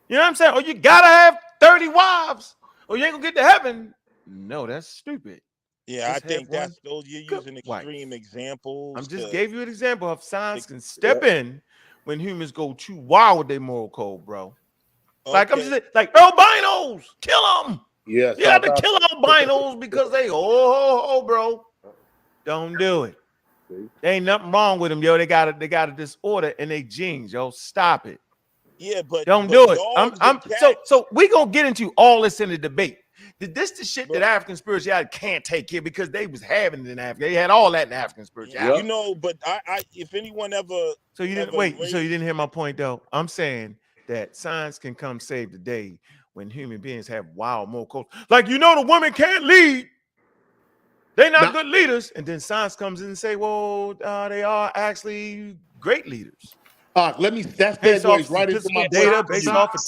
[SPEAKER 1] You know what I'm saying? Or you gotta have 30 wives, or you ain't gonna get to heaven. No, that's stupid.
[SPEAKER 13] Yeah, I think that's those you're using extreme examples.
[SPEAKER 1] I'm just gave you an example of science can step in when humans go too wild with their moral code, bro. Okay. Like I'm just like albinos, kill them.
[SPEAKER 15] Yes,
[SPEAKER 1] you have to kill albinos because they bro. Don't do it. There ain't nothing wrong with them, yo. They got a disorder in their genes, yo. Stop it.
[SPEAKER 13] Yeah, but
[SPEAKER 1] don't do it. So we gonna get into all this in the debate. This the shit that African spirituality can't take here because they was having it in Africa. They had all that in African spirituality.
[SPEAKER 13] You know, but I if anyone ever
[SPEAKER 1] so you didn't wait. So you didn't hear my point though. I'm saying that science can come save the day when human beings have wild moral codes. Like the women can't lead. They're not good leaders. And then science comes in and say, well, they are actually great leaders.
[SPEAKER 15] Let me. That's right into my
[SPEAKER 1] data based off of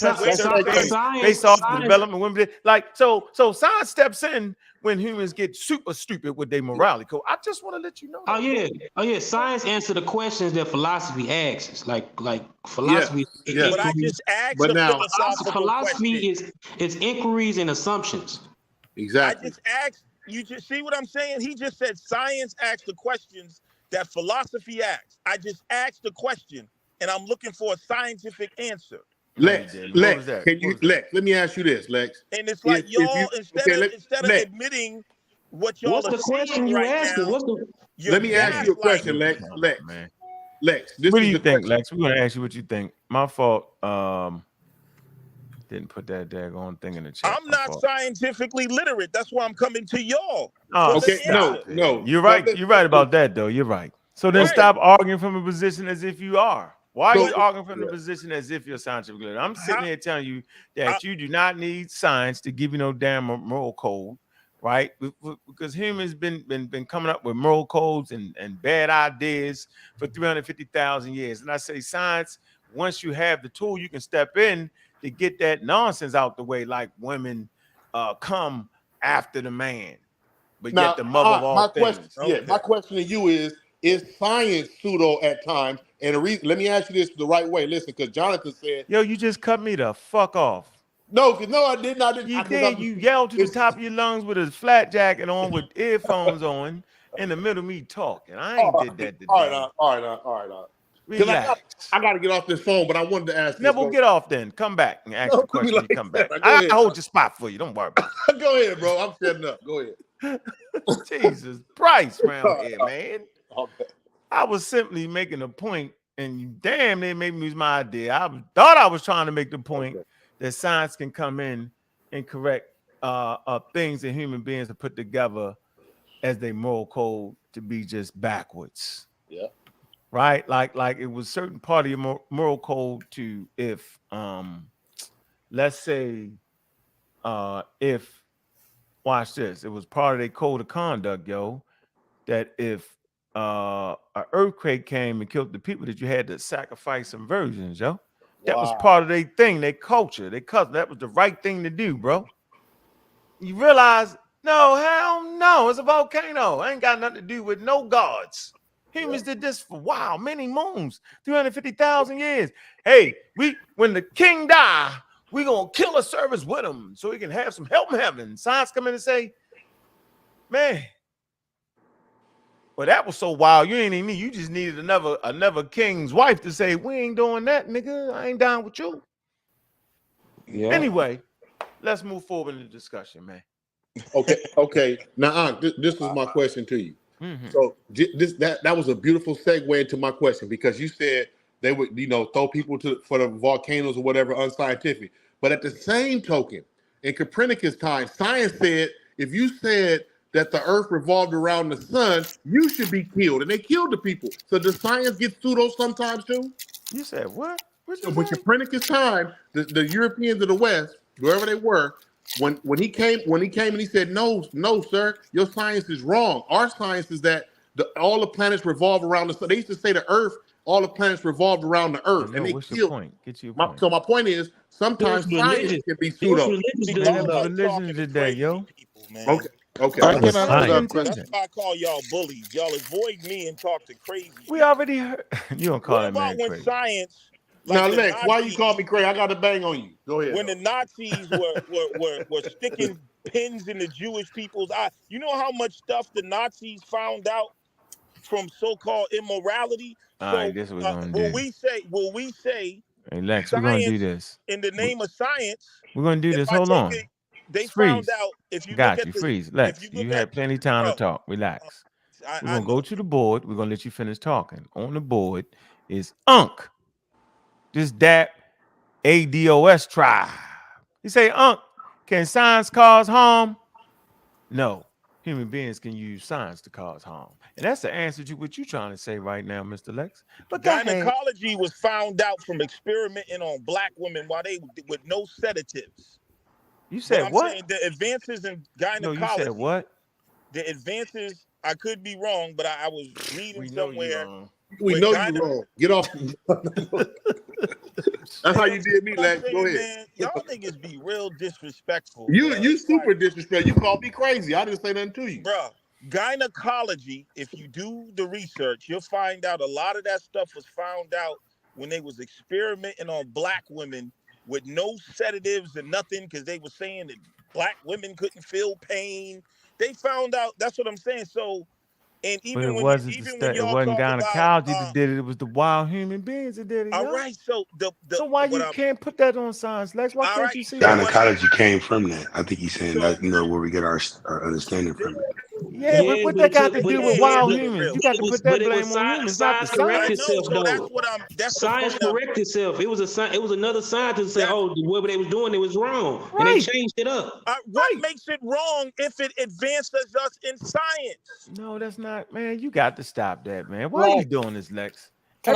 [SPEAKER 1] based off the development of women. Like so science steps in when humans get super stupid with their morality code. I just want to let you know.
[SPEAKER 14] Oh yeah. Science answer the questions that philosophy asks. Like philosophy.
[SPEAKER 15] Yeah.
[SPEAKER 13] But I just asked
[SPEAKER 14] philosophy is inquiries and assumptions.
[SPEAKER 15] Exactly.
[SPEAKER 13] I just asked. You just see what I'm saying? He just said science asks the questions that philosophy asks. I just asked the question. And I'm looking for a scientific answer.
[SPEAKER 15] Lex, let me ask you this, Lex.
[SPEAKER 13] And it's like instead of admitting what y'all
[SPEAKER 14] what's
[SPEAKER 13] are
[SPEAKER 14] the question
[SPEAKER 13] you
[SPEAKER 14] asking?
[SPEAKER 15] Let me ask you a question, Lex. Lex,
[SPEAKER 1] what do you think, Lex? We're gonna ask you what you think. My fault. Didn't put that daggone thing in the chat.
[SPEAKER 13] I'm not scientifically literate. That's why I'm coming to y'all.
[SPEAKER 15] Oh, okay. No.
[SPEAKER 1] You're right. You're right about that, though. You're right. So then stop arguing from a position as if you are. Why are you arguing from the position as if you're scientifically literate? I'm sitting here telling you that you do not need science to give you no damn moral code, right? Because humans been coming up with moral codes and bad ideas for 350,000 years. And I say science, once you have the tool, you can step in to get that nonsense out the way, like women come after the man, but
[SPEAKER 15] now,
[SPEAKER 1] yet the mother of all things.
[SPEAKER 15] My question to you is science pseudo at times? And the reason, let me ask you this the right way. Listen, because Jonathan said,
[SPEAKER 1] yo, you just cut me the fuck off.
[SPEAKER 15] No, I didn't.
[SPEAKER 1] You did. You yelled to the top of your lungs with a flat jacket on with earphones on, in the middle of me talking. I ain't did that today.
[SPEAKER 15] All right. Because I got to get off this phone, but I wanted to ask.
[SPEAKER 1] Never get off then. Come back and ask the question. Like come back. I hold your spot for you. Don't worry about
[SPEAKER 15] it. Go ahead, bro. I'm setting up. Go ahead.
[SPEAKER 1] Jesus Christ, round here, man. I was simply making a point, and damn, they made me lose my idea. I thought I was trying to make the point that science can come in and correct things that human beings have put together as their moral code to be just backwards.
[SPEAKER 15] Yeah.
[SPEAKER 1] Right? Like it was certain part of your moral code to if let's say if watch this, it was part of their code of conduct, yo, that if an earthquake came and killed the people, that you had to sacrifice some virgins, yo. That was part of their thing, their culture, their custom. That was the right thing to do, bro. You realize, no, hell no, it's a volcano. I ain't got nothing to do with no gods. Humans did this for many moons, 350,000 years. Hey, when the king die, we gonna kill a service with him so he can have some help in heaven. Science come in and say, man, well, that was so wild. You ain't even need. You just needed another king's wife to say, we ain't doing that, nigga. I ain't down with you. Yeah. Anyway, let's move forward in the discussion, man.
[SPEAKER 15] Okay. Now, this was my question to you. Mm-hmm. So that was a beautiful segue into my question, because you said they would, throw people for the volcanoes or whatever, unscientific. But at the same token, in Copernicus' time, science said if you said that the earth revolved around the sun, you should be killed. And they killed the people. So does science get pseudo sometimes too?
[SPEAKER 1] You said what?
[SPEAKER 15] So when Copernicus' time, the Europeans of the West, wherever they were, when he came and he said, no, sir, your science is wrong. Our science is that all the planets revolve around the sun. They used to say the earth, all the planets revolved around the earth. And they
[SPEAKER 1] what's
[SPEAKER 15] killed.
[SPEAKER 1] Your point? Get your point.
[SPEAKER 15] So my point is, sometimes science can be pseudo.
[SPEAKER 1] Religion today, yo.
[SPEAKER 15] Okay.
[SPEAKER 13] I can answer that question. That's why I call y'all bullies. Y'all avoid me and talk to crazy.
[SPEAKER 1] We already heard. You don't call that man
[SPEAKER 13] when
[SPEAKER 1] crazy.
[SPEAKER 13] science?
[SPEAKER 15] Now, Lex, why you call me crazy? I got to bang on you. Go ahead.
[SPEAKER 13] When the Nazis were sticking pins in the Jewish people's eye, you know how much stuff the Nazis found out from so-called immorality.
[SPEAKER 1] All right, this is what we're gonna do.
[SPEAKER 13] Will we say?
[SPEAKER 1] Hey, Lex, we're gonna do this
[SPEAKER 13] in the name of science.
[SPEAKER 1] We're gonna do this. Hold on.
[SPEAKER 13] They found out if you
[SPEAKER 1] got
[SPEAKER 13] look
[SPEAKER 1] you.
[SPEAKER 13] At
[SPEAKER 1] Freeze, Lex. You had plenty of time to talk. Relax. We're gonna go to the board. We're gonna let you finish talking. On the board is Unc. This that ADOS tribe. He say, Unc, can science cause harm? No. Human beings can use science to cause harm. And that's the answer to what you're trying to say right now, Mr. Lex. But
[SPEAKER 13] gynecology was found out from experimenting on black women while they with no sedatives.
[SPEAKER 1] You said what?
[SPEAKER 13] Saying the advances in gynecology.
[SPEAKER 1] No, you said what?
[SPEAKER 13] The advances, I could be wrong, but I was reading somewhere.
[SPEAKER 15] We know you're wrong. Get off. That's how you did me, Lex. Go ahead.
[SPEAKER 13] Man, y'all niggas be real disrespectful.
[SPEAKER 15] You super disrespectful. You called me crazy. I didn't say nothing to you.
[SPEAKER 13] Bruh, gynecology, if you do the research, you'll find out a lot of that stuff was found out when they was experimenting on black women with no sedatives and nothing, because they were saying that black women couldn't feel pain. They found out, that's what I'm saying. So, and even
[SPEAKER 1] but it
[SPEAKER 13] when
[SPEAKER 1] wasn't gynecology that did it. It was the wild human beings that did it.
[SPEAKER 13] All right, so
[SPEAKER 1] so why you can't put that on science, Lex? Why can't you see
[SPEAKER 18] gynecology came from that? I think he's saying that where we get our understanding from it.
[SPEAKER 1] Yeah, but what that got to do with wild humans? You got to put that blame on humans, not the science.
[SPEAKER 14] Science corrected itself. It was another scientist say, whatever they was doing, it was wrong, and they changed it up.
[SPEAKER 13] What makes it wrong if it advances us in science?
[SPEAKER 1] No, that's not, man. You got to stop that, man. Why are you doing this, Lex?
[SPEAKER 14] The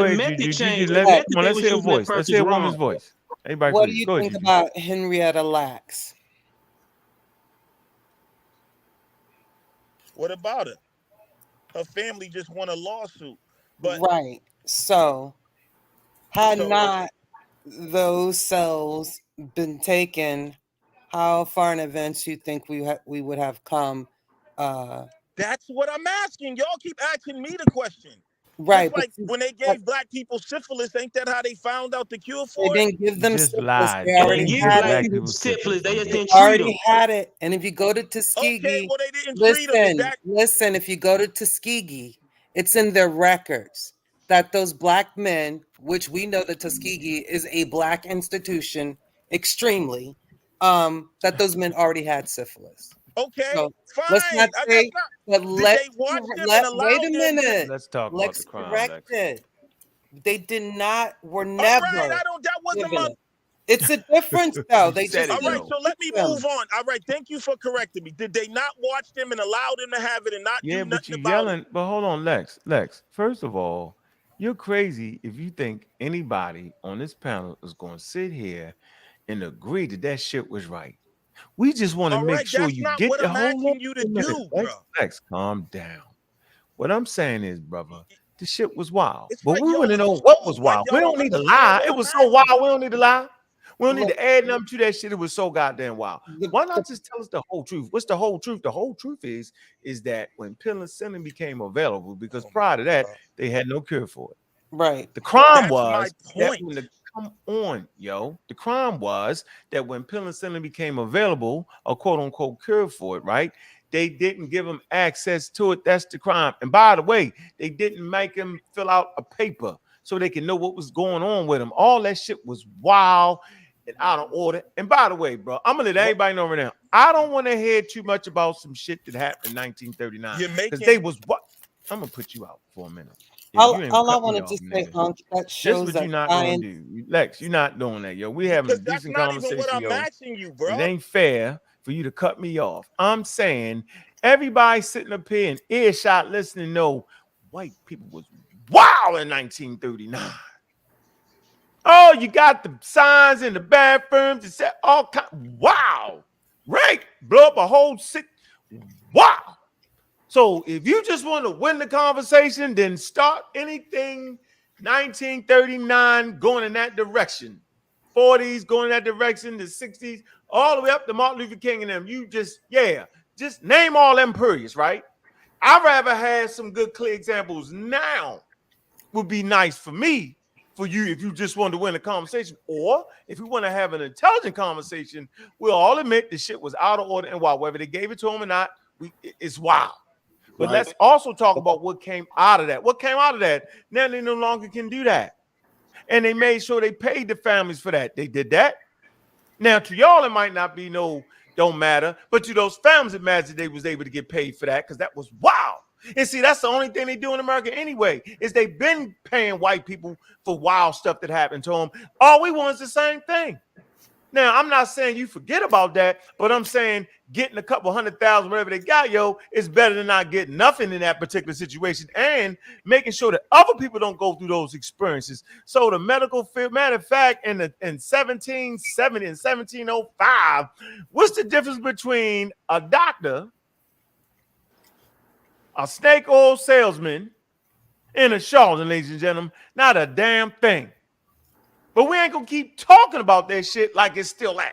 [SPEAKER 14] method changed.
[SPEAKER 1] Let's hear a voice. Let's hear a woman's voice. Everybody,
[SPEAKER 3] what do you think about Henrietta Lacks?
[SPEAKER 13] What about it? Her family just won a lawsuit. But
[SPEAKER 3] right. So, had not those cells been taken, how far in advance do you think we would have come?
[SPEAKER 13] That's what I'm asking. Y'all keep asking me the question.
[SPEAKER 3] Right.
[SPEAKER 13] Just like when they gave black people syphilis, ain't that how they found out the cure
[SPEAKER 3] They
[SPEAKER 13] for it?
[SPEAKER 3] didn't give them
[SPEAKER 1] Just
[SPEAKER 3] syphilis.
[SPEAKER 1] lied,
[SPEAKER 3] They
[SPEAKER 1] bro.
[SPEAKER 3] already
[SPEAKER 1] You
[SPEAKER 14] give
[SPEAKER 1] gave
[SPEAKER 3] had
[SPEAKER 14] black
[SPEAKER 1] black
[SPEAKER 3] it.
[SPEAKER 14] people
[SPEAKER 1] people
[SPEAKER 14] syphilis. They just
[SPEAKER 3] They
[SPEAKER 14] didn't treat
[SPEAKER 3] already
[SPEAKER 14] them.
[SPEAKER 3] had it. And if you go to
[SPEAKER 13] Okay,
[SPEAKER 3] Tuskegee,
[SPEAKER 13] well they didn't treat them. Is that
[SPEAKER 3] listen, if you go to Tuskegee, it's in their records that those black men, which we know that Tuskegee is a black institution extremely, that those men already had syphilis.
[SPEAKER 13] okay?
[SPEAKER 3] So
[SPEAKER 13] Fine.
[SPEAKER 3] let's not
[SPEAKER 13] That's
[SPEAKER 3] say,
[SPEAKER 13] not.
[SPEAKER 3] but
[SPEAKER 13] Did they watch them and allow
[SPEAKER 3] wait a
[SPEAKER 13] them to?
[SPEAKER 3] minute.
[SPEAKER 1] Let's talk about
[SPEAKER 3] Let's
[SPEAKER 1] the crime,
[SPEAKER 3] correct
[SPEAKER 1] Lex.
[SPEAKER 3] it. They did not, were
[SPEAKER 13] All
[SPEAKER 3] never
[SPEAKER 13] right, that wasn't
[SPEAKER 3] given
[SPEAKER 13] my.
[SPEAKER 3] it. It's a difference, though. They
[SPEAKER 1] said
[SPEAKER 3] just
[SPEAKER 1] it,
[SPEAKER 13] All right,
[SPEAKER 3] didn't
[SPEAKER 1] though.
[SPEAKER 13] so let
[SPEAKER 3] teach
[SPEAKER 13] me
[SPEAKER 3] them.
[SPEAKER 13] move on. All right, thank you for correcting me. Did they not watch them and allow them to have it and not
[SPEAKER 1] Yeah,
[SPEAKER 13] do
[SPEAKER 1] but
[SPEAKER 13] nothing
[SPEAKER 1] you
[SPEAKER 13] about it?
[SPEAKER 1] yelling. But hold on, Lex. Lex, first of all, you're crazy if you think anybody on this panel is going to sit here and agree that that shit was right. We just want to
[SPEAKER 13] All
[SPEAKER 1] make
[SPEAKER 13] right,
[SPEAKER 1] sure
[SPEAKER 13] that's
[SPEAKER 1] you
[SPEAKER 13] not
[SPEAKER 1] get
[SPEAKER 13] what
[SPEAKER 1] the
[SPEAKER 13] I'm
[SPEAKER 1] whole
[SPEAKER 13] asking you to do, bro.
[SPEAKER 1] Lex, calm down. What I'm saying is, brother, the shit was wild.
[SPEAKER 13] It's
[SPEAKER 1] But
[SPEAKER 13] like
[SPEAKER 1] we
[SPEAKER 13] y'all
[SPEAKER 1] want to know
[SPEAKER 13] lost
[SPEAKER 1] what was
[SPEAKER 13] like
[SPEAKER 1] wild. We
[SPEAKER 13] y'all
[SPEAKER 1] don't
[SPEAKER 13] don't
[SPEAKER 1] need to
[SPEAKER 13] understand
[SPEAKER 1] lie.
[SPEAKER 13] what
[SPEAKER 1] It
[SPEAKER 13] I'm
[SPEAKER 1] was so wild.
[SPEAKER 13] asking.
[SPEAKER 1] We don't need to lie. We don't need
[SPEAKER 3] Look,
[SPEAKER 1] to add nothing to that shit. It was so goddamn wild. Why not just tell us the whole truth? What's the whole truth? The whole truth is that when penicillin became available, because prior to that, they had no cure for it.
[SPEAKER 3] Right.
[SPEAKER 1] The crime
[SPEAKER 13] That's my
[SPEAKER 1] was that
[SPEAKER 13] point.
[SPEAKER 1] when come on, yo. The crime was that when penicillin became available, a quote unquote cure for it, right? They didn't give them access to it. That's the crime. And by the way, they didn't make them fill out a paper so they can know what was going on with them. All that shit was wild and out of order. And by the way, bro, I'm gonna let everybody know right now. I don't want to hear too much about some shit that happened in 1939
[SPEAKER 13] You're
[SPEAKER 1] because
[SPEAKER 13] making
[SPEAKER 1] they was what. I'm gonna put you out for a minute.
[SPEAKER 3] all
[SPEAKER 1] You ain't
[SPEAKER 3] I
[SPEAKER 1] cut me
[SPEAKER 3] wanted
[SPEAKER 1] off,
[SPEAKER 3] to say,
[SPEAKER 1] nigga.
[SPEAKER 3] that
[SPEAKER 1] This
[SPEAKER 3] shows
[SPEAKER 1] what
[SPEAKER 3] that
[SPEAKER 1] you're not gonna
[SPEAKER 3] science.
[SPEAKER 1] do, Lex. You're not doing that, yo. We having a
[SPEAKER 13] Because that's
[SPEAKER 1] decent
[SPEAKER 13] not even what
[SPEAKER 1] conversation,
[SPEAKER 13] I'm
[SPEAKER 1] yo.
[SPEAKER 13] asking you, bro.
[SPEAKER 1] It ain't fair for you to cut me off. I'm saying everybody sitting up here in earshot listening know white people was wild in 1939. Oh, you got the signs in the bathrooms that said all kind. Wow, right? Blow up a whole city. Wow. So if you just want to win the conversation, then start anything 1939 going in that direction. 40s going in that direction, the 60s, all the way up to Martin Luther King and them. You just name all them periods, right? I'd rather have some good clear examples now would be nice for me, for you, if you just wanted to win a conversation. Or if you want to have an intelligent conversation, we'll all admit the shit was out of order and wild. Whether they gave it to him or not, it's wild. But
[SPEAKER 15] Right.
[SPEAKER 1] let's also talk about what came out of that. What came out of that? Now they no longer can do that. And they made sure they paid the families for that. They did that. Now, to y'all, it might not be don't matter. But to those families, it matters that they was able to get paid for that because that was wild. And see, that's the only thing they do in America anyway, is they've been paying white people for wild stuff that happened to them. All we want is the same thing. Now, I'm not saying you forget about that, but I'm saying getting a couple 100,000, whatever they got, yo, is better than not getting nothing in that particular situation and making sure that other people don't go through those experiences. So the medical field, matter of fact, in 1770 and 1705, what's the difference between a doctor, a snake oil salesman, and a charlatan, ladies and gentlemen? Not a damn thing. But we ain't gonna keep talking about that shit like it's still that.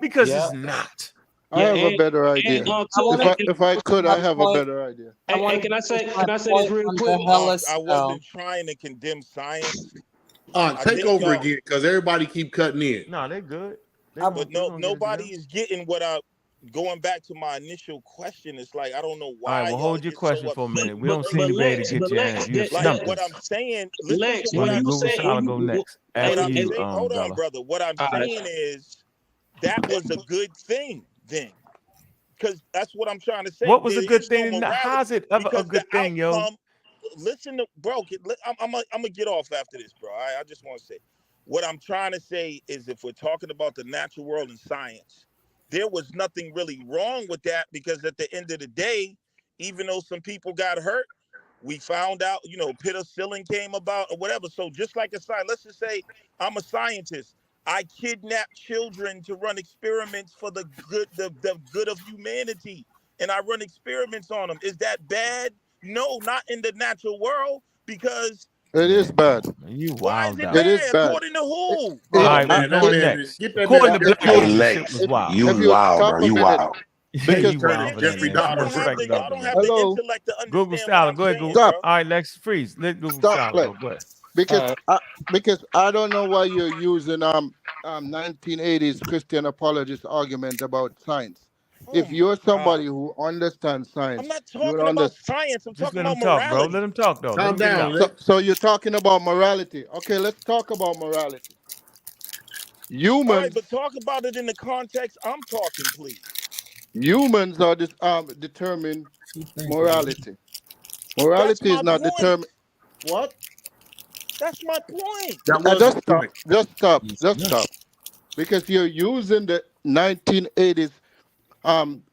[SPEAKER 1] Because it's not.
[SPEAKER 19] I have a better idea. If I could, I have a better idea.
[SPEAKER 14] Hey, can I say this real quick?
[SPEAKER 13] I wasn't trying to condemn science.
[SPEAKER 15] Take over again, because everybody keep cutting in.
[SPEAKER 1] No, they're good.
[SPEAKER 13] But nobody is getting what I. Going back to my initial question, it's like I don't know why.
[SPEAKER 1] All right, well, hold your question for a minute. We don't seem to be able to get your answer. You stumped
[SPEAKER 13] what
[SPEAKER 1] us.
[SPEAKER 13] I'm saying,
[SPEAKER 14] Lex,
[SPEAKER 13] listen to what I'm saying.
[SPEAKER 1] I'll go next. After you,
[SPEAKER 13] hold on,
[SPEAKER 1] Bella.
[SPEAKER 13] brother. What I'm saying is that was a good thing then, because that's what I'm trying to say.
[SPEAKER 1] What was a
[SPEAKER 13] There
[SPEAKER 1] good
[SPEAKER 13] is no
[SPEAKER 1] thing?
[SPEAKER 13] morality
[SPEAKER 1] How's it ever a
[SPEAKER 13] because
[SPEAKER 1] good
[SPEAKER 13] the
[SPEAKER 1] thing, yo?
[SPEAKER 13] outcome- Listen to bro. I'm gonna get off after this, bro. I just want to say what I'm trying to say is if we're talking about the natural world and science, there was nothing really wrong with that because at the end of the day, even though some people got hurt, we found out, penicillin came about or whatever. So just like a scientist, let's just say I'm a scientist. I kidnap children to run experiments for the good of humanity, and I run experiments on them. Is that bad? No, not in the natural world, because
[SPEAKER 19] it is bad.
[SPEAKER 1] You
[SPEAKER 13] why is
[SPEAKER 1] wild
[SPEAKER 13] it
[SPEAKER 1] out.
[SPEAKER 13] bad?
[SPEAKER 19] It is bad.
[SPEAKER 13] According to who?
[SPEAKER 1] All right, we're going next. According to Black
[SPEAKER 18] Hey,
[SPEAKER 1] people,
[SPEAKER 18] Lex,
[SPEAKER 1] shit was wild.
[SPEAKER 18] you
[SPEAKER 19] If you
[SPEAKER 18] wild,
[SPEAKER 19] stop
[SPEAKER 18] bro.
[SPEAKER 19] a
[SPEAKER 18] You
[SPEAKER 19] minute,
[SPEAKER 18] wild.
[SPEAKER 19] Because
[SPEAKER 1] you wild for that,
[SPEAKER 15] Jeffrey
[SPEAKER 1] man. Some
[SPEAKER 15] Dahmer.
[SPEAKER 1] respect,
[SPEAKER 13] y'all
[SPEAKER 1] brother,
[SPEAKER 13] don't
[SPEAKER 1] man.
[SPEAKER 13] have the
[SPEAKER 19] hello,
[SPEAKER 13] intellect to
[SPEAKER 1] Google
[SPEAKER 13] understand what
[SPEAKER 1] Scholar,
[SPEAKER 13] I'm
[SPEAKER 1] go ahead,
[SPEAKER 13] saying,
[SPEAKER 1] Google.
[SPEAKER 19] stop,
[SPEAKER 13] bro.
[SPEAKER 1] All right, Lex Freeze. Let Google
[SPEAKER 19] stop,
[SPEAKER 1] Scholar
[SPEAKER 19] Lex.
[SPEAKER 1] go. Go ahead.
[SPEAKER 19] Because I don't know why you're using 1980s Christian apologist argument about science.
[SPEAKER 13] Oh
[SPEAKER 19] If
[SPEAKER 13] my
[SPEAKER 19] you're
[SPEAKER 13] God.
[SPEAKER 19] somebody who understands
[SPEAKER 13] I'm
[SPEAKER 19] science,
[SPEAKER 13] not
[SPEAKER 19] you would
[SPEAKER 13] talking about
[SPEAKER 19] understand.
[SPEAKER 13] science. I'm
[SPEAKER 1] Just
[SPEAKER 13] talking
[SPEAKER 1] let him
[SPEAKER 13] about
[SPEAKER 1] talk, bro. Let
[SPEAKER 13] morality.
[SPEAKER 1] him talk, though. Let
[SPEAKER 15] Calm
[SPEAKER 1] him get it
[SPEAKER 15] down,
[SPEAKER 1] out.
[SPEAKER 15] Lex.
[SPEAKER 19] So you're talking about morality. Okay, let's talk about morality.
[SPEAKER 13] All right,
[SPEAKER 19] Humans
[SPEAKER 13] but talk about it in the context I'm talking, please.
[SPEAKER 19] humans are determine morality.
[SPEAKER 13] That's
[SPEAKER 19] Morality is
[SPEAKER 13] my
[SPEAKER 19] not
[SPEAKER 13] point.
[SPEAKER 19] determined. What?
[SPEAKER 13] That's my point.
[SPEAKER 15] That was
[SPEAKER 19] Just
[SPEAKER 15] the
[SPEAKER 19] stop.
[SPEAKER 15] point.
[SPEAKER 19] Just stop. Just stop. Because you're using the 1980s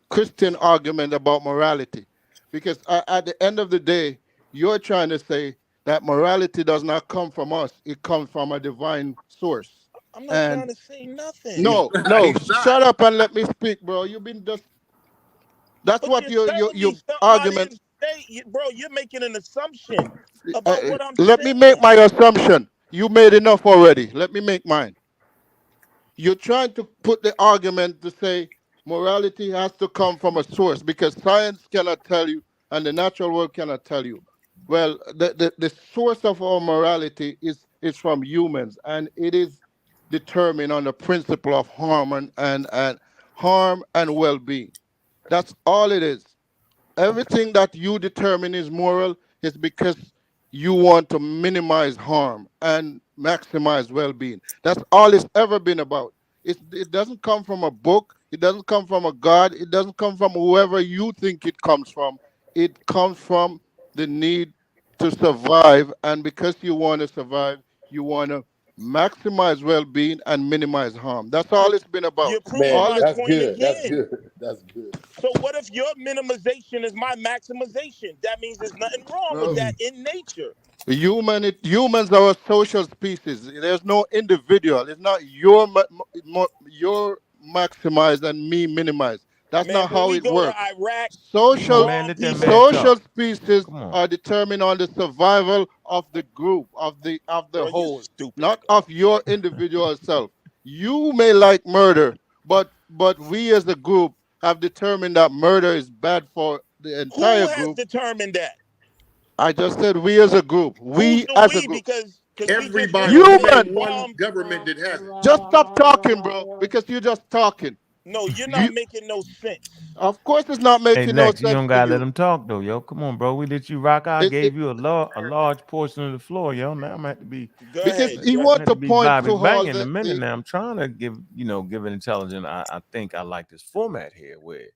[SPEAKER 19] Christian argument about morality. Because at the end of the day, you're trying to say that morality does not come from us; it comes from a divine source.
[SPEAKER 13] I'm not
[SPEAKER 19] And
[SPEAKER 13] trying to say nothing.
[SPEAKER 15] He's
[SPEAKER 19] no,
[SPEAKER 15] not.
[SPEAKER 19] no,
[SPEAKER 15] He's not.
[SPEAKER 19] shut up and let me speak, bro. You've been just that's
[SPEAKER 13] But
[SPEAKER 19] what
[SPEAKER 13] you're telling me
[SPEAKER 19] your
[SPEAKER 13] something I
[SPEAKER 19] argument.
[SPEAKER 13] didn't say. Bro, you're making an assumption about what I'm
[SPEAKER 19] Let me make
[SPEAKER 13] saying.
[SPEAKER 19] my assumption. You made enough already. Let me make mine. You're trying to put the argument to say morality has to come from a source because science cannot tell you and the natural world cannot tell you. Well, the source of our morality is from humans, and it is determined on the principle of harm and well-being. That's all it is. Everything that you determine is moral is because you want to minimize harm and maximize well-being. That's all it's ever been about. It doesn't come from a book. It doesn't come from a God. It doesn't come from whoever you think it comes from. It comes from the need to survive. And because you want to survive, you want to maximize well-being and minimize harm. That's all it's been about.
[SPEAKER 13] You're proving
[SPEAKER 19] All
[SPEAKER 13] my
[SPEAKER 19] it,
[SPEAKER 13] point again.
[SPEAKER 15] That's good.
[SPEAKER 13] So what if your minimization is my maximization? That means there's nothing wrong with that in nature.
[SPEAKER 19] Humans are a social species. There's no individual. It's not your maximize and me minimize. That's
[SPEAKER 13] Man,
[SPEAKER 19] not
[SPEAKER 13] when
[SPEAKER 19] how
[SPEAKER 13] we
[SPEAKER 19] it
[SPEAKER 13] go to
[SPEAKER 19] works.
[SPEAKER 13] Iraq,
[SPEAKER 1] Come on,
[SPEAKER 19] Social
[SPEAKER 1] man. Let that man
[SPEAKER 19] social
[SPEAKER 1] talk.
[SPEAKER 19] species
[SPEAKER 1] Come on.
[SPEAKER 19] are determined on the survival of the group of the
[SPEAKER 13] bro, you
[SPEAKER 19] whole,
[SPEAKER 13] stupid,
[SPEAKER 19] not
[SPEAKER 13] bro.
[SPEAKER 19] of your individual self. You may like murder, but we as a group have determined that murder is bad for the
[SPEAKER 13] Who
[SPEAKER 19] entire
[SPEAKER 13] has
[SPEAKER 19] group.
[SPEAKER 13] determined that?
[SPEAKER 19] I just said we as a group.
[SPEAKER 13] Who's
[SPEAKER 19] We
[SPEAKER 13] the
[SPEAKER 19] as a
[SPEAKER 13] we?
[SPEAKER 19] group.
[SPEAKER 13] Because we just went
[SPEAKER 15] Everybody.
[SPEAKER 13] over
[SPEAKER 15] You
[SPEAKER 13] here
[SPEAKER 15] name
[SPEAKER 13] and
[SPEAKER 15] one
[SPEAKER 13] bombed.
[SPEAKER 15] government that has it.
[SPEAKER 19] Just stop talking, bro, because you're just talking.
[SPEAKER 13] No, you're not
[SPEAKER 19] You,
[SPEAKER 13] making no sense.
[SPEAKER 19] of course, it's not
[SPEAKER 1] Hey,
[SPEAKER 19] making no
[SPEAKER 1] Lex, you
[SPEAKER 19] sense
[SPEAKER 1] don't
[SPEAKER 19] to
[SPEAKER 1] gotta let
[SPEAKER 19] you.
[SPEAKER 1] him talk though, yo. Come on, bro. We let you rock. I
[SPEAKER 19] It, it,
[SPEAKER 1] gave you a large portion of the floor, yo. Now I'm gonna have to be
[SPEAKER 13] Go
[SPEAKER 19] because
[SPEAKER 13] ahead.
[SPEAKER 19] he
[SPEAKER 13] Go
[SPEAKER 1] I'm gonna
[SPEAKER 19] want
[SPEAKER 13] ahead.
[SPEAKER 1] have
[SPEAKER 19] to
[SPEAKER 1] to be
[SPEAKER 19] point to
[SPEAKER 1] Bobby
[SPEAKER 19] all
[SPEAKER 1] Bang in a minute
[SPEAKER 19] the
[SPEAKER 1] now. I'm trying to give it intelligent. I think I like this format here where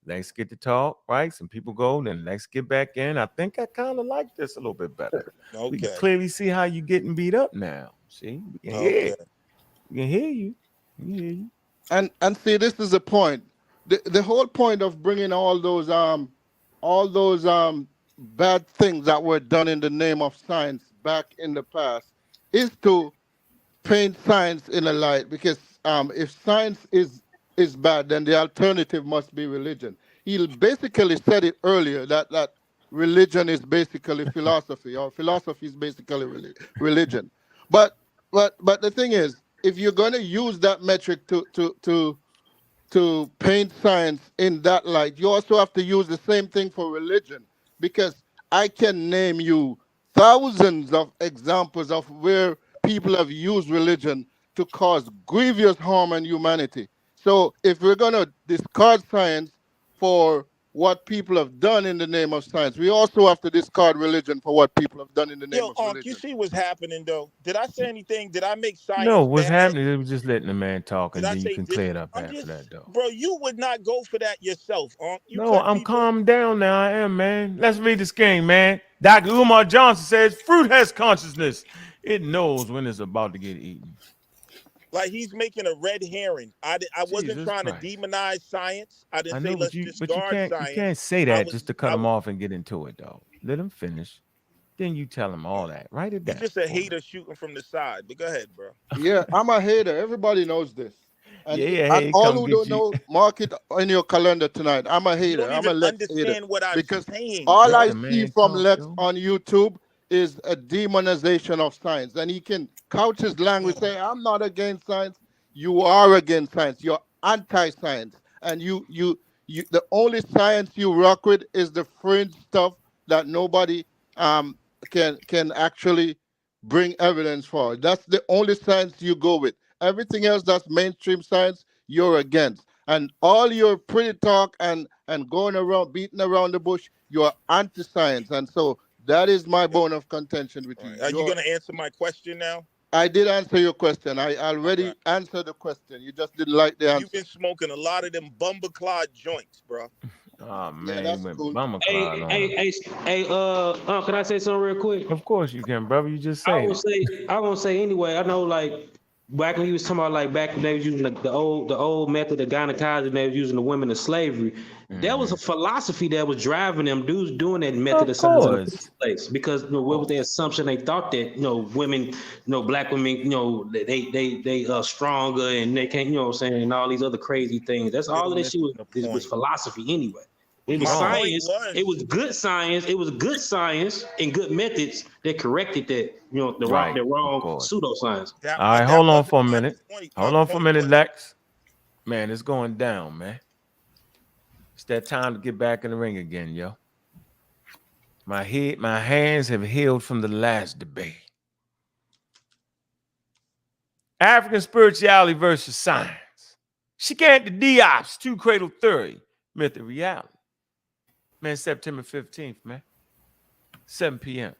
[SPEAKER 1] let's get to talk, right? Some people go, then let's get back in. I think I kind of like this a little bit better. We can
[SPEAKER 13] Okay.
[SPEAKER 1] clearly see how you getting beat up now. See, we can hear
[SPEAKER 13] Okay.
[SPEAKER 1] it. We can hear you. We can hear you.
[SPEAKER 19] and see, this is the point. The whole point of bringing all those bad things that were done in the name of science back in the past is to paint science in a light, because if science is bad, then the alternative must be religion. He basically said it earlier that religion is basically philosophy, or philosophy is basically religion. But but the thing is, if you're going to use that metric to paint science in that light, you also have to use the same thing for religion, because I can name you thousands of examples of where people have used religion to cause grievous harm on humanity. So if we're going to discard science for what people have done in the name of science, we also have to discard religion for what people have done in the name
[SPEAKER 13] Yo,
[SPEAKER 19] of
[SPEAKER 13] you
[SPEAKER 19] religion.
[SPEAKER 13] see what's happening though? Did I say anything? Did I make
[SPEAKER 1] No,
[SPEAKER 13] science
[SPEAKER 1] what's
[SPEAKER 13] bad?
[SPEAKER 1] happening? It was just letting the man talk,
[SPEAKER 13] Did
[SPEAKER 1] and
[SPEAKER 13] I
[SPEAKER 1] then you
[SPEAKER 13] say
[SPEAKER 1] can clear it up
[SPEAKER 13] I'm
[SPEAKER 1] after
[SPEAKER 13] just,
[SPEAKER 1] that, though.
[SPEAKER 13] bro, you would not go for that yourself, You
[SPEAKER 1] No,
[SPEAKER 13] cut
[SPEAKER 1] I'm
[SPEAKER 13] people.
[SPEAKER 1] calmed down now. I am, man. Let's read this game, man. Dr. Umar Johnson says fruit has consciousness. It knows when it's about to get eaten.
[SPEAKER 13] Like he's making a red herring. I wasn't
[SPEAKER 1] Jesus
[SPEAKER 13] trying to
[SPEAKER 1] Christ.
[SPEAKER 13] demonize science. I
[SPEAKER 1] I
[SPEAKER 13] didn't say
[SPEAKER 1] know, but
[SPEAKER 13] let's
[SPEAKER 1] you
[SPEAKER 13] discard
[SPEAKER 1] can't
[SPEAKER 13] science.
[SPEAKER 1] say
[SPEAKER 13] I
[SPEAKER 1] that just
[SPEAKER 13] was
[SPEAKER 1] to cut
[SPEAKER 13] I
[SPEAKER 1] him
[SPEAKER 13] was
[SPEAKER 1] off and get into it, though. Let him finish. Then you tell him all that. Write it
[SPEAKER 13] You're
[SPEAKER 1] down
[SPEAKER 13] just a
[SPEAKER 1] for me.
[SPEAKER 13] hater shooting from the side. But go ahead, bro.
[SPEAKER 19] Yeah, I'm a hater. Everybody knows this.
[SPEAKER 1] Yeah,
[SPEAKER 19] And
[SPEAKER 1] hey,
[SPEAKER 19] all
[SPEAKER 1] come
[SPEAKER 19] who
[SPEAKER 1] get
[SPEAKER 19] don't
[SPEAKER 1] you.
[SPEAKER 19] know, mark it in your calendar tonight. I'm a
[SPEAKER 13] You
[SPEAKER 19] hater.
[SPEAKER 13] don't
[SPEAKER 19] I'm
[SPEAKER 13] even
[SPEAKER 19] a Lex hater.
[SPEAKER 13] understand what I'm
[SPEAKER 19] Because
[SPEAKER 13] saying,
[SPEAKER 19] all
[SPEAKER 1] Let
[SPEAKER 19] I
[SPEAKER 1] the
[SPEAKER 13] bro.
[SPEAKER 19] see
[SPEAKER 1] man
[SPEAKER 19] from
[SPEAKER 1] talk,
[SPEAKER 19] Lex
[SPEAKER 1] yo.
[SPEAKER 19] on YouTube is a demonization of science. And he can couch his language, say, I'm not against science. You are against science. You're anti-science. And the only science you rock with is the fringe stuff that nobody can actually bring evidence for. That's the only science you go with. Everything else that's mainstream science, you're against. And all your pretty talk and going around beating around the bush, you're anti-science. And so that is my bone of contention with you.
[SPEAKER 13] Are you going to answer my question now?
[SPEAKER 19] I did answer your question. I already answered the question. You just didn't like the answer.
[SPEAKER 13] You've been smoking a lot of them Bumbleclaw joints, bro.
[SPEAKER 1] Oh man,
[SPEAKER 19] yeah, that's cool.
[SPEAKER 14] Can I say something real quick?
[SPEAKER 1] Of course you can, brother. You just say.
[SPEAKER 14] I won't say anyway. I know, like back when he was talking about, like back when they was using the old method of gynecology, they was using the women as slavery. There was a philosophy that was driving them dudes doing that method of science in the first place, because what was their assumption? They thought that women, black women, they are stronger and they can't, what I'm saying, and all these other crazy things. That's all of this shit was philosophy anyway. It was science. It was good science. It was good science and good methods that corrected that, the wrong pseudoscience.
[SPEAKER 1] All right, hold on for a minute. Hold on for a minute, Lex. Man, it's going down, man. It's that time to get back in the ring again, yo. My hands have healed from the last debate. African spirituality versus science. Shikant the Diops, two cradle theory, myth and reality. Man, September 15th, man. 7 p.m.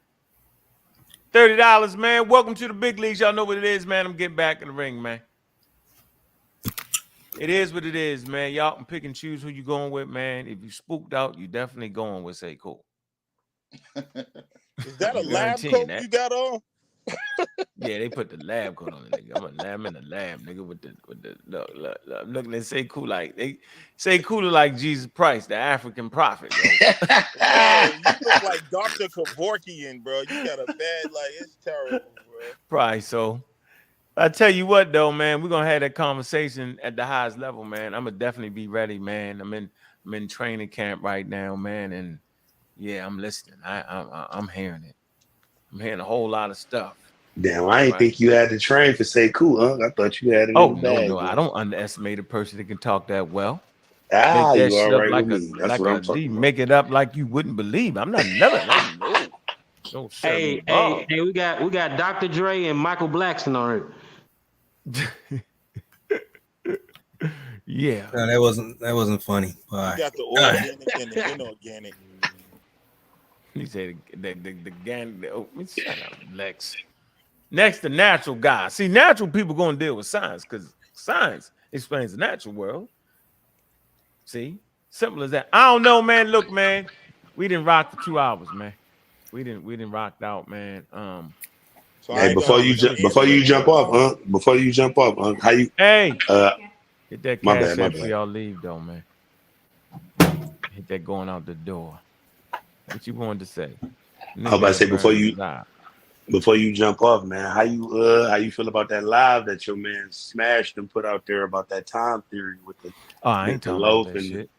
[SPEAKER 1] $30, man. Welcome to the big leagues. Y'all know what it is, man. I'm getting back in the ring, man. It is what it is, man. Y'all can pick and choose who you going with, man. If you spooked out, you definitely going with Say Cool.
[SPEAKER 13] Is that a lab coat you got on?
[SPEAKER 1] Yeah, they put the lab coat on it, nigga. I'm in the lab, nigga, with the look, I'm looking at Say Cool like they Say Cool like Jesus Christ, the African prophet. Bro.
[SPEAKER 13] Yo, you look like Dr. Kevorkian, bro. You got a bad, it's terrible, bro.
[SPEAKER 1] Probably so. I tell you what, though, man, we're gonna have that conversation at the highest level, man. I'm gonna definitely be ready, man. I'm in training camp right now, man, and yeah, I'm listening. I'm hearing it. I'm hearing a whole lot of stuff.
[SPEAKER 18] Damn, I didn't think you had to train for Say Cool, huh? I thought you had it.
[SPEAKER 1] No, I don't underestimate a person that can talk that well.
[SPEAKER 18] Make that
[SPEAKER 1] you
[SPEAKER 18] shit
[SPEAKER 1] up
[SPEAKER 18] right
[SPEAKER 1] like
[SPEAKER 18] with me. That's what I'm talking about.
[SPEAKER 1] Make it up like you wouldn't believe. I'm not never. No,
[SPEAKER 14] hey, we got Dr. Dre and Michael Blackson on it.
[SPEAKER 1] Yeah.
[SPEAKER 9] No, that wasn't funny.
[SPEAKER 13] You got the organic and the inorganic.
[SPEAKER 1] He said shut up, Lex. Next, the natural guy. See, natural people gonna deal with science because science explains the natural world. See, simple as that. I don't know, man. Look, man, we didn't rock for 2 hours, man. We didn't rock out, man.
[SPEAKER 18] Hey, before you jump off, how you?
[SPEAKER 1] Hey, hit that
[SPEAKER 18] my
[SPEAKER 1] cash
[SPEAKER 18] bad.
[SPEAKER 1] before y'all leave, though, man. Hit that going out the door. What you wanted to say?
[SPEAKER 18] I was about to say before you jump off, man. How you feel about that live that your man smashed and put out there about that time theory with the
[SPEAKER 1] I ain't talking about that shit.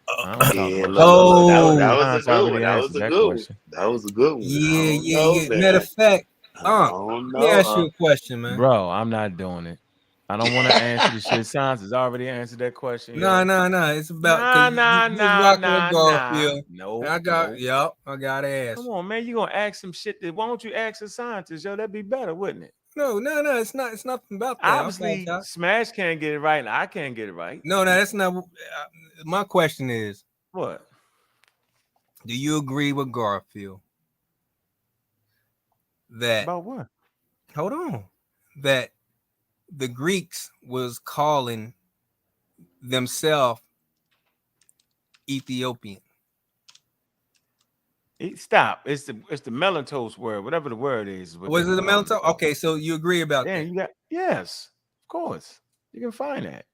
[SPEAKER 18] That was a good one.
[SPEAKER 9] Yeah. Matter of fact, let me ask you a question, man.
[SPEAKER 1] Bro, I'm not doing it. I don't want to answer the shit. Science has already answered that question.
[SPEAKER 9] No. It's about Garfield.
[SPEAKER 1] No.
[SPEAKER 9] I gotta ask.
[SPEAKER 1] Come on, man. You gonna ask some shit that why don't you ask a scientist, yo? That'd be better, wouldn't it?
[SPEAKER 9] No. It's not. It's nothing about that.
[SPEAKER 1] Obviously, Smash can't get it right, and I can't get it right.
[SPEAKER 9] No, that's not. My question is,
[SPEAKER 1] what?
[SPEAKER 9] Do you agree with Garfield that
[SPEAKER 1] about what?
[SPEAKER 9] Hold on. That the Greeks was calling themselves Ethiopian.
[SPEAKER 1] Stop. It's the Melantose word, whatever the word is.
[SPEAKER 9] Was it the Melantose? Okay, so you agree about that?
[SPEAKER 1] Yes, of course. You can find that.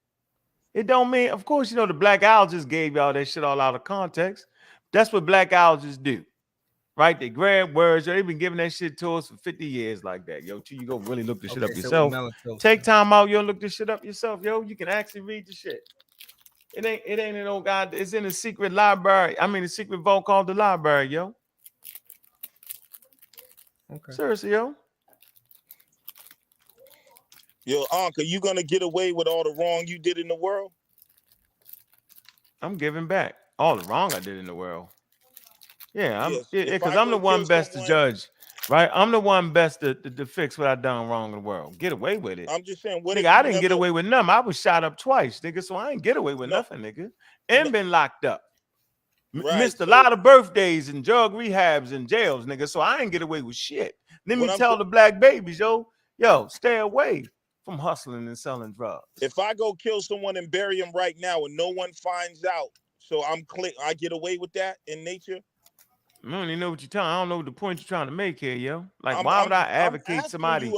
[SPEAKER 1] It don't mean, of course, the Black Owls just gave y'all that shit all out of context. That's what Black Owls just do. Right? They grab words. They've been giving that shit to us for 50 years like that. Yo, till you go really look this shit up yourself. Take time out, yo, look this shit up yourself, yo. You can actually read the shit. It ain't an old guy. It's in a secret library. I mean, a secret vault called the library, yo.
[SPEAKER 9] Okay.
[SPEAKER 1] Seriously, yo.
[SPEAKER 13] Yo, Uncle, you gonna get away with all the wrong you did in the world?
[SPEAKER 1] I'm giving back. All the wrong I did in the world. Yeah,
[SPEAKER 13] Yes.
[SPEAKER 1] because I'm the one best to judge, right? I'm the one best to fix what I done wrong in the world. Get away with it.
[SPEAKER 13] I'm just saying, what
[SPEAKER 1] Nigga,
[SPEAKER 13] if
[SPEAKER 1] I
[SPEAKER 13] you
[SPEAKER 1] didn't get away with nothing. I was shot up twice, nigga, so I ain't get away with nothing, nigga. And been locked up. Missed a lot of birthdays and drug rehabs and jails, nigga, so I ain't get away with shit. Let me tell the black babies, yo, stay away from hustling and selling drugs.
[SPEAKER 13] If I go kill someone and bury him right now and no one finds out, so I get away with that in nature?
[SPEAKER 1] I don't even know what you're talking. I don't know the point you're trying to make here, yo. Like, why would I advocate somebody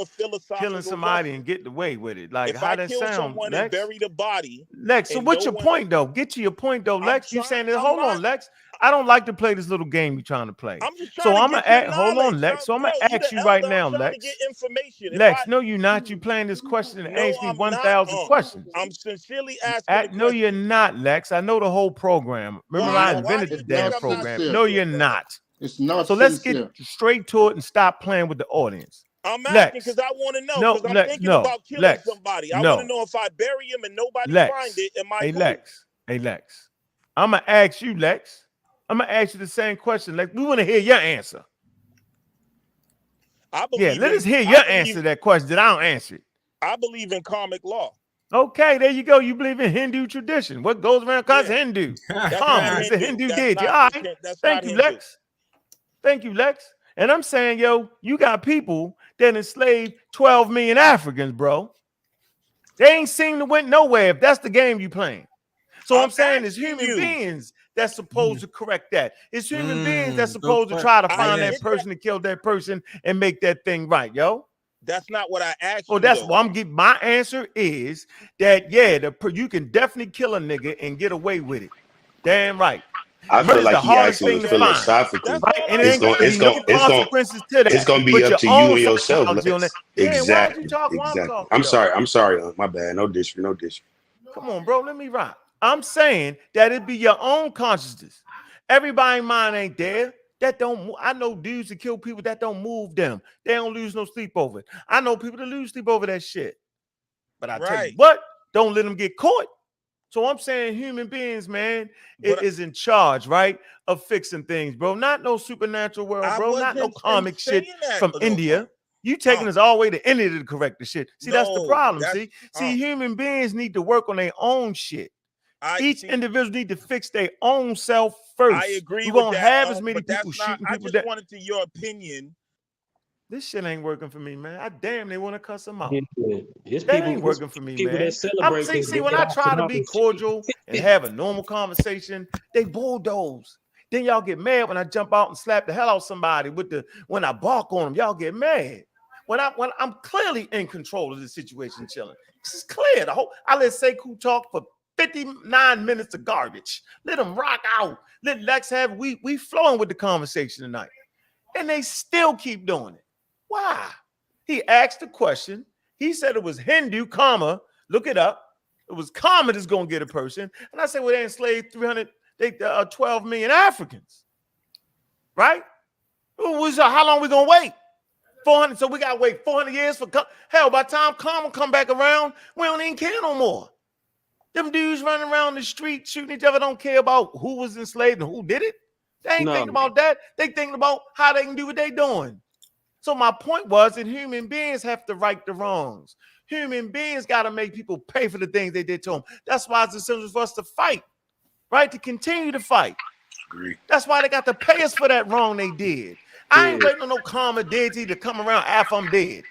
[SPEAKER 1] killing somebody and get away with it? Like, how that sound,
[SPEAKER 13] someone
[SPEAKER 1] Lex?
[SPEAKER 13] and bury the body,
[SPEAKER 1] Lex, so what's your point, though? Get to your point, though, Lex. You saying that? Hold on, Lex. I don't like to play this little game you're trying to play.
[SPEAKER 13] I'm just trying to get your
[SPEAKER 1] hold on,
[SPEAKER 13] knowledge.
[SPEAKER 1] Lex. So I'm gonna ask you right now, Lex.
[SPEAKER 13] To get information.
[SPEAKER 1] Lex, no, you're not. You playing this question and ask me 1,000 questions.
[SPEAKER 13] I'm sincerely asking.
[SPEAKER 1] No, you're not, Lex. I know the whole program. Remember, I invented the damn program. No, you're not.
[SPEAKER 19] It's not.
[SPEAKER 1] So let's get straight to it and stop playing with the audience.
[SPEAKER 13] I'm asking because I want to know. Because I'm thinking about killing somebody. I want to know if I bury him and nobody find it. Am I
[SPEAKER 1] Hey, Lex. I'm gonna ask you, Lex. I'm gonna ask you the same question, Lex. We want to hear your answer. Let us hear your answer to that question. That I don't answer it.
[SPEAKER 13] I believe in karmic law.
[SPEAKER 1] Okay, there you go. You believe in Hindu tradition. What goes around comes Hindu. Karma. It's a Hindu deity. All right. Thank you, Lex. Thank you, Lex. And I'm saying, yo, you got people that enslaved 12 million Africans, bro. They ain't seem to win nowhere if that's the game you playing. So I'm saying it's human beings that's supposed to correct that. It's human beings that's supposed to try to find that person and kill that person and make that thing right, yo.
[SPEAKER 13] That's not what I asked you.
[SPEAKER 1] Well, that's what I'm getting. My answer is that, you can definitely kill a nigga and get away with it. Damn right.
[SPEAKER 18] I feel like he actually was philosophical.
[SPEAKER 1] Right? And it's going
[SPEAKER 18] to be up to you and yourself. Exactly. I'm sorry. My bad. No disrespect.
[SPEAKER 1] Come on, bro. Let me rock. I'm saying that it be your own consciousness. Everybody's mind ain't there. I know dudes that kill people that don't move them. They don't lose no sleep over it. I know people that lose sleep over that shit. But I tell you what, don't let them get caught. So I'm saying human beings, man, is in charge, right, of fixing things, bro. Not no supernatural world, bro. Not no comic shit from India. You taking us all the way to India to correct the shit. See, that's the problem. See, human beings need to work on their own shit. Each individual need to fix their own self first.
[SPEAKER 13] I agree.
[SPEAKER 1] We won't have as many people shooting people.
[SPEAKER 13] I just wanted to your opinion.
[SPEAKER 1] This shit ain't working for me, man. I damn they want to cuss them out.
[SPEAKER 14] That
[SPEAKER 1] ain't working for me, man. See, when I try to be cordial and have a normal conversation, they bulldoze. Then y'all get mad when I jump out and slap the hell out of somebody when I bark on them. Y'all get mad. When I'm clearly in control of the situation, chilling. This is clear. I let Sekou talk for 59 minutes of garbage. Let them rock out. Let Lex have we flowing with the conversation tonight. And they still keep doing it. Why? He asked the question. He said it was Hindu, look it up. It was karma that's going to get a person. And I said, well, they enslaved 12 million Africans. Right? So how long we going to wait? 400. So we got to wait 400 years for hell, by the time karma come back around, we don't even care no more. Them dudes running around the street shooting each other don't care about who was enslaved and who did it. They ain't thinking about that. They thinking about how they can do what they doing. So my point was that human beings have to right the wrongs. Human beings got to make people pay for the things they did to them. That's why it's essential for us to fight, right? To continue to fight.
[SPEAKER 18] Agree.
[SPEAKER 1] That's why they got to pay us for that wrong they did. I ain't waiting on no karma deity to come around after I'm dead.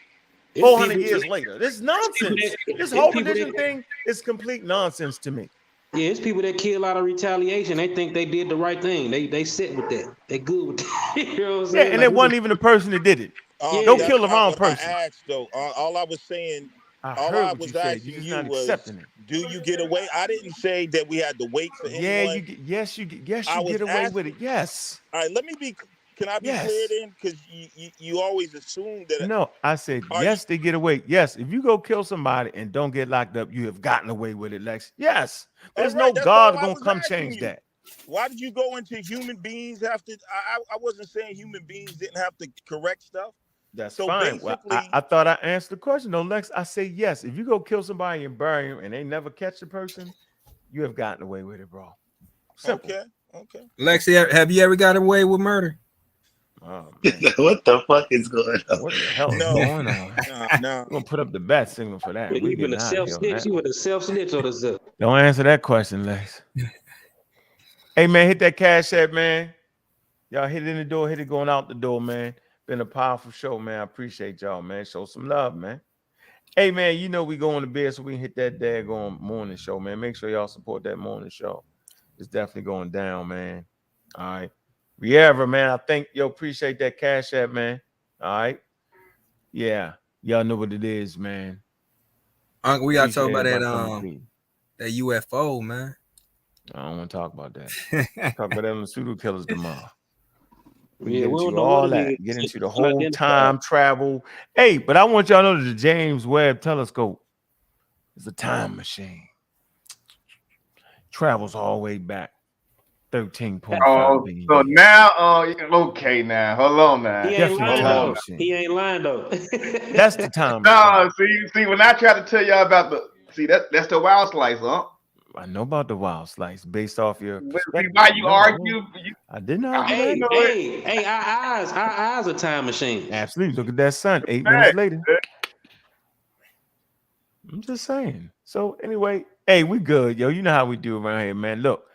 [SPEAKER 1] 400 years later. This is nonsense. This whole religion thing is complete nonsense to me.
[SPEAKER 14] Yeah, it's people that kill out of retaliation. They think they did the right thing. They sit with that. They good with that. You know what I'm saying?
[SPEAKER 1] Yeah, and it wasn't even the person that did it. Don't kill the wrong person.
[SPEAKER 13] I asked, though. All I was saying, all I was asking you was, do you get away? I didn't say that we had to wait for anyone.
[SPEAKER 1] You get away with it. Yes.
[SPEAKER 13] All right, can I be clear then? Because you always assume that.
[SPEAKER 1] No, I said, yes, they get away. Yes, if you go kill somebody and don't get locked up, you have gotten away with it, Lex. Yes. There's no God going to come change that.
[SPEAKER 13] Why did you go into human beings have to? I wasn't saying human beings didn't have to correct stuff.
[SPEAKER 1] That's fine. Well, I thought I answered the question. No, Lex, I say yes. If you go kill somebody and bury him and they never catch the person, you have gotten away with it, bro. Simple.
[SPEAKER 13] Okay. Okay.
[SPEAKER 9] Lexi, have you ever got away with murder?
[SPEAKER 1] Oh, man.
[SPEAKER 18] What the fuck is going on?
[SPEAKER 1] What the hell is going on?
[SPEAKER 13] No.
[SPEAKER 1] We're gonna put up the bat signal for that. We
[SPEAKER 14] You been
[SPEAKER 1] getting
[SPEAKER 14] a
[SPEAKER 1] out of
[SPEAKER 14] self
[SPEAKER 1] here on
[SPEAKER 14] snitch.
[SPEAKER 1] that.
[SPEAKER 14] You would a self snitch or the self.
[SPEAKER 1] Don't answer that question, Lex. Hey man, hit that cash app, man. Y'all hit it in the door, hit it going out the door, man. Been a powerful show, man. I appreciate y'all, man. Show some love, man. Hey man, you know we going to bed, so we can hit that daggone morning show, man. Make sure y'all support that morning show. It's definitely going down, man. All right. Riera, man, I think appreciate that cash app, man. All right. Yeah. Y'all know what it is, man.
[SPEAKER 9] Uncle, we gotta talk
[SPEAKER 1] Appreciate
[SPEAKER 9] about
[SPEAKER 1] everybody coming through.
[SPEAKER 9] that UFO, man.
[SPEAKER 1] I don't want to talk about that. Talk about that on the pseudo killers tomorrow. We
[SPEAKER 14] Yeah,
[SPEAKER 1] get
[SPEAKER 14] we don't
[SPEAKER 1] into
[SPEAKER 14] know
[SPEAKER 1] all
[SPEAKER 14] what it
[SPEAKER 1] that.
[SPEAKER 14] is.
[SPEAKER 1] Get into
[SPEAKER 14] It's
[SPEAKER 1] the whole
[SPEAKER 14] unidentified.
[SPEAKER 1] time travel. Hey, but I want y'all to know that the James Webb Telescope is a time machine. Travels all the way back 13.5
[SPEAKER 6] Oh,
[SPEAKER 1] billion
[SPEAKER 6] so
[SPEAKER 1] years.
[SPEAKER 6] now, okay, now hold on, now.
[SPEAKER 14] He ain't
[SPEAKER 1] Definitely
[SPEAKER 14] lying
[SPEAKER 1] time
[SPEAKER 14] though.
[SPEAKER 1] machine.
[SPEAKER 14] He ain't lying though.
[SPEAKER 1] That's the time machine.
[SPEAKER 6] No, see, when I try to tell y'all about that's the wild slice, huh?
[SPEAKER 1] I know about the wild slice based off your
[SPEAKER 6] But see,
[SPEAKER 1] perspective.
[SPEAKER 6] why you
[SPEAKER 1] No,
[SPEAKER 6] argue?
[SPEAKER 1] I didn't argue
[SPEAKER 14] Hey,
[SPEAKER 1] that.
[SPEAKER 14] hey, our eyes are time machines.
[SPEAKER 1] Absolutely. Look at that sun 8 minutes later. I'm just saying. So anyway, hey, we good, yo. You know how we do around here, man. Look,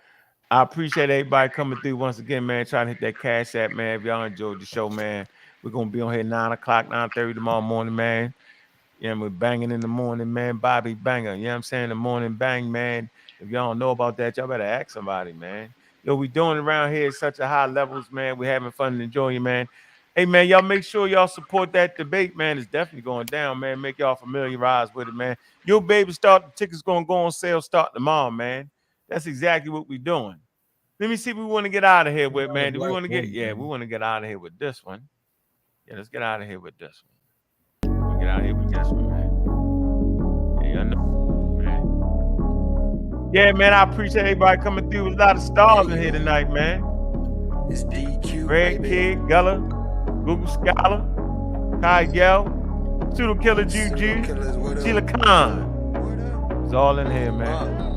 [SPEAKER 1] I appreciate everybody coming through once again, man. Trying to hit that cash app, man. If y'all enjoyed the show, man, we're gonna be on here 9 o'clock, 9:30 tomorrow morning, man. Yeah, we're banging in the morning, man. Bobby Banger. You know what I'm saying? The morning bang, man. If y'all don't know about that, y'all better ask somebody, man. Yo, we doing around here at such a high levels, man. We're having fun and enjoying, man. Hey, man, y'all make sure y'all support that debate, man. It's definitely going down, man. Make y'all familiarize with it, man. Your baby start, the tickets gonna go on sale start tomorrow, man. That's exactly what we're doing. Let me see if we want to get out of here with, man. Do we want to get, we want to get out of here with this one. Yeah, let's get out of here with this one. We'll get out of here with this one, man. Yeah, I know, man. Yeah, man, I appreciate everybody coming through. There's a lot of stars in here tonight, man.
[SPEAKER 20] It's DQ,
[SPEAKER 1] Greg Kid, Gullah, Google Scholar, Kai Yell, Pseudo Killer Juju, Sheila Khan. It's all in here, man.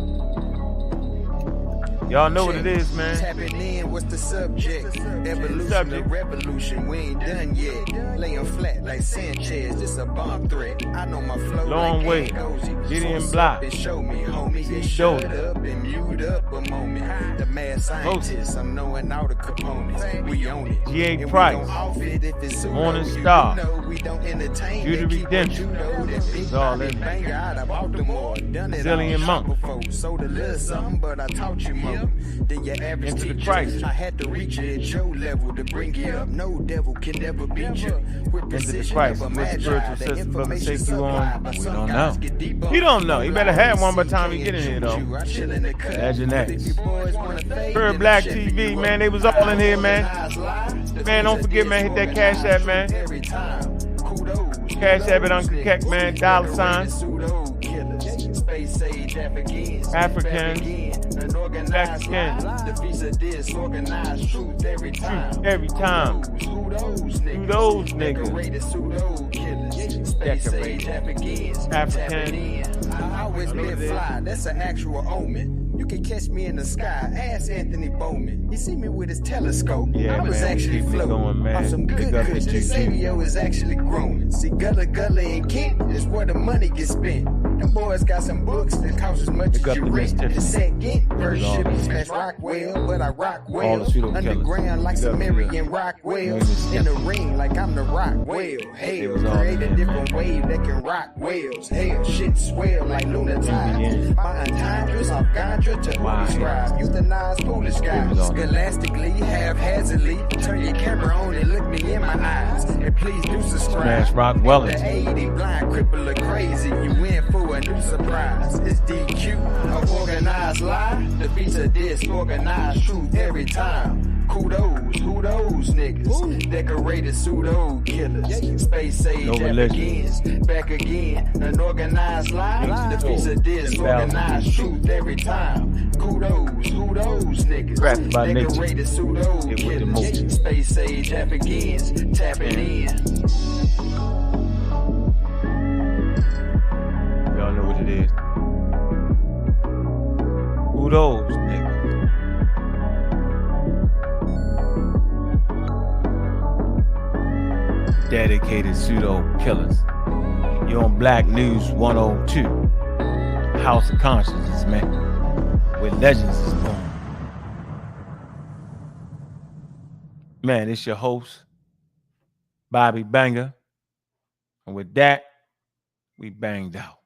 [SPEAKER 1] Y'all know what it is, man.
[SPEAKER 20] Tapping in, what's the subject? Evolution or revolution, we ain't done yet. Laying flat like Sanchez, this a bomb threat. I know my flow
[SPEAKER 1] Long
[SPEAKER 20] like
[SPEAKER 1] way. Gideon Block.
[SPEAKER 20] and show me, homie. Just shut up and mute up a moment. The mad scientist, I'm knowing all the components. We own it.
[SPEAKER 1] G.A.
[SPEAKER 20] And we
[SPEAKER 1] Price.
[SPEAKER 20] gon' off it if it's pseudo.
[SPEAKER 1] Morning
[SPEAKER 20] You
[SPEAKER 1] Star.
[SPEAKER 20] know we don't entertain
[SPEAKER 1] Judy
[SPEAKER 20] and keep what
[SPEAKER 1] Redemption.
[SPEAKER 20] you know. That big
[SPEAKER 1] It's all
[SPEAKER 20] body
[SPEAKER 1] in there.
[SPEAKER 20] banger out of Baltimore. Done it
[SPEAKER 1] Zillion
[SPEAKER 20] all
[SPEAKER 1] Monk.
[SPEAKER 20] before. Sold a little something, but I taught you more than your average
[SPEAKER 1] Into the
[SPEAKER 20] teacher.
[SPEAKER 1] crisis.
[SPEAKER 20] I had to reach you at your level to bring you up. No devil can never beat you. With
[SPEAKER 1] Into the
[SPEAKER 20] precision
[SPEAKER 1] crisis.
[SPEAKER 20] of a
[SPEAKER 1] What
[SPEAKER 20] magi,
[SPEAKER 1] spiritual
[SPEAKER 20] the
[SPEAKER 1] system brother
[SPEAKER 20] information
[SPEAKER 1] take you on?
[SPEAKER 20] supplied.
[SPEAKER 1] We don't know. You don't know. You better have one by the time you get in here, though. Imagine that. Pure Black TV, man. They was all in here, man. Man, don't forget, man. Hit that cash app, man. Cash app at Uncle Keck, man. $, African, Black skin. Truth every time. Who those niggas? Decorate. African.
[SPEAKER 20] I always been fly, that's an actual omen. You can catch me in the sky, ask Anthony Bowman. You see me with his telescope.
[SPEAKER 1] Yeah,
[SPEAKER 20] I was
[SPEAKER 1] man,
[SPEAKER 20] actually
[SPEAKER 1] keep me
[SPEAKER 20] floating
[SPEAKER 1] going, man.
[SPEAKER 20] on some good
[SPEAKER 1] Big up to
[SPEAKER 20] cushion.
[SPEAKER 1] Juju.
[SPEAKER 20] Sadio is actually growing. See, Gullah and Kent is where the money gets spent. Them boys got some books that cost as much
[SPEAKER 1] Big
[SPEAKER 20] as
[SPEAKER 1] up
[SPEAKER 20] you
[SPEAKER 1] to Miss
[SPEAKER 20] rent. The
[SPEAKER 1] Tiffany.
[SPEAKER 20] second verse
[SPEAKER 1] All
[SPEAKER 20] should be
[SPEAKER 1] those.
[SPEAKER 20] smashed Rockwell, but I rock
[SPEAKER 1] All
[SPEAKER 20] well.
[SPEAKER 1] the pseudo killers.
[SPEAKER 20] Underground like
[SPEAKER 1] Big up to
[SPEAKER 20] Sumerian
[SPEAKER 1] them.
[SPEAKER 20] Rockwell.
[SPEAKER 1] Miss
[SPEAKER 20] In the ring like I'm the Rockwell. Hell,
[SPEAKER 1] was all
[SPEAKER 20] create a
[SPEAKER 1] in,
[SPEAKER 20] different wave that can rock whales. Hell, shit swell like lunatides. My entendres off Gandra to holy scribe. Euthanize foolish guys. Scholastically, haphazardly. Turn your camera on and look me in my eyes. And please do subscribe.
[SPEAKER 1] Smash Rock Wellington.
[SPEAKER 20] The 80 blind cripple or crazy. You in for a new surprise. It's DQ, a organized lie. Defeats a disorganized truth every time. Kudos, who those niggas? Decorated pseudo killers. Space age
[SPEAKER 1] No
[SPEAKER 20] that
[SPEAKER 1] religion.
[SPEAKER 20] begins. Back again, an organized lie. Defeats a disorganized truth every time. Kudos, who those niggas?
[SPEAKER 1] Crafted by nature.
[SPEAKER 20] Decorated pseudo
[SPEAKER 1] It was the movie.
[SPEAKER 20] killers. Space age that begins. Tapping in.
[SPEAKER 1] Y'all know what it is. Who those niggas? dedicated pseudo killers. You're on Black News 102, House of Consciousness, man, where legends is born. Man, it's your host, Bobby Banger. And with that, we banged out.